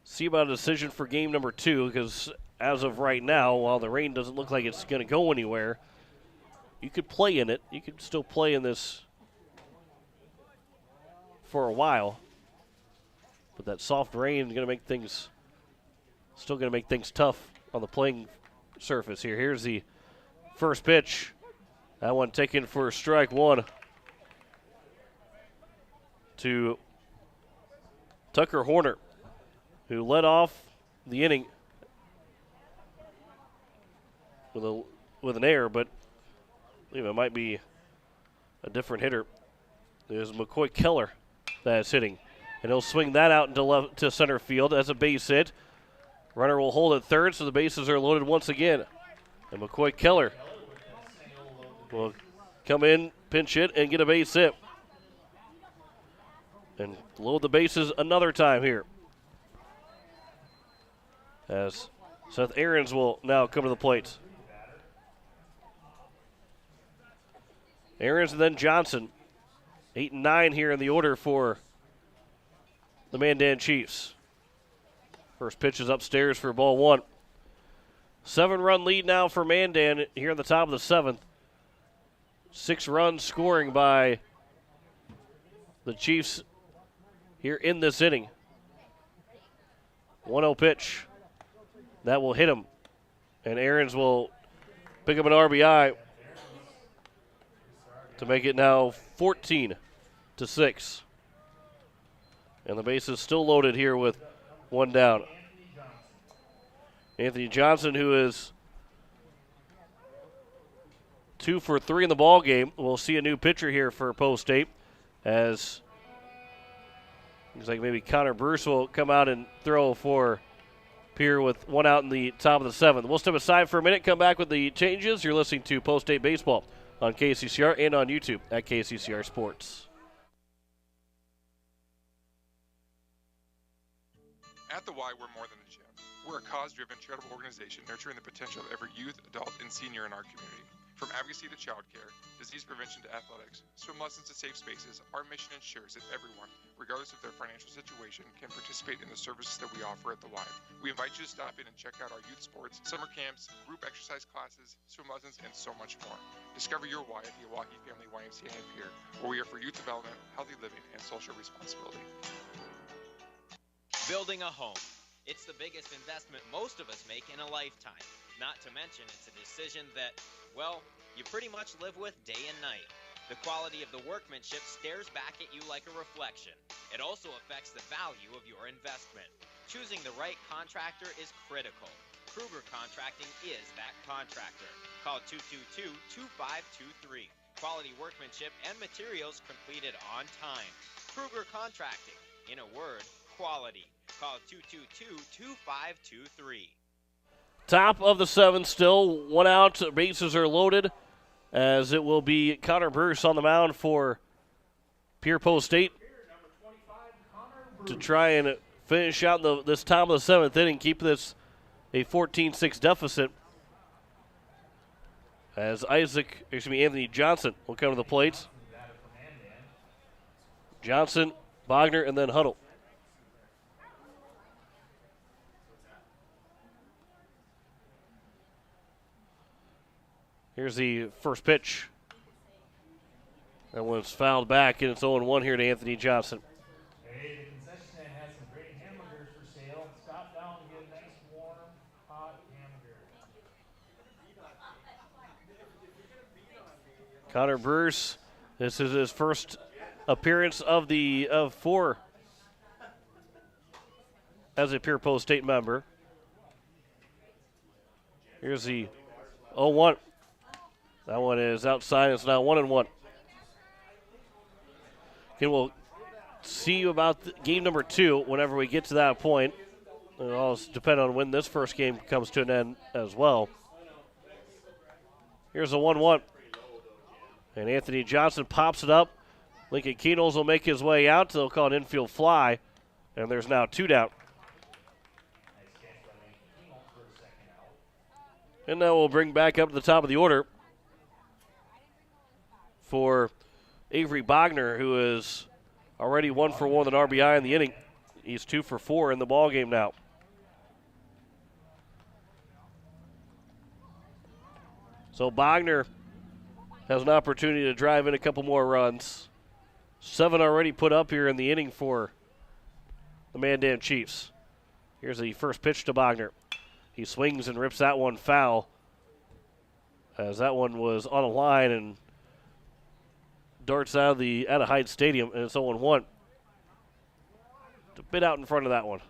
see about a decision for game number 2, because as of right now, while the rain doesn't look like it's going to go anywhere, you could play in it. You could still play in this for a while. But that soft rain is going to make things, still going to make things tough on the playing surface here. Here's the first pitch. That one taken for strike 1 to Tucker Horner, who led off the inning with an error, but I believe it might be a different hitter. There's McCoy Keller that is hitting, and he'll swing that out to center field as a base hit. Runner will hold at third, so the bases are loaded once again. And McCoy Keller will come in, pinch hit, and get a base hit. And load the bases another time here. As Seth Aarons will now come to the plate. Aarons and then Johnson. 8 and 9 here in the order for the Mandan Chiefs. First pitch is upstairs for ball 1. 7-run lead now for Mandan here in the top of the 7th. 6 runs scoring by the Chiefs here in this inning. 1-0 pitch. That will hit him. And Aarons will pick up an RBI to make it now 14-6. And the base is still loaded here with one down. Anthony Johnson, who is 2 for 3 in the ball game. We'll see a new pitcher here for Post State, as looks like maybe Connor Bruce will come out and throw for Pierre with one out in the top of the 7th. We'll step aside for a minute, come back with the changes. You're listening to Post State Baseball on KCCR and on YouTube at KCCR Sports. At the Y, we're more than a gym. We're a cause-driven charitable organization nurturing the potential of every youth, adult, and senior in our community. From advocacy to childcare, disease prevention to athletics, swim lessons to safe spaces, our mission ensures that everyone, regardless of their financial situation, can participate in the services that we offer at the Y. We invite you to stop in and check out our youth sports, summer camps, group exercise classes, swim lessons, and so much more. Discover your Y at the Oahe Family YMCA in Pierre, where we are for youth development, healthy living, and social responsibility. Building a home. It's the biggest investment most of us make in a lifetime. Not to mention, it's a decision that, well, you pretty much live with day and night. The quality of the workmanship stares back at you like a reflection. It also affects the value of your investment. Choosing the right contractor is critical. Kruger Contracting is that contractor. Call 222-2523. Quality workmanship and materials completed on time. Kruger Contracting. In a word, quality. Call 222-2523. Top of the 7th still, one out, bases are loaded, as it will be Connor Bruce on the mound for Pierre Post State to try and finish out this top of the 7th inning, keep this a 14-6 deficit, as Anthony Johnson will come to the plate. Johnson, Bogner, and then Huddle. Here's the first pitch. That one's fouled back, and it's 0-1 here to Anthony Johnson. Hey, the concession stand has some great hamburgers for sale. Stop down and get a nice, warm, hot hamburger. Connor Bruce, this is his first appearance of 4 as a Pierre Post State member. Here's the 0-1. That one is outside. It's now 1-1. Okay, we'll see you about game number 2 whenever we get to that point. It'll all depend on when this first game comes to an end as well. Here's a 1-1. And Anthony Johnson pops it up. Lincoln Keenels will make his way out. They'll call an infield fly. And there's now 2 down. And now we'll bring back up to the top of the order for Avery Bogner, who is already 1 for 1 with an RBI in the inning. He's 2 for 4 in the ball game now. So Bogner has an opportunity to drive in a couple more runs. 7 already put up here in the inning for the Mandan Chiefs. Here's the first pitch to Bogner. He swings and rips that one foul, as that one was on a line and darts out of Hyde Stadium, and it's 0-1. A bit out in front of that one.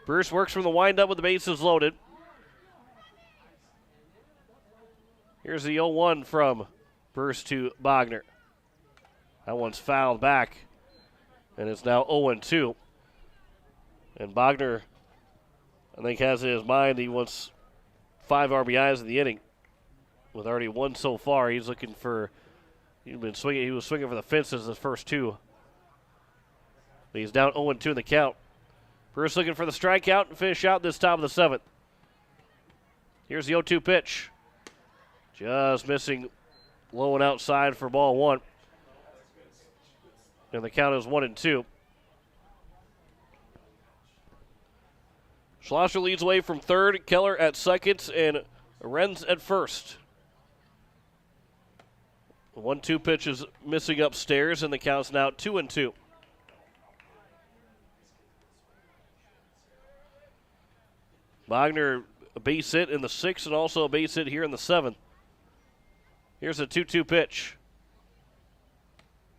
Bruce works from the windup with the bases loaded. Here's the 0-1 from Bruce to Bogner. That one's fouled back, and it's now 0-2. And Bogner, I think, has in his mind he wants 5 RBIs in the inning. With already 1 so far, he's looking for. He was swinging for the fences the first 2. But he's down 0-2 in the count. Bruce looking for the strikeout and finish out this top of the 7th. Here's the 0-2 pitch. Just missing, low and outside for ball 1. And the count is 1-2. Schlosser leads away from third, Keller at second, and Renz at first. 1-2 pitch is missing upstairs, and the count's now 2-2. Bogner a base hit in the 6th and also a base hit here in the 7th. Here's a 2-2 pitch.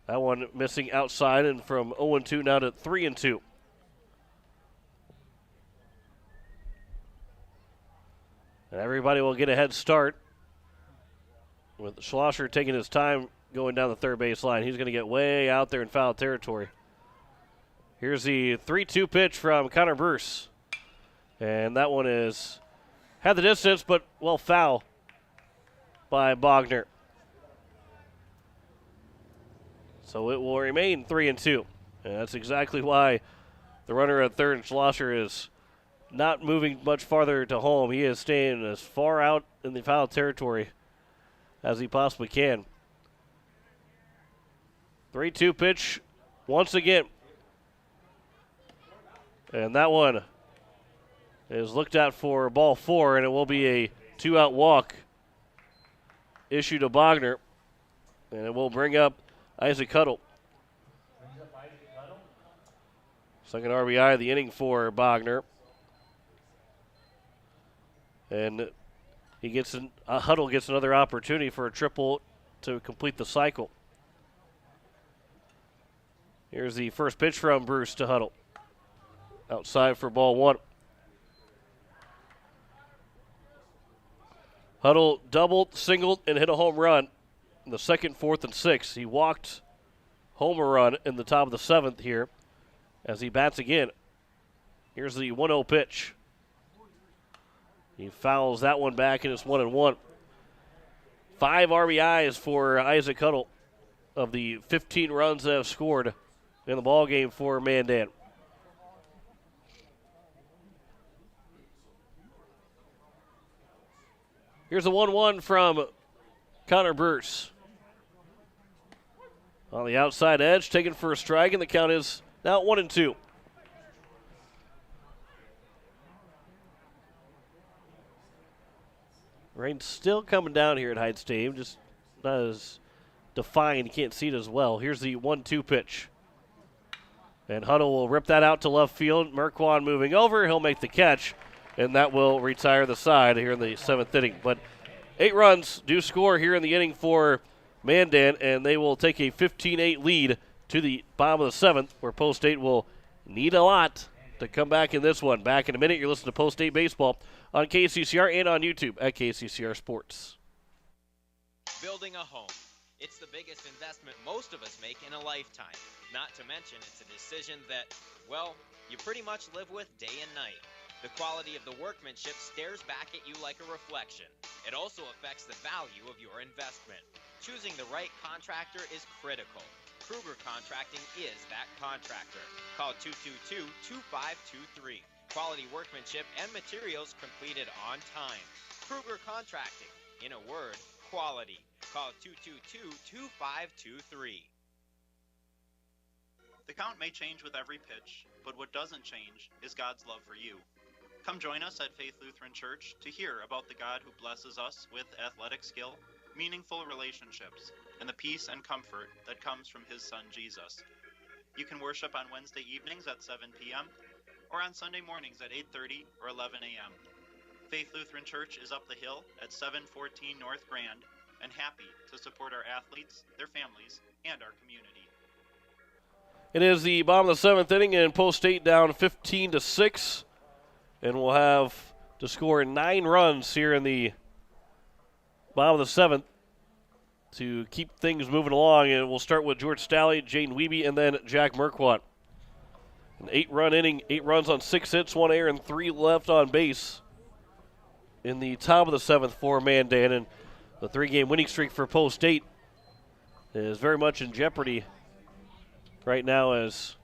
That one missing outside, and from 0-2 now to 3-2. And everybody will get a head start with Schlosser taking his time going down the third base line. He's going to get way out there in foul territory. Here's the 3-2 pitch from Connor Bruce. And that one is had the distance, but well foul by Bogner. So it will remain 3-2. And that's exactly why the runner at third, Schlosser, is not moving much farther to home. He is staying as far out in the foul territory as he possibly can. 3-2 pitch once again. And that one is looked at for ball 4, and it will be a 2-out walk issued to Bogner. And it will bring up Isaac Huddle. Second RBI of the inning for Bogner. And he gets Huddle gets another opportunity for a triple to complete the cycle. Here's the first pitch from Bruce to Huddle. Outside for ball 1. Huddle doubled, singled, and hit a home run in the 2nd, 4th, and 6th. He walked home a run in the top of the 7th here as he bats again. Here's the 1-0 pitch. He fouls that one back, and it's 1-1. 5 RBIs for Isaac Huddle of the 15 runs that have scored in the ballgame for Mandan. Here's a 1-1 from Connor Bruce. On the outside edge, taken for a strike, and the count is now 1-2. Rain's still coming down here at Hyde Stadium, just not as defined. You can't see it as well. Here's the 1-2 pitch. And Huddle will rip that out to left field. Merkwan moving over. He'll make the catch, and that will retire the side here in the 7th inning. But 8 runs do score here in the inning for Mandan, and they will take a 15-8 lead to the bottom of the 7th, where Post State will need a lot to come back in this one. Back in a minute. You're listening to Post State Baseball on KCCR and on YouTube at KCCR Sports. Building a home. It's the biggest investment most of us make in a lifetime. Not to mention, it's a decision that, well, you pretty much live with day and night. The quality of the workmanship stares back at you like a reflection. It also affects the value of your investment. Choosing the right contractor is critical. Kruger Contracting is that contractor. Call 222-2523. Quality workmanship and materials completed on time. Kruger Contracting. In a word, quality. Call 222-2523. The count may change with every pitch, but what doesn't change is God's love for you. Come join us at Faith Lutheran Church to hear about the God who blesses us with athletic skill, meaningful relationships, and the peace and comfort that comes from his son Jesus. You can worship on Wednesday evenings at 7 p.m. or on Sunday mornings at 8:30 or 11 a.m. Faith Lutheran Church is up the hill at 714 North Grand and happy to support our athletes, their families, and our community. It is the bottom of the 7th inning, and Post State down 15-6, and we'll have to score 9 runs here in the bottom of the 7th to keep things moving along. And we'll start with George Stalley, Jaden Wiebe, and then Jack Merkwat. An 8-run inning, 8 runs on 6 hits, 1 error, and 3 left on base in the top of the 7th for Mandan. And the 3-game winning streak for Post State is very much in jeopardy right now as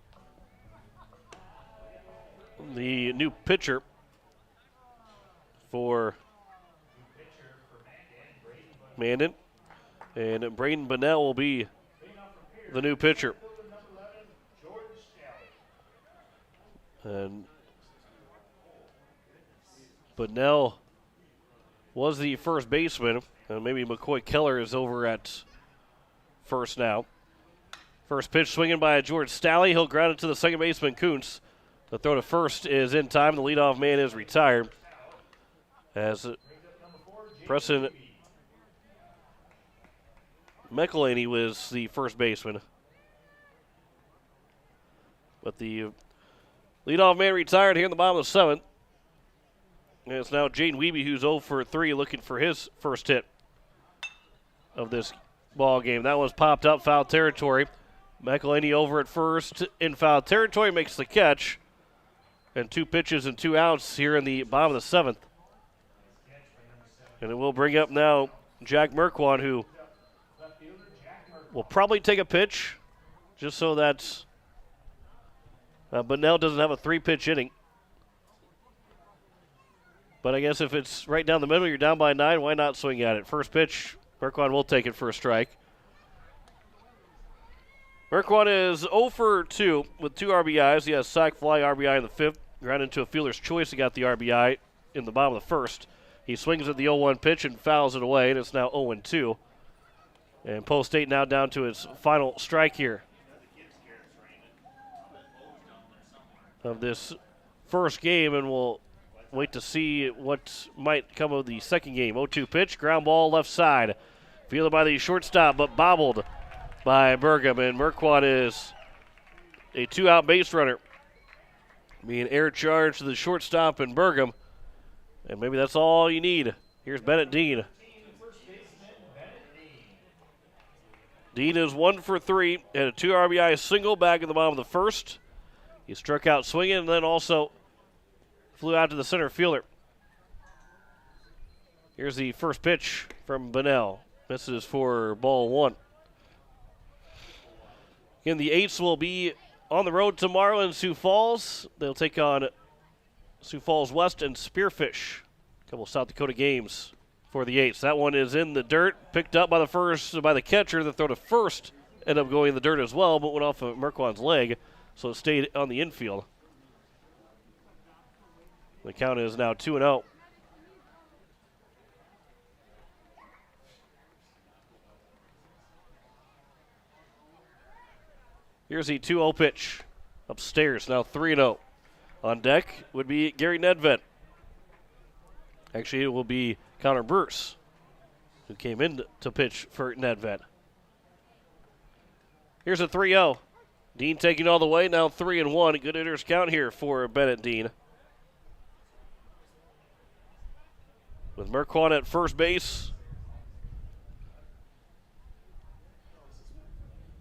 the new pitcher for Mandan, and Braden Bunnell will be the new pitcher. And Bunnell was the first baseman, and maybe McCoy Keller is over at first now. First pitch swinging by George Stalley. He'll ground it to the second baseman, Kuntz. The throw to first is in time. The leadoff man is retired. As Preston McElhaney was the first baseman. But the leadoff man retired here in the bottom of the 7th. And it's now Jaden Wiebe who's 0 for 3 looking for his first hit of this ball game. That was popped up, foul territory. McElhaney over at first in foul territory, makes the catch. And 2 pitches and 2 outs here in the bottom of the 7th. And it will bring up now Jack Merkwan, who will probably take a pitch just so that Bunnell doesn't have a 3-pitch inning. But I guess if it's right down the middle, you're down by 9, why not swing at it? First pitch, Merkwan will take it for a strike. Merkwan is 0 for 2 with 2 RBIs. He has sac fly RBI in the 5th. Ran into a fielder's choice. He got the RBI in the bottom of the 1st. He swings at the 0-1 pitch and fouls it away, and it's now 0-2. And Post State now down to its final strike here of this first game, and we'll wait to see what might come of the second game. 0-2 pitch, ground ball left side. Fielded by the shortstop, but bobbled by Burgum, and Merkwan is a 2-out base runner. Being air charged to the shortstop and Burgum, and maybe that's all you need. Here's Bennett Dean. Dean is 1 for 3 and a 2 RBI single back in the bottom of the 1st. He struck out swinging and then also flew out to the center fielder. Here's the first pitch from Bunnell. Misses for ball 1. Again, the Eights will be on the road tomorrow in Sioux Falls. They'll take on Sioux Falls West and Spearfish. A couple South Dakota games for the Eights. That one is in the dirt, picked up by the catcher. The throw to first ended up going in the dirt as well, but went off of Merkwan's leg, so it stayed on the infield. The count is now 2-0. Here's the 2-0 pitch. Upstairs, now 3-0. On deck would be Gary Nedved. Actually, it will be Connor Bruce, who came in to pitch for Nedved. Here's a 3-0. Dean taking all the way, now 3-1. Good hitters count here for Bennett Dean. With Merkwan at first base.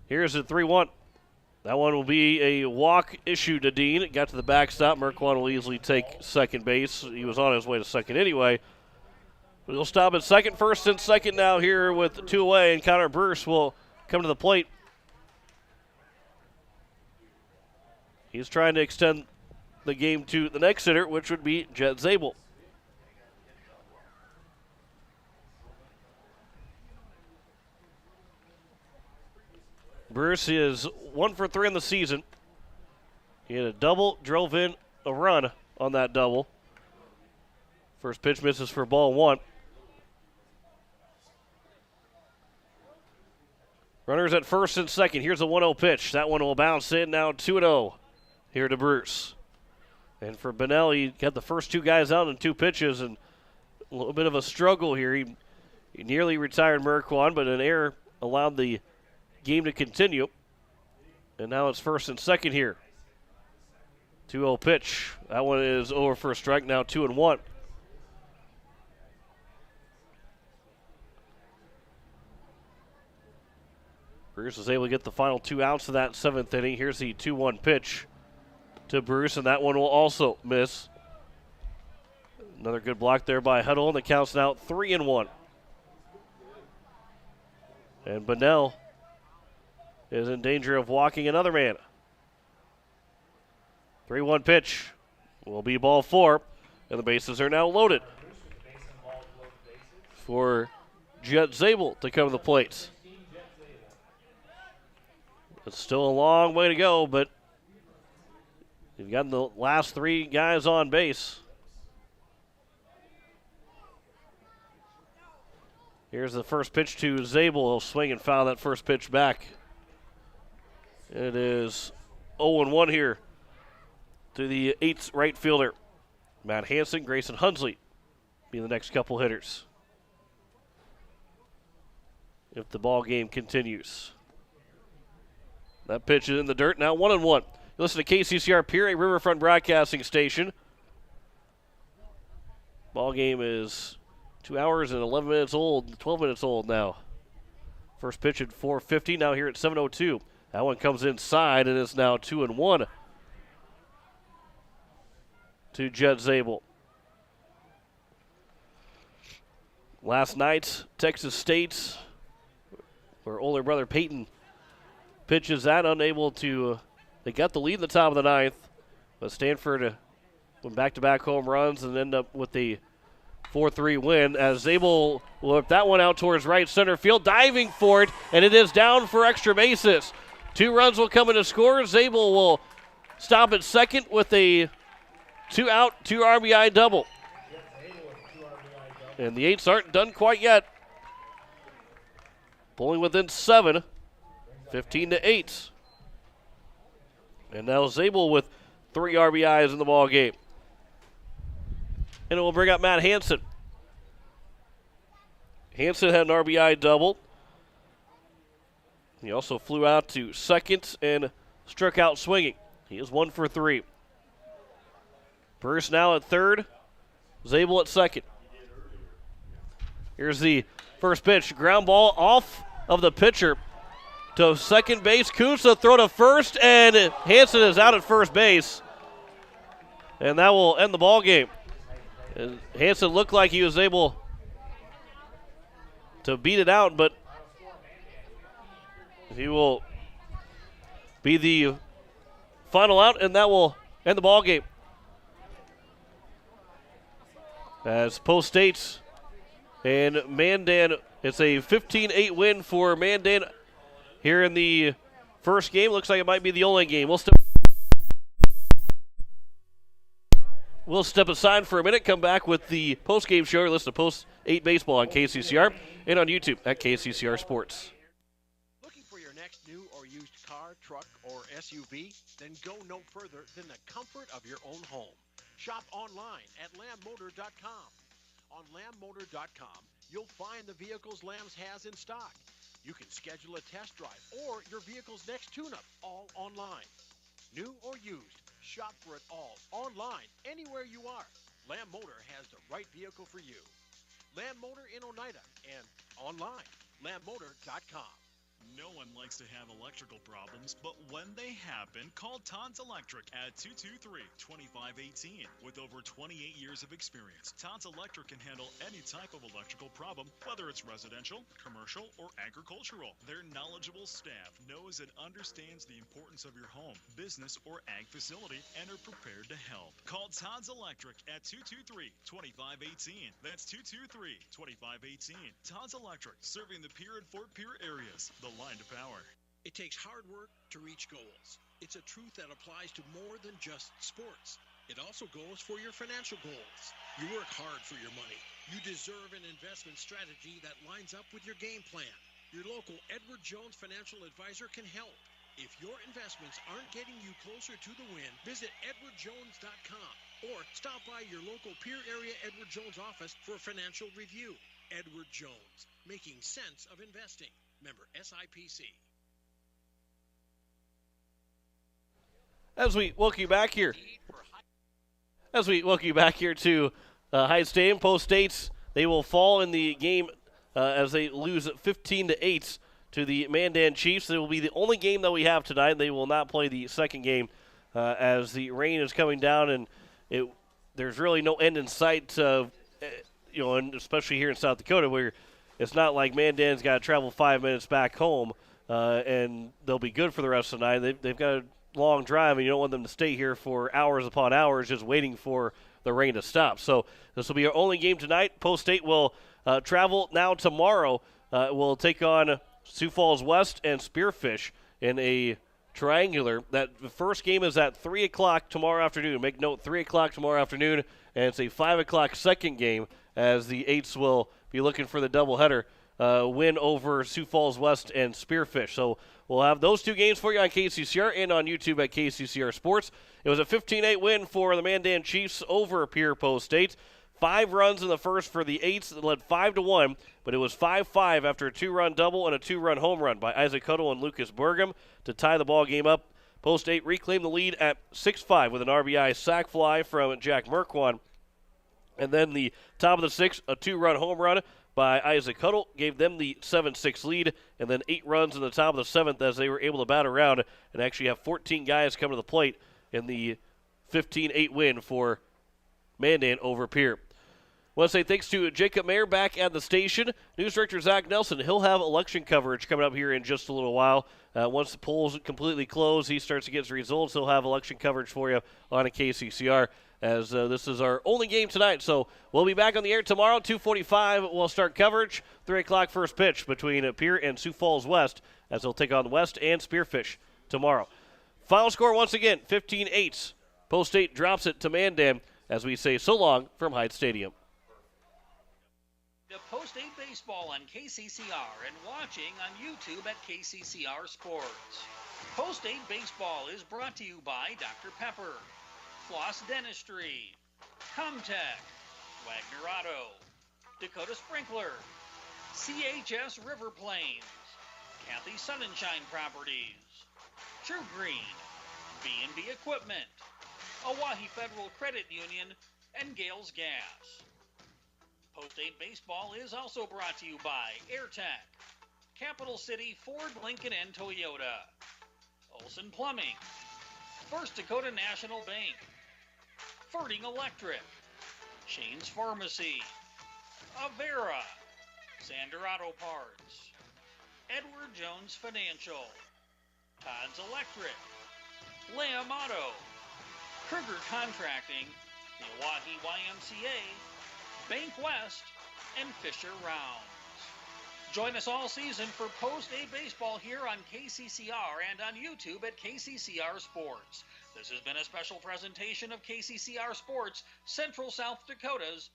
Here's a 3-1. That one will be a walk issue to Dean. It got to the backstop. Merkwan will easily take second base. He was on his way to second anyway. But he'll stop at second, first and second now here with 2 away, and Connor Bruce will come to the plate. He's trying to extend the game to the next hitter, which would be Jet Zabel. Bruce is 1 for 3 in the season. He had a double, drove in a run on that double. First pitch misses for ball 1. Runners at first and second. Here's a 1-0 pitch. That one will bounce in. Now 2-0 here to Bruce. And for Bunnell, he got the first 2 guys out in 2 pitches, and a little bit of a struggle here. He nearly retired Merkwan, but an error allowed the game to continue. And now it's first and second here. 2-0 pitch. That one is over for a strike. Now 2-1. Bruce was able to get the final 2 outs of that 7th inning. Here's the 2-1 pitch to Bruce, and that one will also miss. Another good block there by Huddle, and the count's now 3-1. And Bunnell is in danger of walking another man. 3-1 pitch will be ball 4, and the bases are now loaded for Jet Zabel to come to the plate. It's still a long way to go, but you've got the last 3 guys on base. Here's the first pitch to Zabel. He'll swing and foul that first pitch back. It is 0-1 here to the Eights right fielder. Matt Hansen, Grayson Hunsley be the next couple hitters if the ball game continues. That pitch is in the dirt. Now 1-1. You listen to KCCR Pierre Riverfront Broadcasting Station. Ball game is 2 hours and 11 minutes old, 12 minutes old now. First pitch at 4:50. Now here at 7:02. That one comes inside, and it's now 2-1 to Judd Zabel. Last night, Texas State, where older brother Peyton pitches that, unable to. They got the lead in the top of the ninth, but Stanford went back-to-back home runs and end up with the 4-3 win as Zabel will whip that one out towards right center field, diving for it, and it is down for extra bases. 2 runs will come in to score. Zabel will stop at second with a 2-out, 2 RBI double. And the 8s aren't done quite yet. Pulling within 7, 15-8. And now Zabel with 3 RBIs in the ball game. And it will bring up Matt Hansen. Hansen had an RBI double. He also flew out to second and struck out swinging. He is 1 for 3. Bruce now at third. Zabel at second. Here's the first pitch. Ground ball off of the pitcher to second base. Kusa throw to first, and Hansen is out at first base. And that will end the ball game. And Hansen looked like he was able to beat it out, but he will be the final out, and that will end the ball game. As Post State's and Mandan, it's a 15-8 win for Mandan here in the first game. Looks like it might be the only game. We'll step aside for a minute, come back with the post-game show. Listen to Post 8 Baseball on KCCR and on YouTube at KCCR Sports. Looking for your next new or used car, truck, or SUV? Then go no further than the comfort of your own home. Shop online at lambmotor.com. On lambmotor.com, you'll find the vehicles Lambs has in stock. You can schedule a test drive or your vehicle's next tune-up, all online. New or used, shop for it all online, anywhere you are. Lamb Motor has the right vehicle for you. Lamb Motor in Oneida and online, lambmotor.com. No one likes to have electrical problems, but when they happen, call Todd's Electric at 223-2518. With over 28 years of experience, Todd's Electric can handle any type of electrical problem, whether it's residential, commercial, or agricultural. Their knowledgeable staff knows and understands the importance of your home, business, or ag facility and are prepared to help. Call Todd's Electric at 223-2518. That's 223-2518. Todd's Electric, serving the Pierre and Fort Pierre areas. The line to power. It takes hard work to reach goals. It's a truth that applies to more than just sports. It also goes for your financial goals. You work hard for your money. You deserve an investment strategy that lines up with your game plan. Your local Edward Jones financial advisor can help. If your investments aren't getting you closer to the win, visit edwardjones.com or stop by your local Pierre area Edward Jones office for a financial review. Edward Jones, making sense of investing. Member SIPC. As we welcome you back here to Hyde Stadium, Post States, they will fall in the game as they lose 15-8 to the Mandan Chiefs. It will be the only game that we have tonight. They will not play the second game as the rain is coming down, and there's really no end in sight. And especially here in South Dakota, where it's not like Mandan's got to travel 5 minutes back home, and they'll be good for the rest of the night. They've got a long drive, and you don't want them to stay here for hours upon hours just waiting for the rain to stop. So this will be our only game tonight. Post State will travel now tomorrow. We'll take on Sioux Falls West and Spearfish in a triangular. That the first game is at 3 o'clock tomorrow afternoon. Make note, 3 o'clock tomorrow afternoon, and it's a 5 o'clock second game as the 8s will be looking for the doubleheader win over Sioux Falls West and Spearfish. So we'll have those two games for you on KCCR and on YouTube at KCCR Sports. It was a 15-8 win for the Mandan Chiefs over Pierre Post State. 5 runs in the first for the Eights that led 5-1, but it was 5-5 after a 2-run double and a 2-run home run by Isaac Huddle and Lucas Burgum to tie the ball game up. Post 8 reclaimed the lead at 6-5 with an RBI sac fly from Jack Merkwan. And then the top of the 6th, a 2-run home run by Isaac Huddle gave them the 7-6 lead, and then 8 runs in the top of the 7th as they were able to bat around and actually have 14 guys come to the plate in the 15-8 win for Mandan over Pierre. I want to say thanks to Jacob Mayer back at the station. News Director Zach Nelson, he'll have election coverage coming up here in just a little while. Once the polls completely close, he starts to get his results. He'll have election coverage for you on a KCCR, as this is our only game tonight. So we'll be back on the air tomorrow, 2:45. We'll start coverage, 3 o'clock first pitch between Pierre and Sioux Falls West, as they'll take on West and Spearfish tomorrow. Final score once again, 15-8. Post 8 drops it to Mandan as we say so long from Hyde Stadium. To Post 8 Baseball on KCCR and watching on YouTube at KCCR Sports. Post 8 Baseball is brought to you by Dr. Pepper, Floss Dentistry, Comtech, Wagner Auto, Dakota Sprinkler, CHS River Plains, Kathy Sunshine Properties, True Green, B&B Equipment, Oahe Federal Credit Union, and Gales Gas. Post 8 Baseball is also brought to you by AirTech, Capital City Ford, Lincoln, and Toyota, Olson Plumbing, First Dakota National Bank, Ferding Electric, Shane's Pharmacy, Avera, Sander Auto Parts, Edward Jones Financial, Todd's Electric, Lamb Auto, Kruger Contracting, the Oahe YMCA, Bank West, and Fisher Rounds. Join us all season for Post 8 Baseball here on KCCR and on YouTube at KCCR Sports. This has been a special presentation of KCCR Sports, Central South Dakota's